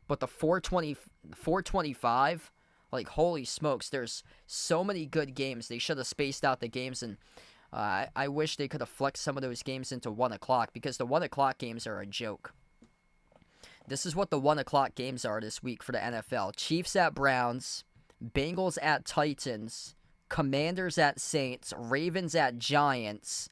but the 4:25, like, holy smokes, there's so many good games. They should have spaced out the games, and I wish they could have flexed some of those games into 1 o'clock, because the 1 o'clock games are a joke. This is what the 1 o'clock games are this week for the NFL. Chiefs at Browns, Bengals at Titans, Commanders at Saints, Ravens at Giants,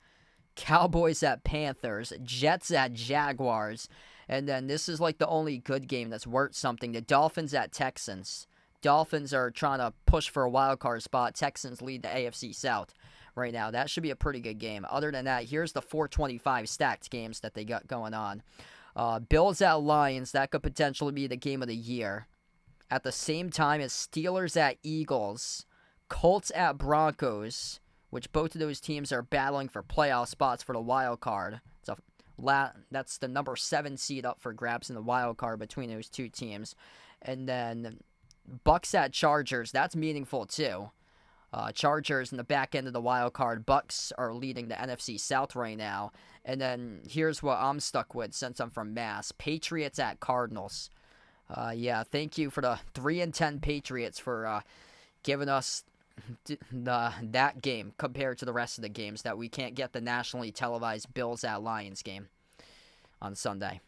Cowboys at Panthers, Jets at Jaguars, and then this is like the only good game that's worth something. The Dolphins at Texans. Dolphins are trying to push for a wild card spot. Texans lead the AFC South right now. That should be a pretty good game. Other than that, here's the 4:25 stacked games that they got going on. Bills at Lions, that could potentially be the game of the year. At the same time as Steelers at Eagles, Colts at Broncos, which both of those teams are battling for playoff spots for the wild card. That's the number 7 seed up for grabs in the wild card between those two teams. And then Bucks at Chargers, that's meaningful too. Chargers in the back end of the wild card. Bucks are leading the NFC South right now. And then here's what I'm stuck with since I'm from Mass. Patriots at Cardinals. Yeah, thank you for the 3-10 Patriots for giving us that game compared to the rest of the games that we can't get the nationally televised Bills at Lions game on Sunday.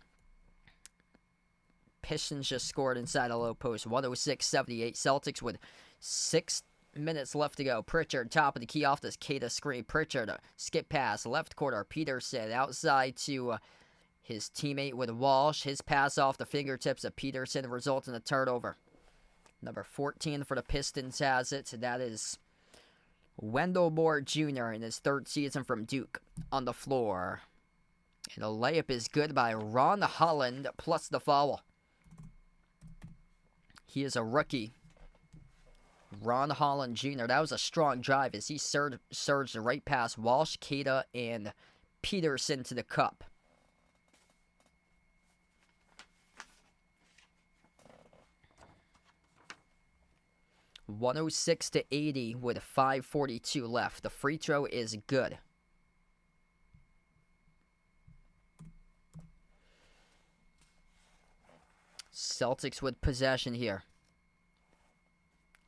Pistons just scored inside a low post, 106-78. Celtics with 6 minutes left to go. Pritchard, top of the key off this Keita screen. Pritchard, skip pass, left corner. Peterson outside to his teammate with Walsh. His pass off the fingertips of Peterson results in a turnover. Number 14 for the Pistons has it. That is Wendell Moore Jr. in his 3rd season from Duke on the floor. And the layup is good by Ron Holland plus the foul. He is a rookie. Ron Holland Jr. That was a strong drive as he surged right past Walsh, Keita, and Peterson to the cup. (106-80) with 5:42 left. The free throw is good. Celtics with possession here.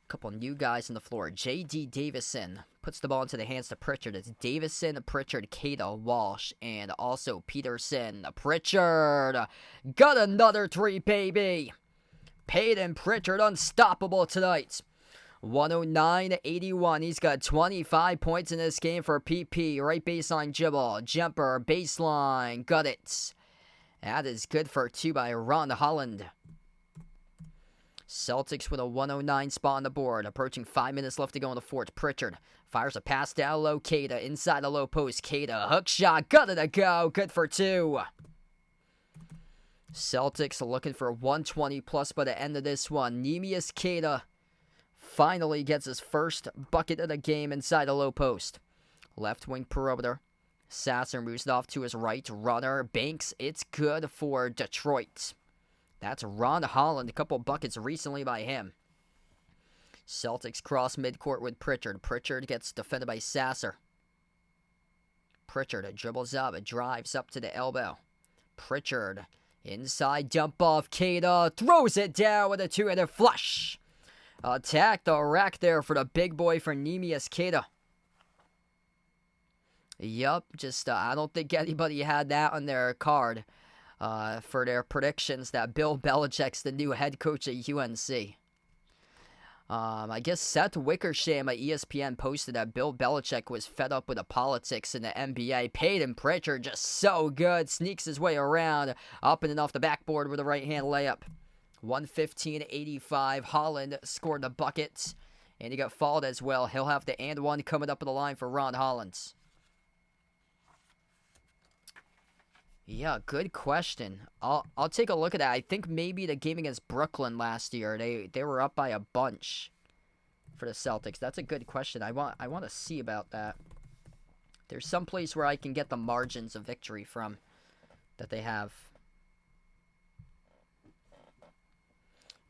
Couple new guys on the floor. J.D. Davison puts the ball into the hands of Pritchard. It's Davison, Pritchard, Keita, Walsh, and also Peterson. Pritchard got another 3, baby. Peyton Pritchard unstoppable tonight. 109-81. He's got 25 points in this game for PP. Right baseline dribble. Jumper. Baseline. Got it. That is good for 2 by Ron Holland. Celtics with a 109 spot on the board. Approaching 5 minutes left to go in the 4th. Pritchard fires a pass down low. Keita inside the low post. Keita hook shot. Got it to go. Good for 2. Celtics looking for 120 plus by the end of this one. Neemias Keita finally gets his first bucket of the game inside the low post. Left wing perimeter. Sasser moves it off to his right. Runner banks. It's good for Detroit. That's Ron Holland. A couple buckets recently by him. Celtics cross midcourt with Pritchard. Pritchard gets defended by Sasser. Pritchard dribbles up. Drives up to the elbow. Pritchard inside jump off. Keita throws it down with a 2-handed flush. Attack the rack there for the big boy for Neemias Keita. Yup, just I don't think anybody had that on their card for their predictions that Bill Belichick's the new head coach at UNC. I guess Seth Wickersham at ESPN posted that Bill Belichick was fed up with the politics in the NBA. Peyton Pritchard just so good. Sneaks his way around. Up and off the backboard with a right-hand layup. 115-85. Holland scored the bucket. And he got fouled as well. He'll have the and one coming up in the line for Ron Holland. Yeah, good question. I'll take a look at that. I think maybe the game against Brooklyn last year, they were up by a bunch for the Celtics. That's a good question. I want to see about that. There's some place where I can get the margins of victory from that they have.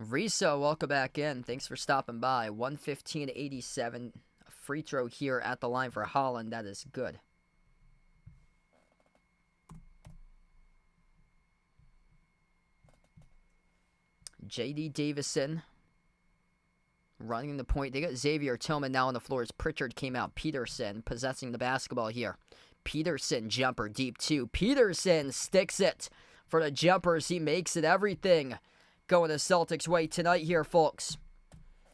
Risa, welcome back in. Thanks for stopping by. 115-87. A free throw here at the line for Holland. That is good. J.D. Davison running the point. They got Xavier Tillman now on the floor as Pritchard came out. Peterson possessing the basketball here. Peterson jumper deep two. Peterson sticks it for the jumpers. He makes it everything going the Celtics' way tonight here, folks.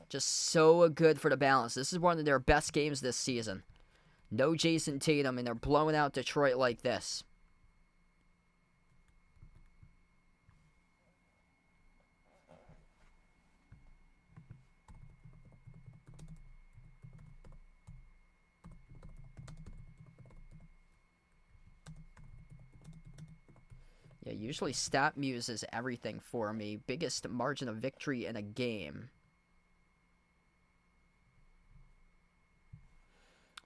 Just so good for the balance. This is one of their best games this season. No Jason Tatum, and they're blowing out Detroit like this. Yeah, usually StatMuse is everything for me. Biggest margin of victory in a game.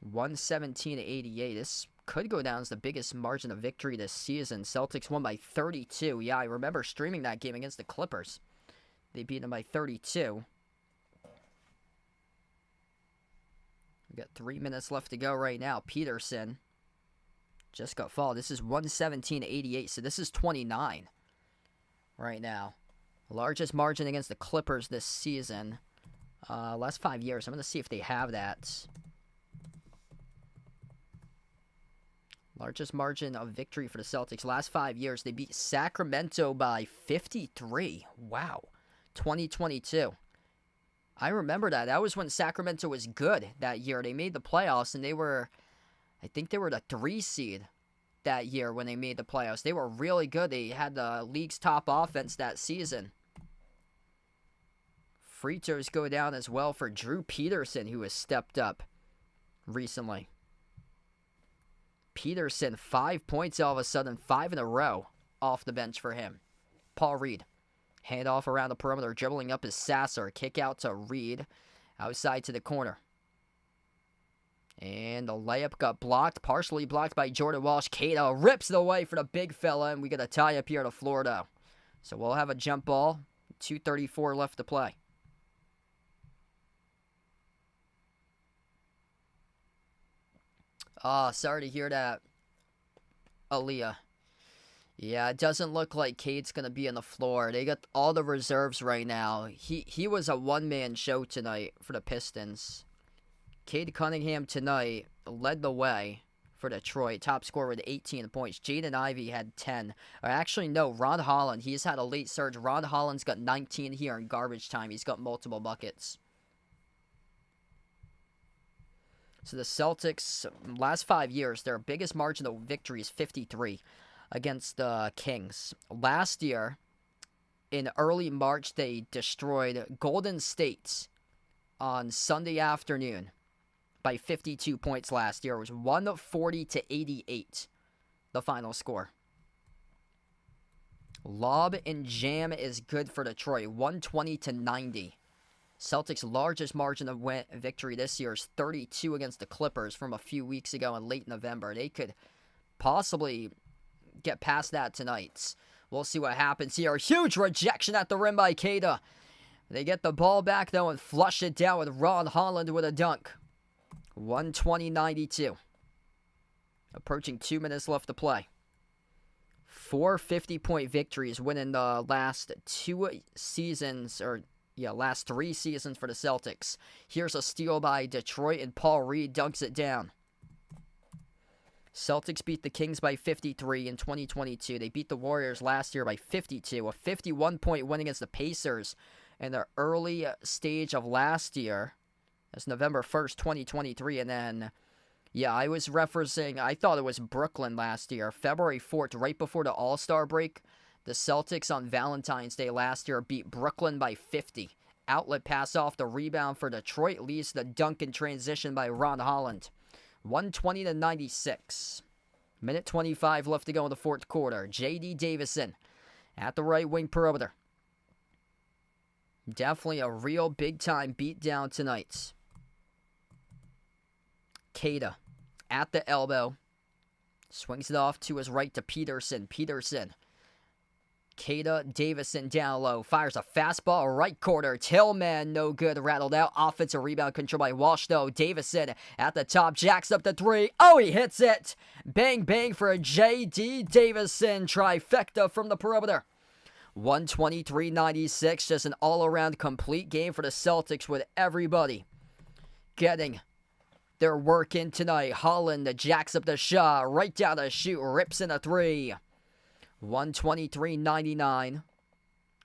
117-88. This could go down as the biggest margin of victory this season. Celtics won by 32. Yeah, I remember streaming that game against the Clippers. They beat them by 32. We got 3 minutes left to go right now. Peterson just got fouled. This is 117-88, so this is 29 right now. Largest margin against the Clippers this season. Last 5 years. I'm going to see if they have that. Largest margin of victory for the Celtics. Last 5 years, they beat Sacramento by 53. Wow. 2022. I remember that. That was when Sacramento was good that year. They made the playoffs, and they were... I think they were the 3 seed that year when they made the playoffs. They were really good. They had the league's top offense that season. Free throws go down as well for Drew Peterson, who has stepped up recently. Peterson, 5 points all of a sudden, 5 in a row off the bench for him. Paul Reed, handoff around the perimeter, dribbling up is Sasser. Kick out to Reed, outside to the corner. And the layup got blocked, partially blocked by Jordan Walsh. Cato rips it away for the big fella, and we get a tie up here to Florida. So we'll have a jump ball. 2:34 left to play. Oh, sorry to hear that, Aaliyah. Yeah, it doesn't look like Cade's going to be on the floor. They got all the reserves right now. He was a one-man show tonight for the Pistons. Cade Cunningham tonight led the way for Detroit. Top scorer with 18 points. Jaden Ivey had 10. Or actually, no, Ron Holland. He's had a late surge. Ron Holland's got 19 here in garbage time. He's got multiple buckets. So the Celtics, last 5 years, their biggest margin of victory is 53 against the Kings. Last year, in early March, they destroyed Golden State on Sunday afternoon by 52 points last year. It was 140-88, the final score. Lob and jam is good for Detroit, 120-90. Celtics' largest margin of victory this year is 32 against the Clippers from a few weeks ago in late November. They could possibly get past that tonight. We'll see what happens here. Huge rejection at the rim by Cada. They get the ball back, though, and flush it down with Ron Holland with a dunk. 120-92. Approaching 2 minutes left to play. 4 50-point victories winning the last 2 seasons, last 3 seasons for the Celtics. Here's a steal by Detroit, and Paul Reed dunks it down. Celtics beat the Kings by 53 in 2022. They beat the Warriors last year by 52. A 51-point win against the Pacers in the early stage of last year. That's November 1st, 2023. And then, I was referencing, I thought it was Brooklyn last year. February 4th, right before the All-Star break, the Celtics on Valentine's Day last year beat Brooklyn by 50. Outlet pass off the rebound for Detroit leads to the dunk in transition by Ron Holland. 120-96. Minute 25 left to go in the fourth quarter. J.D. Davison at the right wing perimeter. Definitely a real big-time beatdown tonight. Cada at the elbow. Swings it off to his right to Peterson. Cada Davison down low. Fires a fastball right corner. Tillman no good. Rattled out. Offensive rebound controlled by Walsh though. Davison at the top. Jacks up the three. Oh, he hits it. Bang bang for a J.D. Davison. Trifecta from the perimeter. 123-96. Just an all-around complete game for the Celtics with everybody getting their work in tonight. Holland jacks up the shot. Right down the chute. Rips in a three. 123-99.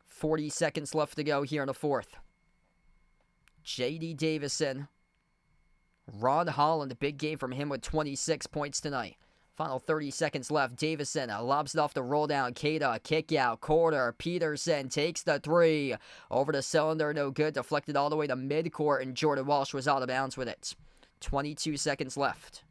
40 seconds left to go here in the fourth. J.D. Davison. Ron Holland, a big game from him with 26 points tonight. Final 30 seconds left. Davison lobs it off the roll down. Cada, kick out, corner. Peterson takes the three. Over the cylinder, no good. Deflected all the way to midcourt, and Jordan Walsh was out of bounds with it. 22 seconds left.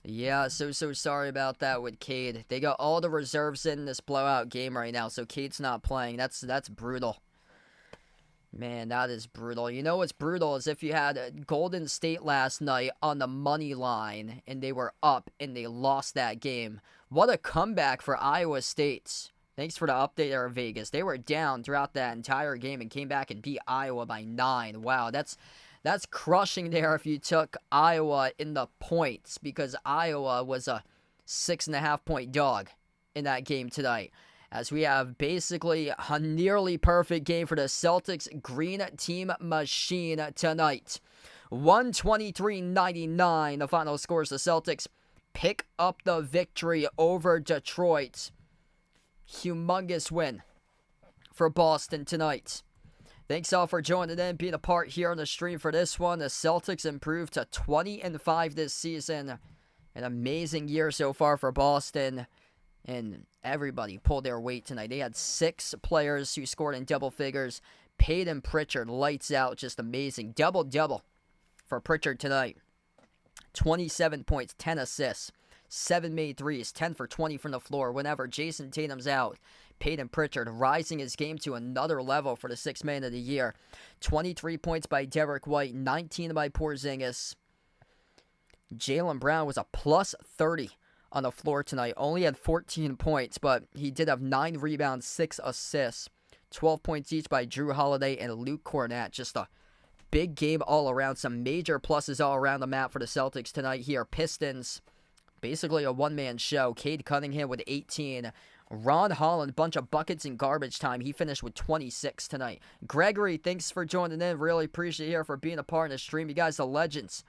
Yeah, so sorry about that with Cade. They got all the reserves in this blowout game right now, so Cade's not playing. That's brutal. Man, that is brutal. You know what's brutal is if you had Golden State last night on the money line, and they were up, and they lost that game. What a comeback for Iowa State. Thanks for the update there, Vegas. They were down throughout that entire game and came back and beat Iowa by 9. Wow, that's crushing there if you took Iowa in the points, because Iowa was a 6.5-point dog in that game tonight. As we have basically a nearly perfect game for the Celtics Green Team Machine tonight. 123-99, the final scores. The Celtics pick up the victory over Detroit. Humongous win for Boston tonight. Thanks all for joining in, being a part here on the stream for this one. The Celtics improved to 20-5 this season. An amazing year so far for Boston. And everybody pulled their weight tonight. They had 6 players who scored in double figures. Peyton Pritchard, lights out, just amazing. Double-double for Pritchard tonight. 27 points, 10 assists, 7 made threes, 10 for 20 from the floor. Whenever Jason Tatum's out, Peyton Pritchard rising his game to another level for the 6th man of the year. 23 points by Derek White, 19 by Porzingis. Jaylen Brown was a plus 30 on the floor tonight. Only had 14 points, but he did have 9 rebounds, 6 assists. 12 points each by Drew Holiday and Luke Cornett. Just a big game all around. Some major pluses all around the map for the Celtics tonight here. Pistons, basically a one-man show. Cade Cunningham with 18. Ron Holland, bunch of buckets in garbage time. He finished with 26 tonight. Gregory, thanks for joining in. Really appreciate you for being a part of the stream. You guys are legends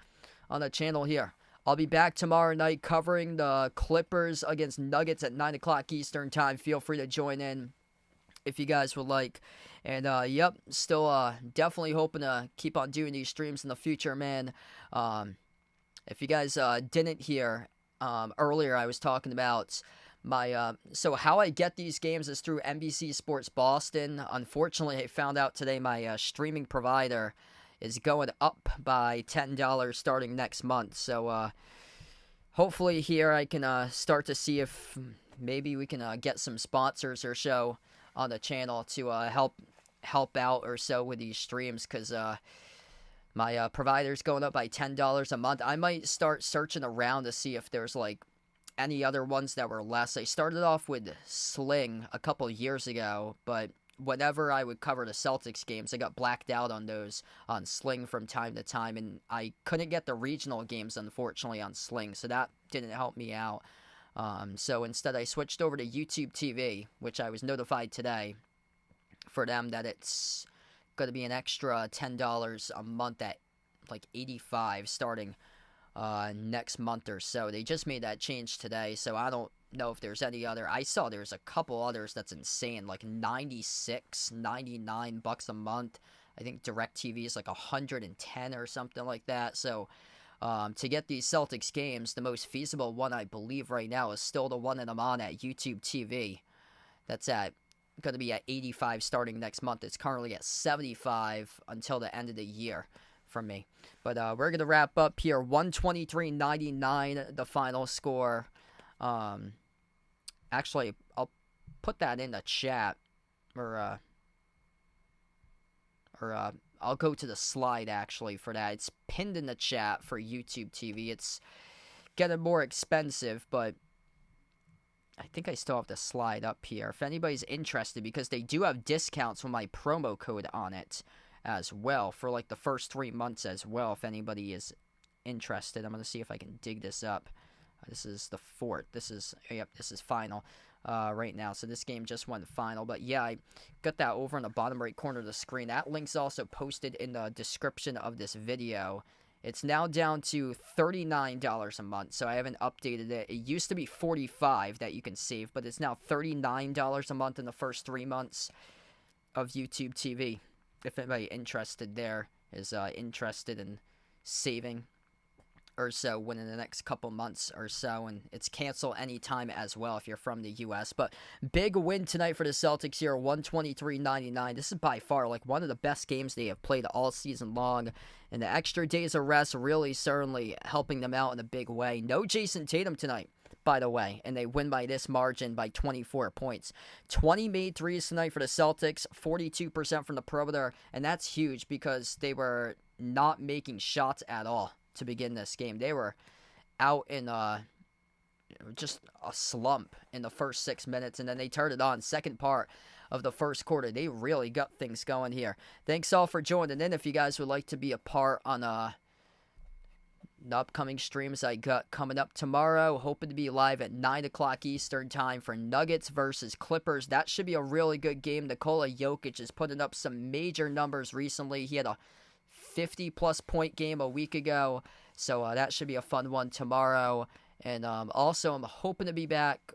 on the channel here. I'll be back tomorrow night covering the Clippers against Nuggets at 9 o'clock Eastern time. Feel free to join in if you guys would like. And, yep, still definitely hoping to keep on doing these streams in the future, man. If you guys didn't hear, earlier I was talking about my, so how I get these games is through NBC Sports Boston. Unfortunately, I found out today my streaming provider is going up by $10 starting next month. So hopefully here I can start to see if maybe we can get some sponsors or so on the channel to help out or so with these streams, because my provider's going up by $10 a month. I might start searching around to see if there's like any other ones that were less. I started off with Sling a couple years ago, but whenever I would cover the Celtics games, I got blacked out on those on Sling from time to time, and I couldn't get the regional games, unfortunately, on Sling, so that didn't help me out. So instead, I switched over to YouTube TV, which I was notified today for them that it's going to be an extra $10 a month at like $85 starting next month or so. They just made that change today, so I don't know if there's any other. I saw there's a couple others that's insane, like $99 a month. I think DirecTV is like $110 or something like that. So to get these Celtics games, the most feasible one I believe right now is still the one that I'm on at YouTube TV. That's going to be at $85 starting next month. It's currently at $75 until the end of the year from me. But we're going to wrap up here. 123-99, the final score. Actually, I'll put that in the chat. Or I'll go to the slide, actually, for that. It's pinned in the chat for YouTube TV. It's getting more expensive, but I think I still have the slide up here. If anybody's interested, because they do have discounts with my promo code on it as well for like the first 3 months as well. If anybody is interested, I'm going to see if I can dig this up. This is the fort. This is final right now. So this game just went final. But yeah, I got that over in the bottom right corner of the screen. That link's also posted in the description of this video. It's now down to $39 a month, so I haven't updated it. It used to be $45 that you can save, but it's now $39 a month in the first 3 months of YouTube TV. If anybody interested there is interested in saving or so within the next couple months or so, and it's cancel anytime as well if you're from the U.S. But big win tonight for the Celtics here, 123-99. This is by far like one of the best games they have played all season long, and the extra days of rest really certainly helping them out in a big way. No Jason Tatum tonight, by the way, and they win by this margin by 24 points. 20 made threes tonight for the Celtics, 42% from the perimeter, and that's huge because they were not making shots at all to begin this game. They were out in just a slump in the first 6 minutes, and then they turned it on. Second part of the first quarter, they really got things going here. Thanks all for joining in. If you guys would like to be a part on the upcoming streams I got coming up tomorrow, hoping to be live at 9 o'clock Eastern time for Nuggets versus Clippers. That should be a really good game. Nikola Jokic is putting up some major numbers recently. He had a 50-plus point game a week ago, so that should be a fun one tomorrow. And also, I'm hoping to be back,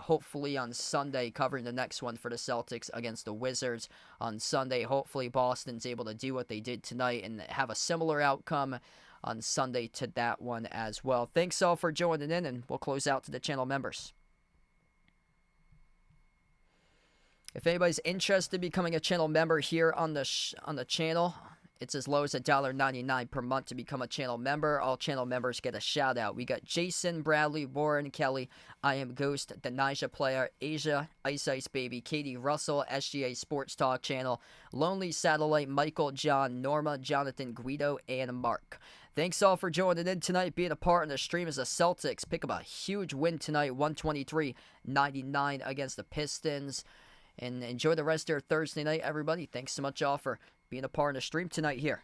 hopefully, on Sunday, covering the next one for the Celtics against the Wizards on Sunday. Hopefully, Boston's able to do what they did tonight and have a similar outcome on Sunday to that one as well. Thanks all for joining in, and we'll close out to the channel members. If anybody's interested in becoming a channel member here on the channel, it's as low as $1.99 per month to become a channel member. All channel members get a shout out. We got Jason, Bradley, Warren, Kelly, I Am Ghost, the Nija Player, Asia, Ice Baby, Katie Russell, SGA Sports Talk Channel, Lonely Satellite, Michael, John, Norma, Jonathan, Guido, and Mark. Thanks all for joining in tonight, being a part in the stream as the Celtics pick up a huge win tonight, 123-99 against the Pistons. And enjoy the rest of your Thursday night, everybody. Thanks so much all for being a part of the stream tonight here